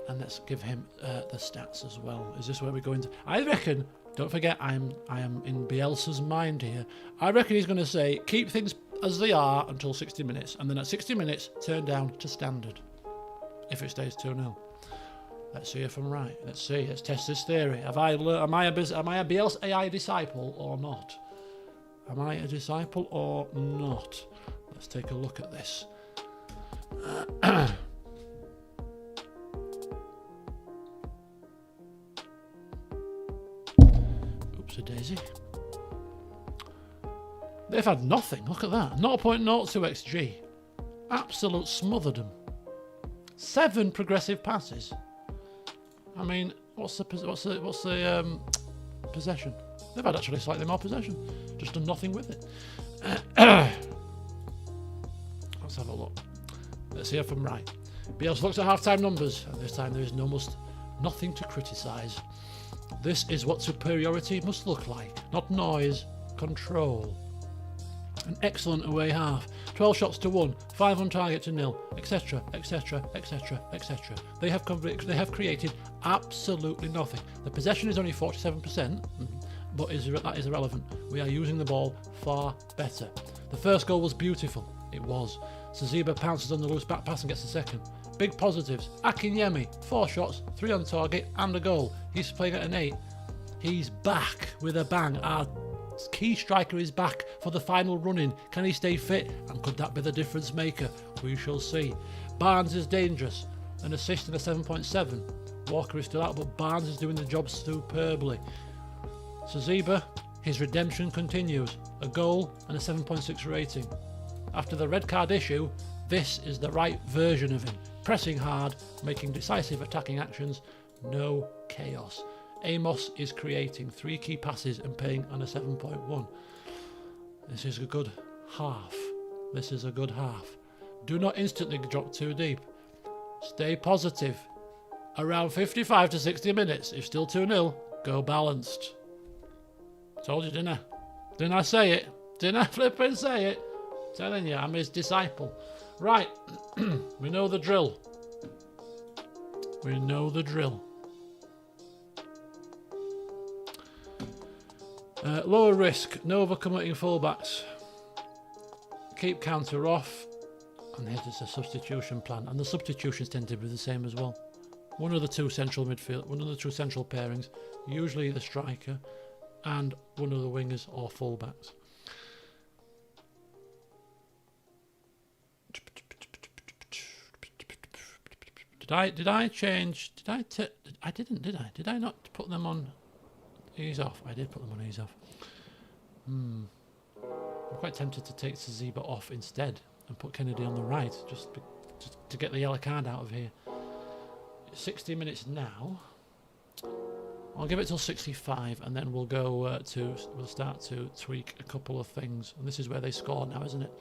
And let's give him the stats as well. Is this where we're going to? I reckon, don't forget, I am in Bielsa's mind here. I reckon he's going to say, keep things as they are until 60 minutes. And then at 60 minutes, turn down to standard. If it stays 2-0. Let's see if I'm right. Let's see. Let's test this theory. Am I a Bielsa AI disciple or not? Am I a disciple or not? Let's take a look at this. Daisy. They've had nothing. Look at that. 0.02 XG. Absolute smothered them. 7 progressive passes. I mean, what's the possession? They've had actually slightly more possession. Just done nothing with it. Let's have a look. Let's see if I'm right. Biels looks at half-time numbers, and this time there is almost nothing to criticise. This is what superiority must look like. Not noise, control. An excellent away half. 12 shots to 1, 5 on target to 0, etc, etc, etc, etc. They have created absolutely nothing. The possession is only 47%, but that is irrelevant. We are using the ball far better. The first goal was beautiful. It was. Saziba pounces on the loose back pass and gets the second. Big positives. Akinyemi, 4 shots, 3 on target and a goal. He's playing at an 8. He's back with a bang. Our key striker is back for the final run-in. Can he stay fit? And could that be the difference maker? We shall see. Barnes is dangerous. An assist and a 7.7. Walker is still out, but Barnes is doing the job superbly. Saziba, his redemption continues. A goal and a 7.6 rating. After the red card issue, this is the right version of him. Pressing hard, making decisive attacking actions, No chaos. Amos is creating 3 key passes and paying on a 7.1. This is a good half. This is a good half. Do not instantly drop too deep. Stay positive. Around 55 to 60 minutes. If still 2-0, go balanced. Told you, didn't I? Didn't I say it? Didn't I flipping say it? Telling you, I'm his disciple. Right. We know the drill. We know the drill. Lower risk, no overcommitting fullbacks. Keep counter off. And here's a substitution plan. And the substitutions tend to be the same as well. One of the 2 central midfield, one of the 2 central pairings, usually the striker, and one of the wingers or fullbacks. Did I change? I didn't, did I? Did I not put them on ease off? I did put them on ease off. I'm quite tempted to take Zaziba off instead and put Kennedy on the right, just to get the yellow card out of here. 60 minutes now. I'll give it till 65, and then we'll go we'll start to tweak a couple of things. And this is where they score now, isn't it?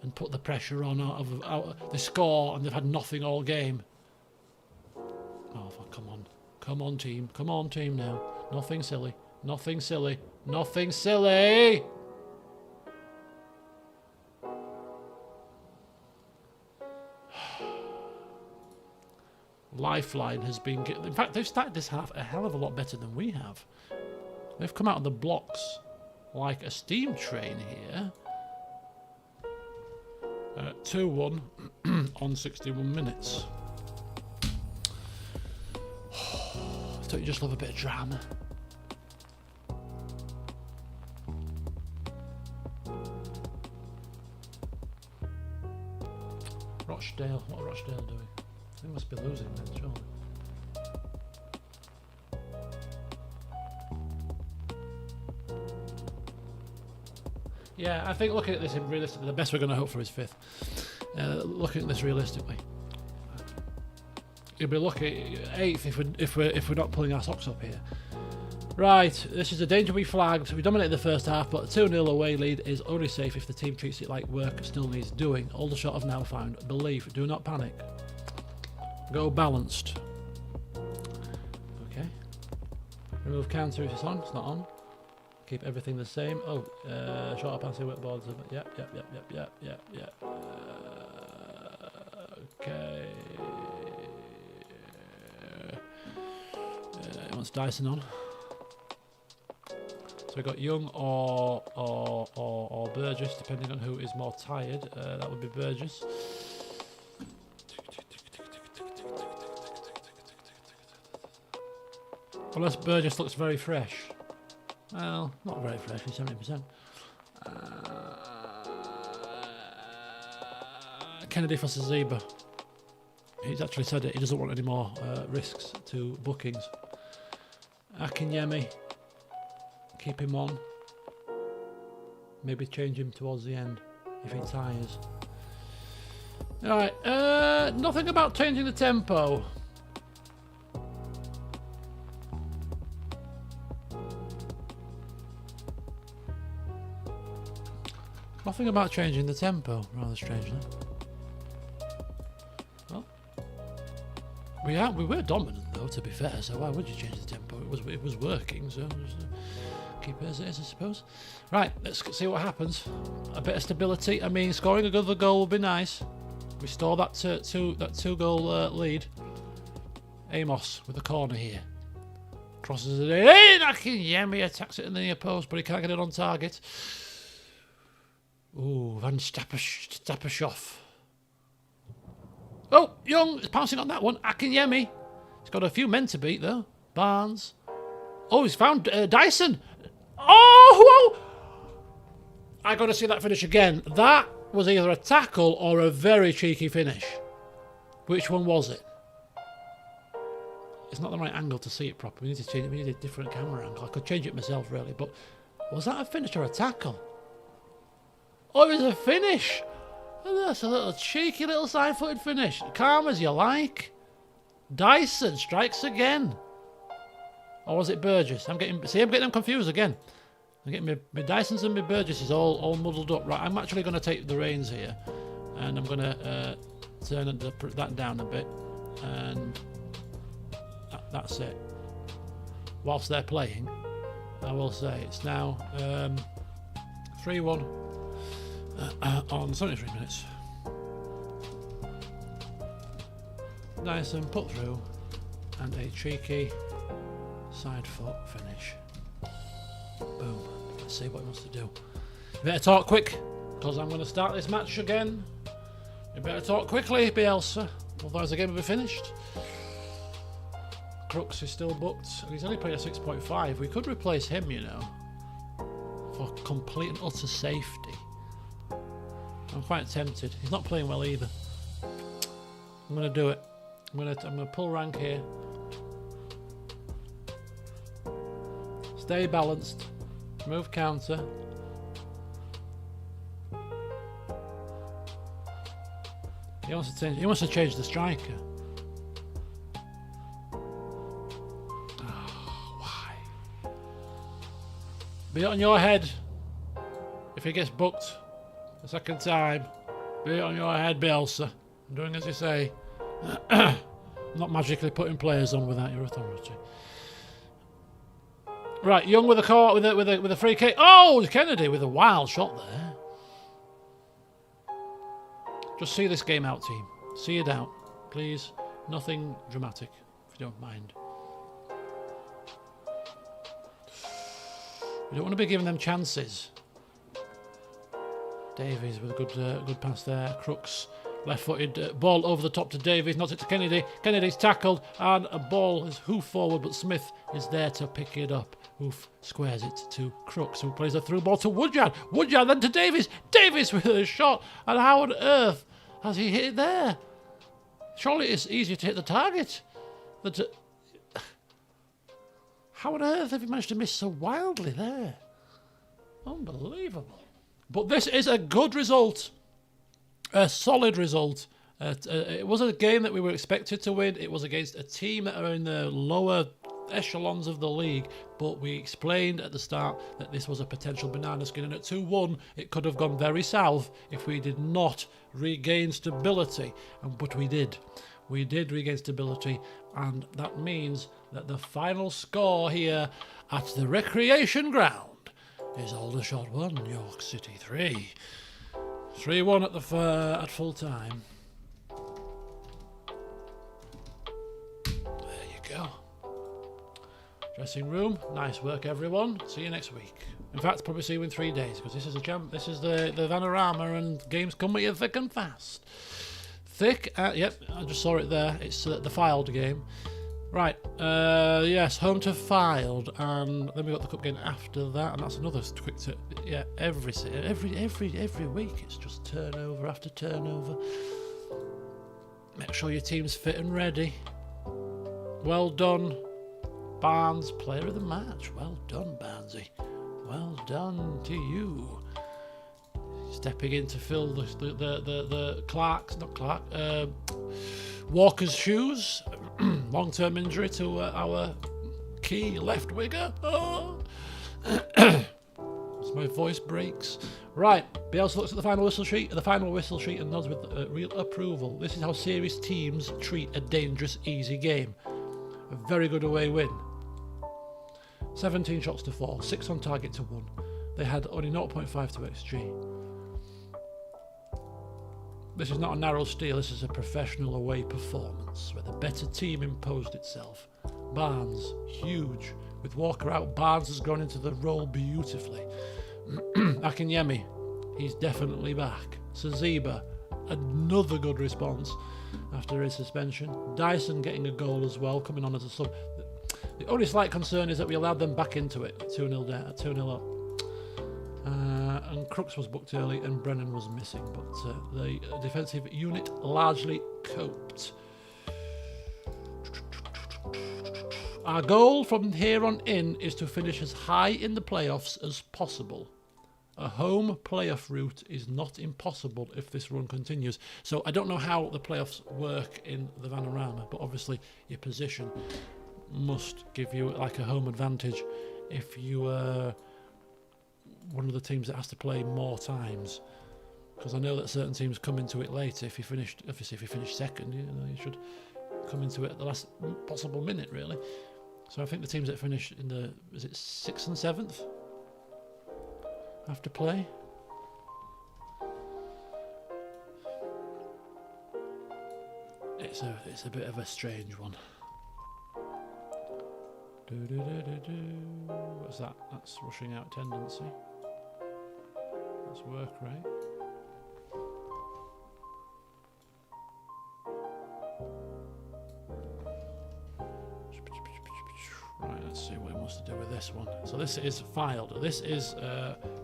And put the pressure on out. They score, and they've had nothing all game. Oh, come on. Come on, team. Come on, team, now. Nothing silly. Nothing silly. Nothing silly! Lifeline has been... In fact, they've started this half a hell of a lot better than we have. They've come out of the blocks like a steam train here. 2-1 on 61 minutes. Don't you just love a bit of drama? Rochdale. What are Rochdale doing? They must be losing then, surely. Yeah, I think looking at this realistically, the best we're going to hope for is 5th. Looking at this realistically, you'll be lucky 8th if we're not pulling our socks up here. Right, this is a danger we flagged. We dominated the first half, but a 2-0 away lead is only safe if the team treats it like work still needs doing. Aldershot have now found belief. Do not panic. Go balanced. Okay. Remove counter if it's on. It's not on. Keep everything the same. Oh, shorter passing with boards. Yep. Okay. He wants Dyson on. So we've got Young or Burgess, depending on who is more tired. That would be Burgess. Unless Burgess looks very fresh. Well, not very fresh, he's 70%. Kennedy for Zaziba. He's actually said it, he doesn't want any more risks to bookings. Akinyemi. Keep him on. Maybe change him towards the end if he tires. Alright, nothing about changing the tempo. Nothing about changing the tempo, rather strangely. Well, we were dominant though, to be fair, so why would you change the tempo? It was working, so just keep it as it is, I suppose. Right, let's see what happens. A bit of stability. I mean, scoring another goal would be nice. Restore that two-goal lead. Amos with the corner here. Crosses it in. Akinyemi attacks it in the near post, but he can't get it on target. Ooh, Van Stappershoff. Oh, Young is pouncing on that one. Akinyemi. He's got a few men to beat, though. Barnes. Oh, he's found Dyson. Oh, whoa! I got to see that finish again. That was either a tackle or a very cheeky finish. Which one was it? It's not the right angle to see it properly. We need to change it. We need a different camera angle. I could change it myself, really. But was that a finish or a tackle? Oh, it was a finish. That's a little cheeky little side-footed finish. Calm as you like. Dyson strikes again. Or was it Burgess? I'm getting them confused again. I'm getting my Dysons and my Burgesses all muddled up. Right, I'm actually going to take the reins here, and I'm going to turn that down a bit, and that's it. Whilst they're playing, I will say it's now 3-1 on 73 minutes. Dyson put through, and a cheeky side foot finish. Boom. Let's see what he wants to do. You better talk quick, because I'm going to start this match again. You better talk quickly, Bielsa, otherwise the game will be finished. Crooks is still booked. He's only playing a 6.5. We could replace him, you know, for complete and utter safety. I'm quite tempted. He's not playing well either. I'm going to do it. I'm going to pull rank here. Stay balanced. Move counter. He wants to change the striker. Oh, why? Be it on your head. If he gets booked a second time, be it on your head, Bielsa. I'm doing as you say. I'm not magically putting players on without your authority. Right, Young with a court with a free kick. Oh, Kennedy with a wild shot there. Just see this game out, team. See it out, please. Nothing dramatic, if you don't mind. We don't want to be giving them chances. Davies with a good pass there. Crooks, left-footed ball over the top to Davies, not it to Kennedy. Kennedy's tackled, and a ball is hoofed forward, but Smith is there to pick it up. Hoof squares it to Crooks, who plays a through ball to Woodyard. Woodyard then to Davies. Davies with a shot, and how on earth has he hit it there? Surely it's easier to hit the target. How on earth have you managed to miss so wildly there? Unbelievable. But this is a good result. A solid result. It was a game that we were expected to win. It was against a team that are in the lower echelons of the league, but we explained at the start that this was a potential banana skin, and at 2-1 it could have gone very south if we did not regain stability, but we did regain stability, and that means that the final score here at the recreation ground is Aldershot 1, York City 3. 3-1 at full time. There you go. Dressing room, nice work, everyone. See you next week. In fact, probably see you in 3 days, because this is This is the Vanarama, and games come at you thick and fast. Thick. Yep, I just saw it there. It's the Filed game. Right. Yes, home to Filed, and then we got the cup game after that, and that's another quick tip. Yeah, every week it's just turnover after turnover. Make sure your team's fit and ready. Well done, Barnes, player of the match. Well done, Barnesy. Well done to you. Stepping in to fill the Walker's shoes. Long-term injury to our key left winger. Oh. As my voice breaks. Right, Bielsa looks at the final whistle sheet and nods with real approval. This is how serious teams treat a dangerous, easy game. A very good away win. 17 shots to 4, 6 on target to 1. They had only 0.5 to XG. This is not a narrow steal, this is a professional away performance where the better team imposed itself. Barnes, huge. With Walker out, Barnes has gone into the role beautifully. Akinyemi, he's definitely back. Saziba, another good response after his suspension. Dyson getting a goal as well, coming on as a sub. The only slight concern is that we allowed them back into it, 2-0 down, 2-0 up. And Crooks was booked early and Brennan was missing, but the defensive unit largely coped. Our goal from here on in is to finish as high in the playoffs as possible. A home playoff route is not impossible if this run continues. So I don't know how the playoffs work in the Vanarama, but obviously your position must give you like a home advantage if you are one of the teams that has to play more times. Because I know that certain teams come into it later. If you finish second, you should come into it at the last possible minute, really. So I think the teams that finish in the 6th and 7th have to play. It's a bit of a strange one. What's that? That's rushing out tendency. That's work rate. Right, let's see what he wants to do with this one. So this is filed. This is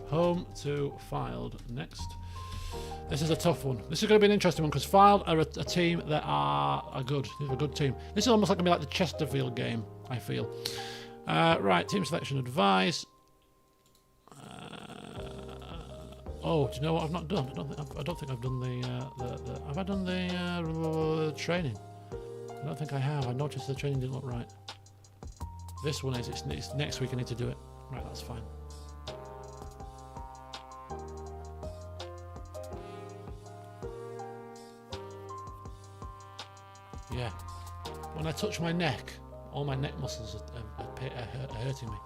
home to filed next. This is a tough one. This is going to be an interesting one because filed are a team that are good. They're a good team. This is almost like going to be like the Chesterfield game, I feel. Right, team selection advice. Oh, do you know what I've not done? I don't think I've done the have I done the training? I don't think I have. I noticed the training didn't look right. This one is, it's next week I need to do it. Right, that's fine. Yeah. When I touch my neck, all my neck muscles are hurting me.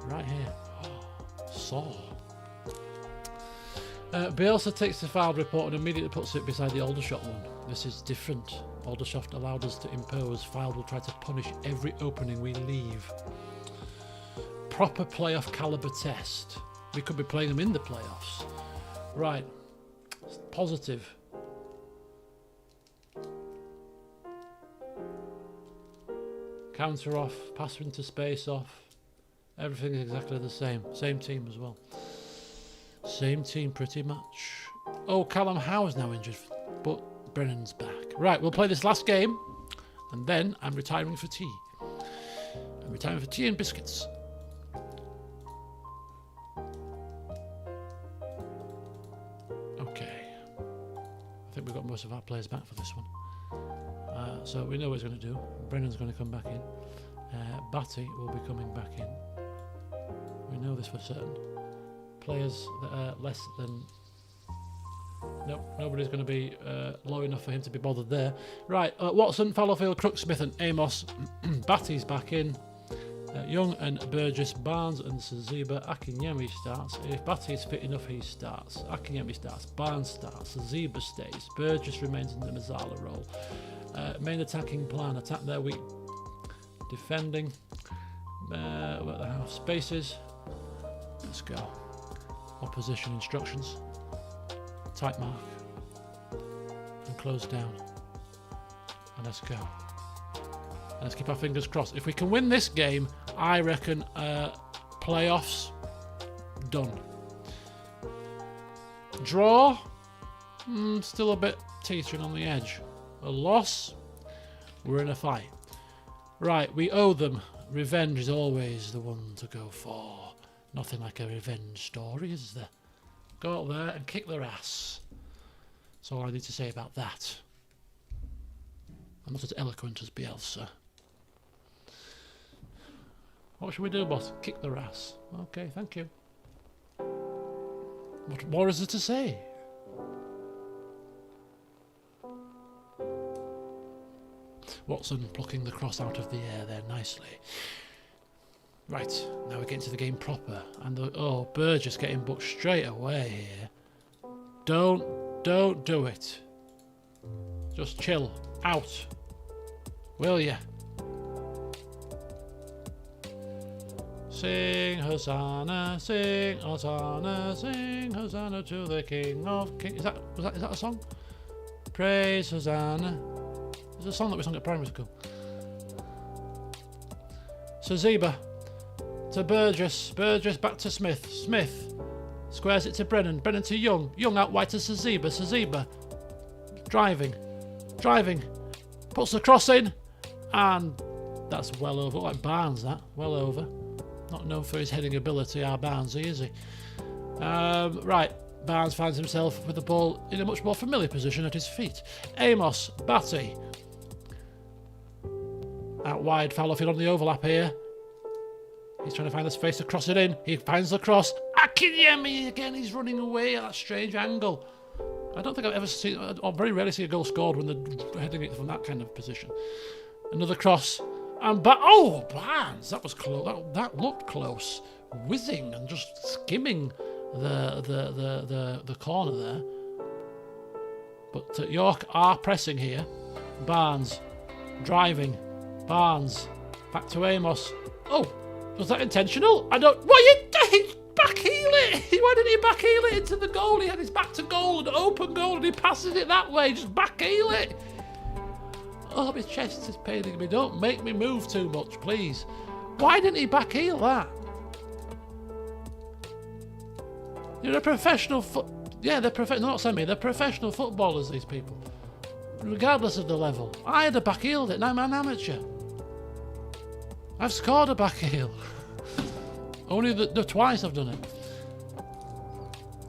Right here. Oh, sore. Biels takes the filed report and immediately puts it beside the Aldershot one. This is different. Aldershot allowed us to impose. Filed will try to punish every opening we leave. Proper playoff caliber test. We could be playing them in the playoffs. Right. Positive. Counter off. Pass into space off. Everything is exactly the same. Same team as well. Same team pretty much. Oh, Callum Howe's now injured, but Brennan's back. Right, we'll play this last game, and then I'm retiring for tea. I'm retiring for tea and biscuits. Okay. I think we've got most of our players back for this one. So we know what he's going to do. Brennan's going to come back in. Batty will be coming back in. We know this for certain. Players that are less than... Nope, nobody's going to be low enough for him to be bothered there. Right, Watson, Fallowfield, Crooksmith and Amos. Batty's back in. Young and Burgess, Barnes and Saziba. Akinyemi starts. If Batty is fit enough, he starts. Akinyemi starts. Barnes starts. Saziba stays. Burgess remains in the Mazzala role. Main attacking plan. Attack their weak. Defending. Where the half spaces. Let's go. Opposition instructions. Tight mark. And close down. And let's go. And let's keep our fingers crossed. If we can win this game, I reckon playoffs done. Draw. Still a bit teetering on the edge. A loss. We're in a fight. Right, we owe them. Revenge is always the one to go for. Nothing like a revenge story, is there? Go out there and kick their ass. That's all I need to say about that. I'm not as eloquent as Bielsa. What should we do, boss? Kick their ass. Okay, thank you. What more is there to say? Watson plucking the cross out of the air there nicely. Right, now we're getting to the game proper. And Burgess getting booked straight away here. Don't do it. Just chill. Out. Will ya? Sing Hosanna, sing Hosanna, sing Hosanna to the King of Kings. Is that a song? Praise Hosanna. It's a song that we sung at primary school. Saziba to Burgess. Burgess back to Smith. Smith squares it to Brennan. Brennan to Young. Young out wide to Saziba. Saziba driving. Puts the cross in. And that's well over. Like Barnes, that. Well over. Not known for his heading ability, our Barnsley, is he? Right, Barnes finds himself with the ball in a much more familiar position at his feet. Amos, Batty. Out wide, Fallowfield on the overlap here. He's trying to find the space to cross it in. He finds the cross. Akinyemi again, he's running away at that strange angle. I don't think I've ever seen, or very rarely see a goal scored when they're heading it from that kind of position. Another cross. And oh, Barnes, that was close. That looked close. Whizzing and just skimming the corner there. But York are pressing here. Barnes driving. Barnes back to Amos. Oh, was that intentional? I don't. What are you doing? Backheel it! Why didn't he backheel it into the goal? He had his back to goal, an open goal, and he passes it that way. Just backheel it. Oh, my chest is paining me. Don't make me move too much, please. Why didn't he backheel that? You're a professional yeah, they're not semi. They're professional footballers, these people. Regardless of the level. I had a backheeled it, and I'm an amateur. I've scored a backheel. Only the twice I've done it.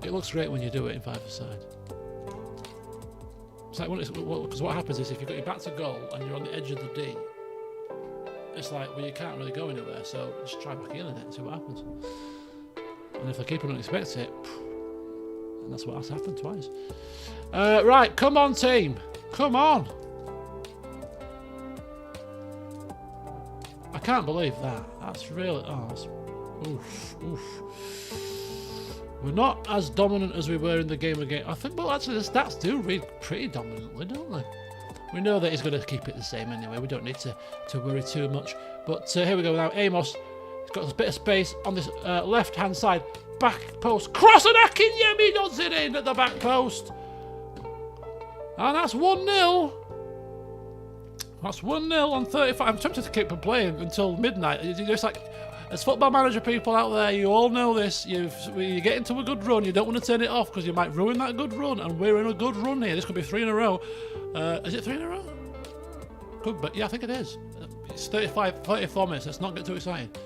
It looks great when you do it in five-a-side. It's like because what happens is if you've got your back to goal and you're on the edge of the D, it's like, well, you can't really go anywhere, so just try backheeling it and see what happens. And if the keeper don't expect it, and that's what has happened twice. Right, come on, team. Come on. I can't believe that. That's really... Oh, that's... Oof, oof. We're not as dominant as we were in the game again. I think, well, actually, the stats do read pretty dominantly, don't they? We know that he's going to keep it the same anyway. We don't need to worry too much. But here we go now. Amos, he's got a bit of space on this left-hand side. Back post. Cross and Akinyemi does it in at the back post. And that's 1-0. That's 1-0 on 35. I'm tempted to keep on playing until midnight. It's like, as football manager people out there, you all know this. You get into a good run, you don't want to turn it off because you might ruin that good run. And we're in a good run here. This could be 3 in a row. Is it 3 in a row? Could, but yeah, I think it is. It's 34 minutes. Let's not get too excited.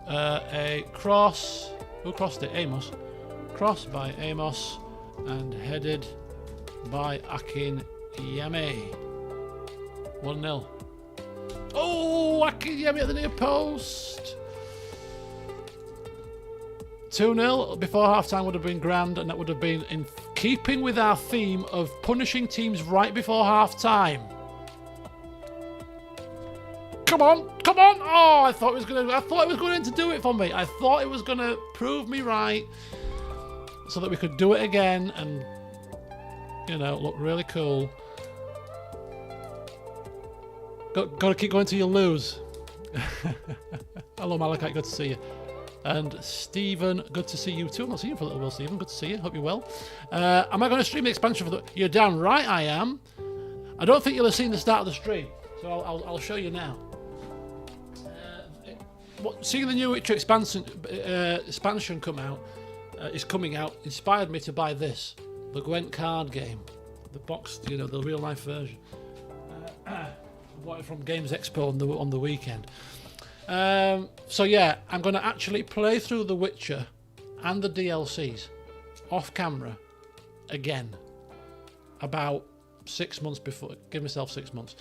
A cross. Who crossed it? Amos. Cross by Amos and headed by Akinyemi. 1-0. Oh, Akinyemi at the near post. 2-0 before half-time would have been grand, and that would have been in keeping with our theme of punishing teams right before half-time. Come on, come on! Oh, I thought it was going to do it for me. I thought it was going to prove me right, so that we could do it again and, you know, look really cool. Got to keep going till you lose. Hello, Malachite. Good to see you. And Stephen, good to see you too. I'm not seeing you for a little while, Stephen. Good to see you. Hope you're well. Am I going to stream the expansion for the... You're damn right I am. I don't think you'll have seen the start of the stream, so I'll show you now. Seeing the new Witcher expansion come out, is coming out, inspired me to buy this, the Gwent card game, the box, you know, the real life version. I bought it from Games Expo on the weekend. So yeah, I'm going to actually play through The Witcher and the DLCs off camera again about 6 months before. Give myself 6 months.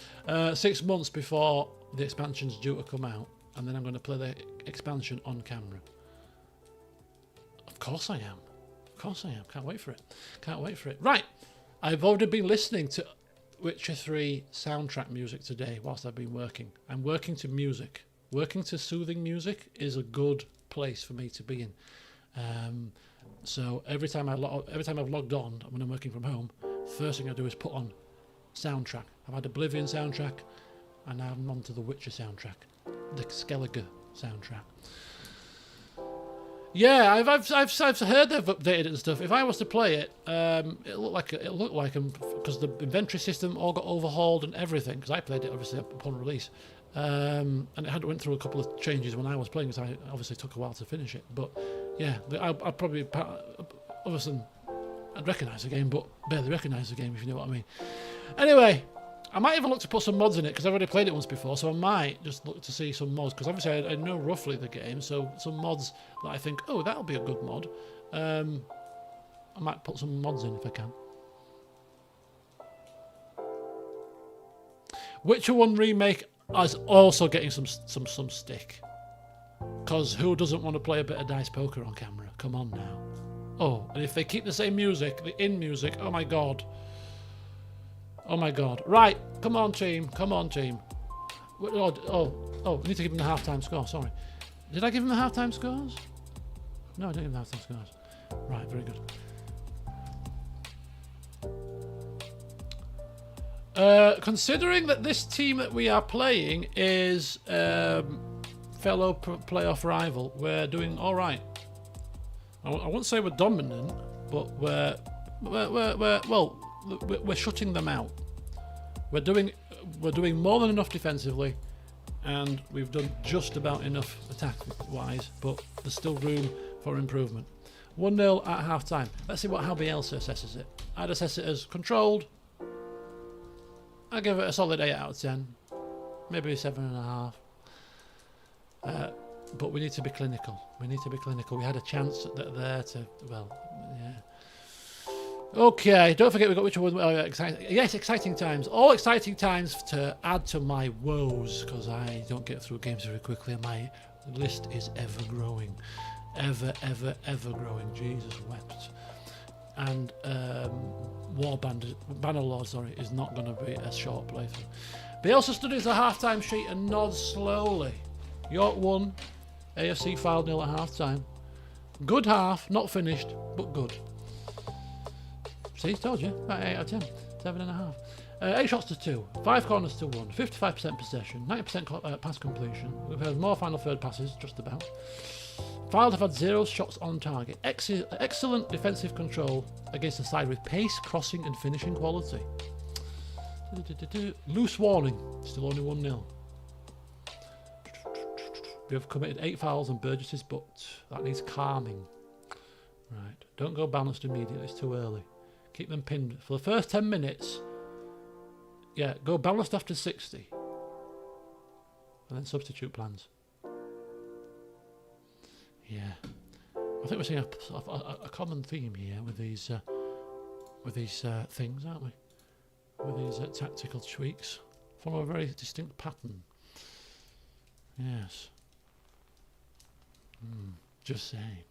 6 months before the expansion's due to come out, and then I'm going to play the expansion on camera. Of course I am. Of course I am. Can't wait for it. Can't wait for it. Right. I've already been listening to Witcher 3 soundtrack music today whilst I've been working. I'm working to music. Working to soothing music is a good place for me to be in. So every time I've logged on when I'm working from home, first thing I do is put on soundtrack. I've had Oblivion soundtrack, and now I'm on to the Witcher soundtrack, the Skellige soundtrack. Yeah, I've heard they've updated it and stuff. If I was to play it, it looked like because the inventory system all got overhauled and everything. Because I played it obviously upon release, and it went through a couple of changes when I was playing, because I obviously took a while to finish it. But yeah, I'd probably obviously I'd recognise the game, but barely recognise the game, if you know what I mean. Anyway, I might even look to put some mods in it, because I've already played it once before, so I might just look to see some mods, because obviously I know roughly the game, so some mods that I think, oh, that'll be a good mod, I might put some mods in if I can. Witcher 1 Remake is also getting some stick. Because who doesn't want to play a bit of dice poker on camera? Come on now. Oh, and if they keep the same music, the in music, oh my god. Oh my god. Right, come on team, come on team. Oh, I need to give them the half-time score, sorry. Did I give them the half-time scores? No, I didn't give them the half-time scores. Right, very good. Considering that this team that we are playing is fellow playoff rival, we're doing all right. I wouldn't say we're dominant, but we're shutting them out. We're doing more than enough defensively, and we've done just about enough attack-wise, but there's still room for improvement. 1-0 at half-time. Let's see how Biels assesses it. I'd assess it as controlled. I give it a solid 8 out of 10, maybe 7.5. But we need to be clinical. We need to be clinical. We had a chance there to, well, yeah. Okay, don't forget we've got which one. Oh, yeah, exciting times. All exciting times to add to my woes, because I don't get through games very quickly, and my list is ever growing. Ever growing. Jesus wept. And Bannerlord, sorry, is not going to be a short playthrough. But he also studies the half-time sheet and nods slowly. York 1, AFC filed 0 at half-time. Good half, not finished, but good. See, told you, about 8 out of 10, 7.5. 8 shots to 2, 5 corners to 1, 55% possession, 90% pass completion. We've had more final third passes, just about. Filed have had 0 shots on target. Excellent defensive control against a side with pace, crossing and finishing quality. Loose warning, still only 1-0. We have committed 8 fouls on Burgess's butt. That needs calming. Right, don't go balanced immediately, it's too early. Keep them pinned. For the first 10 minutes, yeah, go balanced after 60. And then substitute plans. Yeah, I think we're seeing a common theme here with these things, aren't we? With these tactical tweaks, follow a very distinct pattern. Yes. Just saying.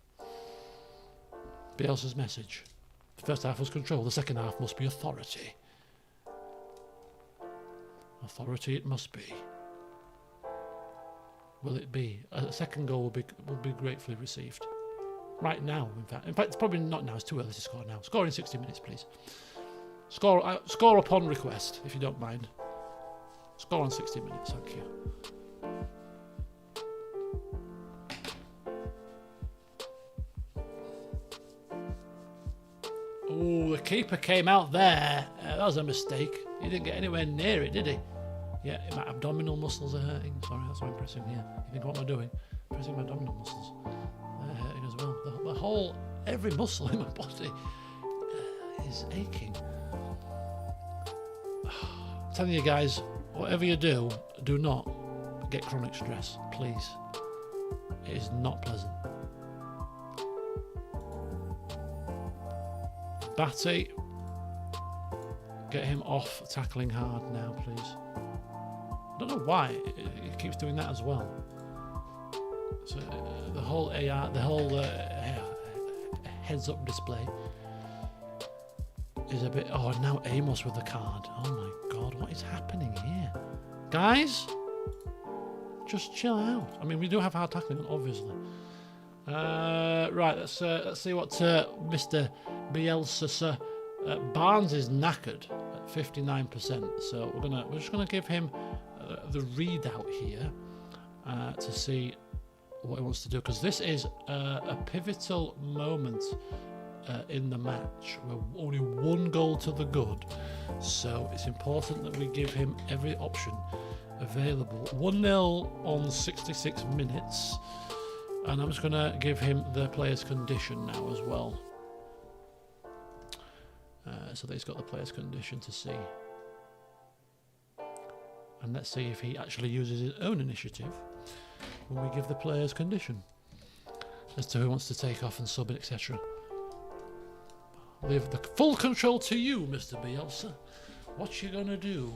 Bielsa's message: the first half was control. The second half must be authority. Authority, it must be. Will it be? A second goal will be gratefully received. Right now, in fact, it's probably not now. It's too early to score now. Score in 60 minutes, please. Score upon request, if you don't mind. Score on 60 minutes, thank you. Oh, the keeper came out there. That was a mistake. He didn't get anywhere near it, did he? Yeah, my abdominal muscles are hurting. Sorry, that's why I'm pressing here. You think what am I doing? Pressing my abdominal muscles. They're hurting as well. The whole, every muscle in my body is aching. I'm telling you guys, whatever you do, do not get chronic stress, please. It is not pleasant. Batty, get him off tackling hard now, please. I don't know why it keeps doing that as well. So the whole AR, the whole heads-up display is a bit. Oh, now Amos with the card. Oh my God, what is happening here, guys? Just chill out. I mean, we do have hard tackling, obviously. Right, let's see what Mr. Bielsa. Barnes is knackered at 59%, so we're just gonna give him the readout here to see what he wants to do, because this is a pivotal moment in the match. We're only 1 goal to the good, so it's important that we give him every option available. 1-0 on 66 minutes, and I'm just going to give him the player's condition now as well, so that he's got the player's condition to see. And let's see if he actually uses his own initiative when we give the player's condition. as to who wants to take off and sub it, etc. Leave the full control to you, Mr. Biels. What you gonna do?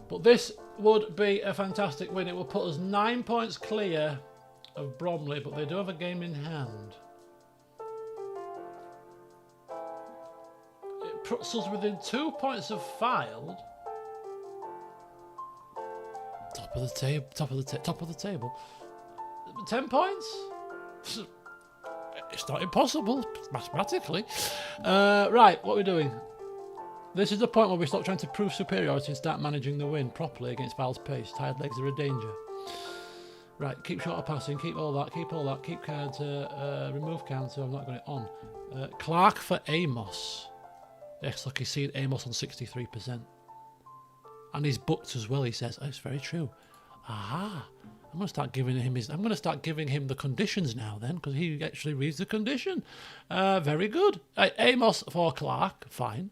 But this would be a fantastic win. It will put us 9 points clear of Bromley, but they do have a game in hand. It puts us within 2 points of Fylde. Top of the table. 10 points? It's not impossible, mathematically. Right, what are we doing? This is the point where we stop trying to prove superiority and start managing the win properly against Fylde's pace. Tired legs are a danger. Right, keep shorter passing, keep all that, keep cards, remove counter, I've not got it on. Clark for Amos. Ex-Lucky Seed Amos on 63%. And he's booked as well, he says. Oh, it's very true. Aha. I'm going to start giving him the conditions now then, because he actually reads the condition. Very good. Amos for Clark, fine.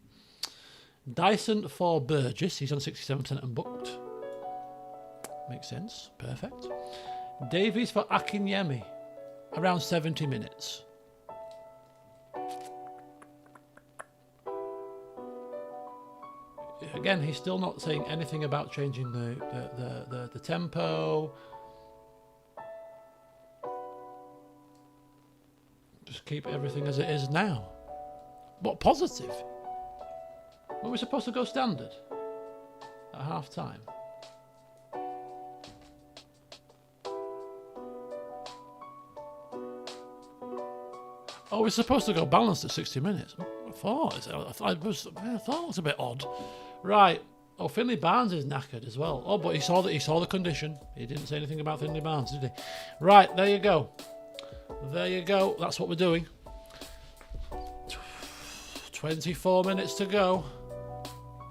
Dyson for Burgess, he's on 67% and booked. Makes sense, perfect. Davies for Akinyemi, around 70 minutes. Again, he's still not saying anything about changing the tempo. Just keep everything as it is now. What positive? Were we supposed to go standard at half time? Oh, we're supposed to go balanced at 60 minutes. I thought it was a bit odd. Right. Oh, Finley Barnes is knackered as well. Oh, but he saw the condition. He didn't say anything about Finley Barnes, did he? Right, there you go. There you go. That's what we're doing. 24 minutes to go.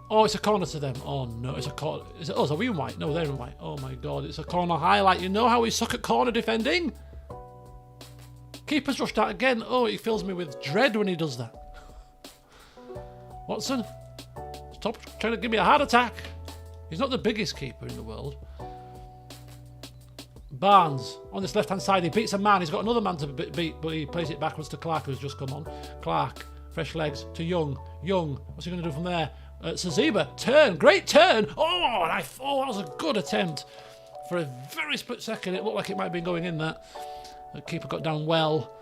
Oh, it's a corner to them. Oh, no, it's a corner. Is it us? Are we in white? No, they're in white. Oh, my God, it's a corner highlight. You know how we suck at corner defending? Keeper's rushed out again. Oh, he fills me with dread when he does that. Watson, stop trying to give me a heart attack. He's not the biggest keeper in the world. Barnes, on this left-hand side, he beats a man. He's got another man to beat, but he plays it backwards to Clark, who's just come on. Clark, fresh legs to Young. Young, what's he going to do from there? Saziba, turn, great turn. Oh, and that was a good attempt. For a very split second, it looked like it might have been going in that. The keeper got down well.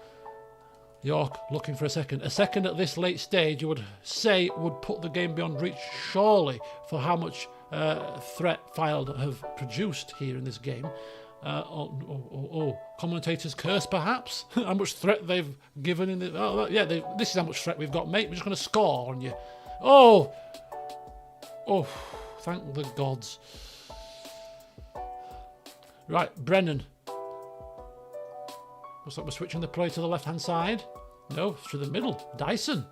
York looking for a second. A second at this late stage, you would say, would put the game beyond reach, surely, for how much threat Fylde have produced here in this game. Commentator's curse, perhaps? How much threat they've given in the... Oh, yeah, this is how much threat we've got, mate. We're just going to score on you. Oh, thank the gods. Right, Brennan. Looks like we're switching the play to the left-hand side. No, through the middle. Dyson.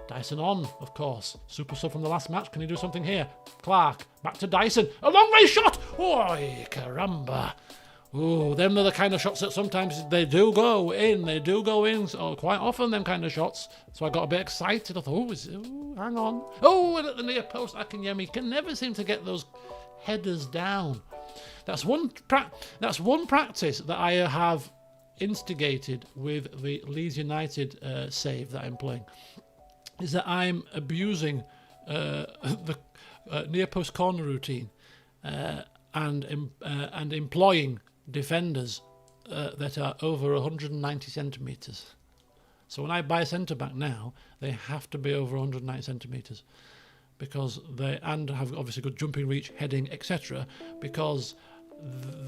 Dyson on, of course. Super sub from the last match. Can he do something here? Clark. Back to Dyson. A long-range shot! Oi, caramba. Oh, them are the kind of shots that sometimes they do go in. They do go in. So quite often, them kind of shots. So I got a bit excited. I thought, hang on. Oh, and at the near post, Akinyemi can never seem to get those headers down. That's one practice that I have instigated with the Leeds United save that I'm playing, is that I'm abusing the near post corner routine and employing defenders that are over 190 centimetres. So when I buy a centre back now, they have to be over 190 centimetres because they have obviously good jumping reach, heading, etc. Because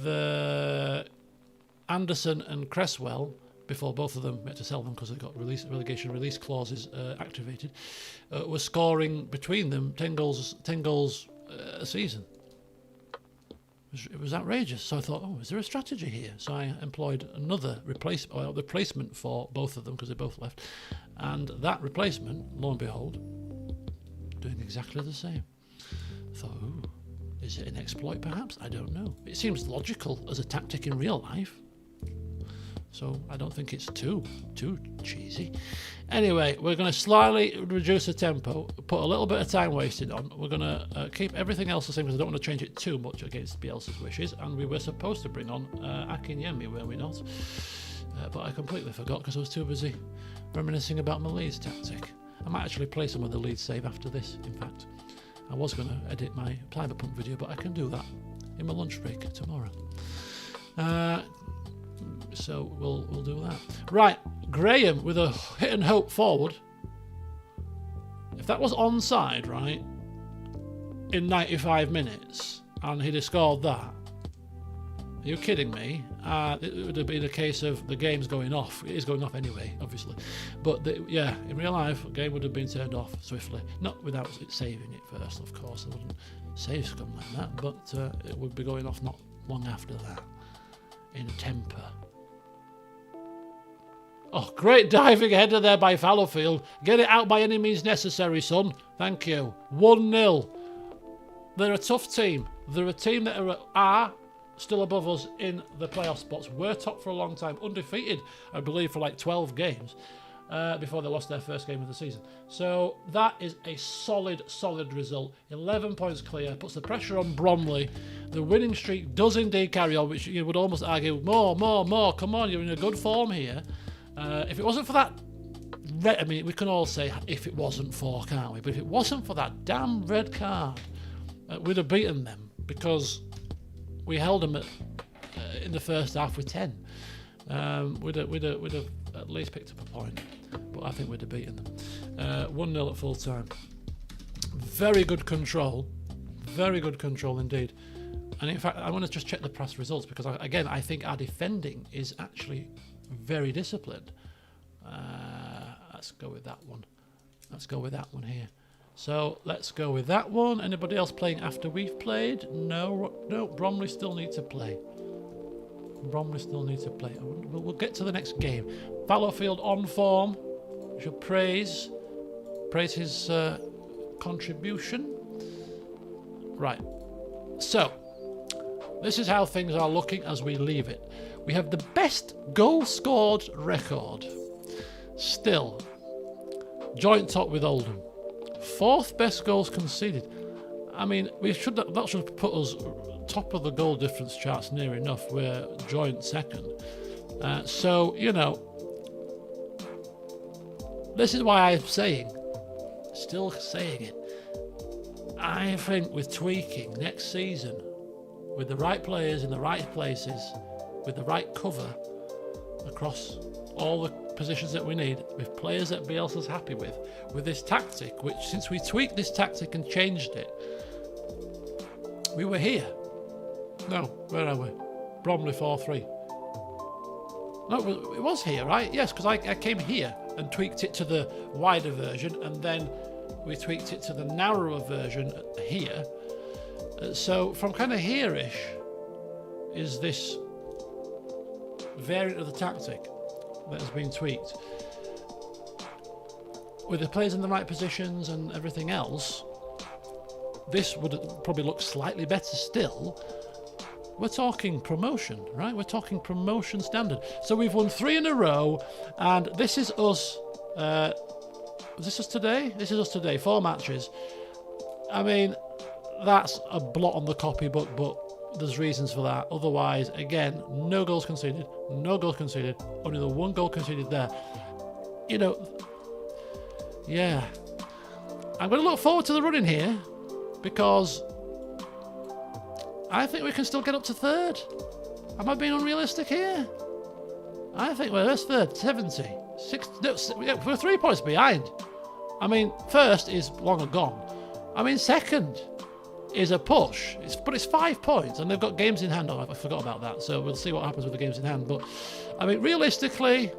the Anderson and Cresswell, before both of them, we had to sell them because they got relegation release clauses activated, were scoring between them 10 goals a season. It was outrageous. So I thought, is there a strategy here? So I employed another replacement for both of them because they both left. And that replacement, lo and behold, doing exactly the same. I thought, is it an exploit perhaps? I don't know. It seems logical as a tactic in real life. so I don't think it's too cheesy. Anyway, we're going to slightly reduce the tempo, put a little bit of time wasted on. We're going to keep everything else the same because I don't want to change it too much against Bielsa's wishes. And we were supposed to bring on Akinyemi, were we not? But I completely forgot because I was too busy reminiscing about my Leeds tactic. I might actually play some of the Leeds save after this, in fact. I was going to edit my private pump video, but I can do that in my lunch break tomorrow. So we'll do that. Right, Graham with a hit and hope forward. If that was onside, right, in 95 minutes, and he'd have scored that, are you kidding me? It would have been a case of the game's going off. It is going off anyway, obviously. But yeah, in real life, the game would have been turned off swiftly. Not without it saving it first, of course. I wouldn't save scum like that, but it would be going off not long after that. In temper. Oh, great diving header there by Fallowfield. Get it out by any means necessary, son. Thank you. 1-0. They're a tough team. They're a team that are still above us in the playoff spots. We're top for a long time. Undefeated, I believe, for like 12 games before they lost their first game of the season. So that is a solid result. 11 points clear. Puts the pressure on Bromley. The winning streak does indeed carry on, which you would almost argue, more. Come on, you're in a good form here. If it wasn't for that, I mean, we can all say if it wasn't for, can't we? But if it wasn't for that damn red card, we'd have beaten them because we held them in the first half with 10. We'd have at least picked up a point, but I think we'd have beaten them. 1-0 at full time. Very good control indeed. And in fact, I want to just check the past results because I think our defending is actually very disciplined. Let's go with that one. Let's go with that one here. So let's go with that one. Anybody else playing after we've played? No. Bromley still need to play. We'll get to the next game. Fallowfield on form. We should praise his contribution. Right. So this is how things are looking as we leave it. We have the best goal scored record. Still, joint top with Oldham. 4th best goals conceded. I mean, that should put us top of the goal difference charts near enough. We're joint second. So, you know, this is why I'm still saying it. I think with tweaking next season, with the right players in the right places, with the right cover across all the positions that we need, with players that Bielsa's happy with this tactic, which since we tweaked this tactic and changed it, we were here. No, where are we? Bromley 4-3. No, it was here, right? Yes, because I came here and tweaked it to the wider version, and then we tweaked it to the narrower version here. So from kind of here-ish is this variant of the tactic that has been tweaked. With the players in the right positions and everything else, this would probably look slightly better still. We're talking promotion, right? We're talking promotion standard. So we've won 3 in a row, and this is us. Was this us today? This is us today. 4 matches. I mean, that's a blot on the copybook, but there's reasons for that. Otherwise, again, no goals conceded. Only the 1 goal conceded there. You know, yeah. I'm going to look forward to the running here because I think we can still get up to 3rd. Am I being unrealistic here? I think we're third, 70. We're 3 points behind. I mean, 1st is long and gone. I mean, 2nd is a push, but it's 5 points, and they've got games in hand. I forgot about that, so we'll see what happens with the games in hand. But I mean, realistically,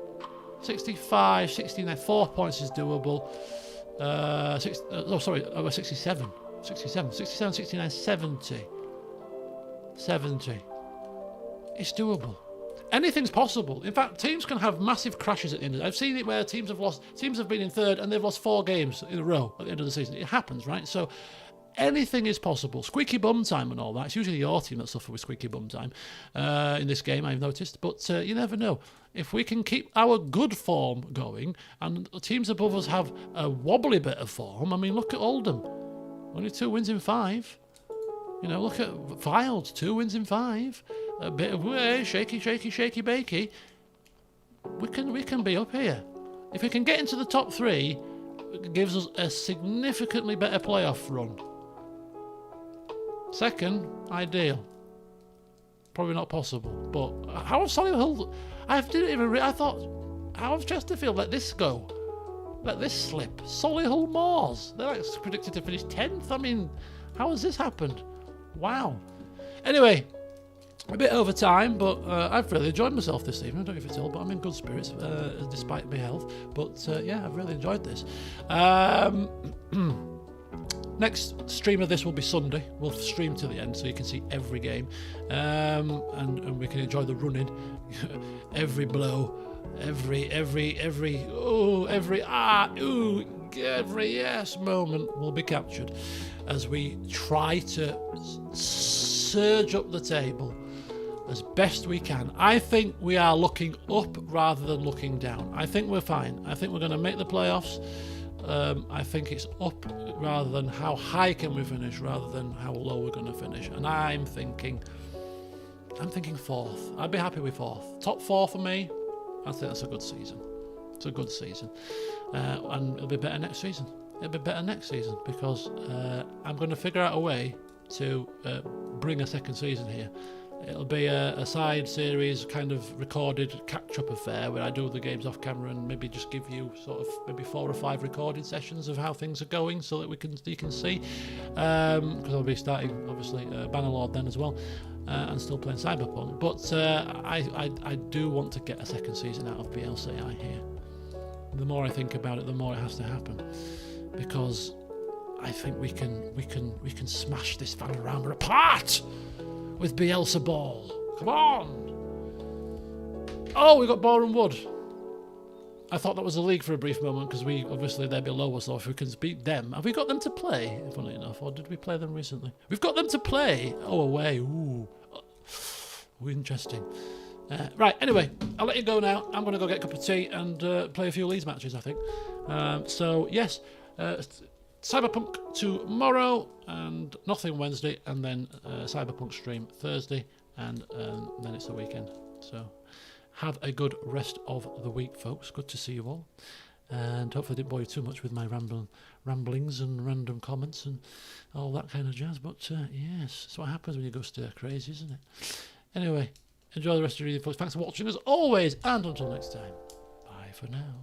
65, 69, 4 points is doable. 67, 69, 70. 70. It's doable. Anything's possible. In fact, teams can have massive crashes at the end of it. I've seen it where teams have been in 3rd and they've lost 4 games in a row at the end of the season. It happens, right? So anything is possible. Squeaky bum time and all that. It's usually your team that suffer with squeaky bum time in this game, I've noticed. But you never know. If we can keep our good form going and the teams above us have a wobbly bit of form, I mean, look at Oldham. Only 2 wins in 5. You know, look at Biels, 2 wins in 5. A bit of shaky, bakey. We can be up here. If we can get into the top 3, it gives us a significantly better playoff run. Second, ideal. Probably not possible. But how have Solihull? I thought, how have Chesterfield let this go? Let this slip? Solihull Moors. They're like predicted to finish 10th. I mean, how has this happened? Wow. Anyway, a bit over time, but I've really enjoyed myself this evening. I don't know if you can tell, but I'm in good spirits despite my health. But yeah, I've really enjoyed this. Next stream of this will be Sunday. We'll stream to the end so you can see every game, and we can enjoy the running, every blow, every yes moment will be captured as we try to surge up the table as best we can. I think we are looking up rather than looking down. I think we're fine. I think we're going to make the playoffs. I think it's up rather than how high can we finish rather than how low we're going to finish. And I'm thinking 4th. I'd be happy with 4th. Top 4 for me. I think that's a good season. It's a good season. And it'll be better next season. Because I'm going to figure out a way to bring a second season here. It'll be a side series, kind of recorded catch-up affair where I do the games off camera and maybe just give you sort of maybe 4 or 5 recorded sessions of how things are going, so that you can see. Because I'll be starting obviously Bannerlord then as well, and still playing Cyberpunk. But I do want to get a second season out of BLCI here. The more I think about it, the more it has to happen, because I think we can smash this Vanarama apart with Bielsa ball. Come on! Oh, we got Boreham Wood. I thought that was a league for a brief moment because they're below us, so if we can beat them. Have we got them to play, funnily enough, or did we play them recently? We've got them to play! Oh, away. Ooh, interesting. Right, anyway, I'll let you go now. I'm going to go get a cup of tea and play a few Leeds matches, I think. So, yes, Cyberpunk tomorrow and nothing Wednesday, and then Cyberpunk stream Thursday, and then it's the weekend. So have a good rest of the week, folks. Good to see you all, and hopefully I didn't bore you too much with my ramblings and random comments and all that kind of jazz. But yes, that's what happens when you go stir crazy, isn't it? Anyway, enjoy the rest of your evening, folks. Thanks for watching as always, and until next time, bye for now.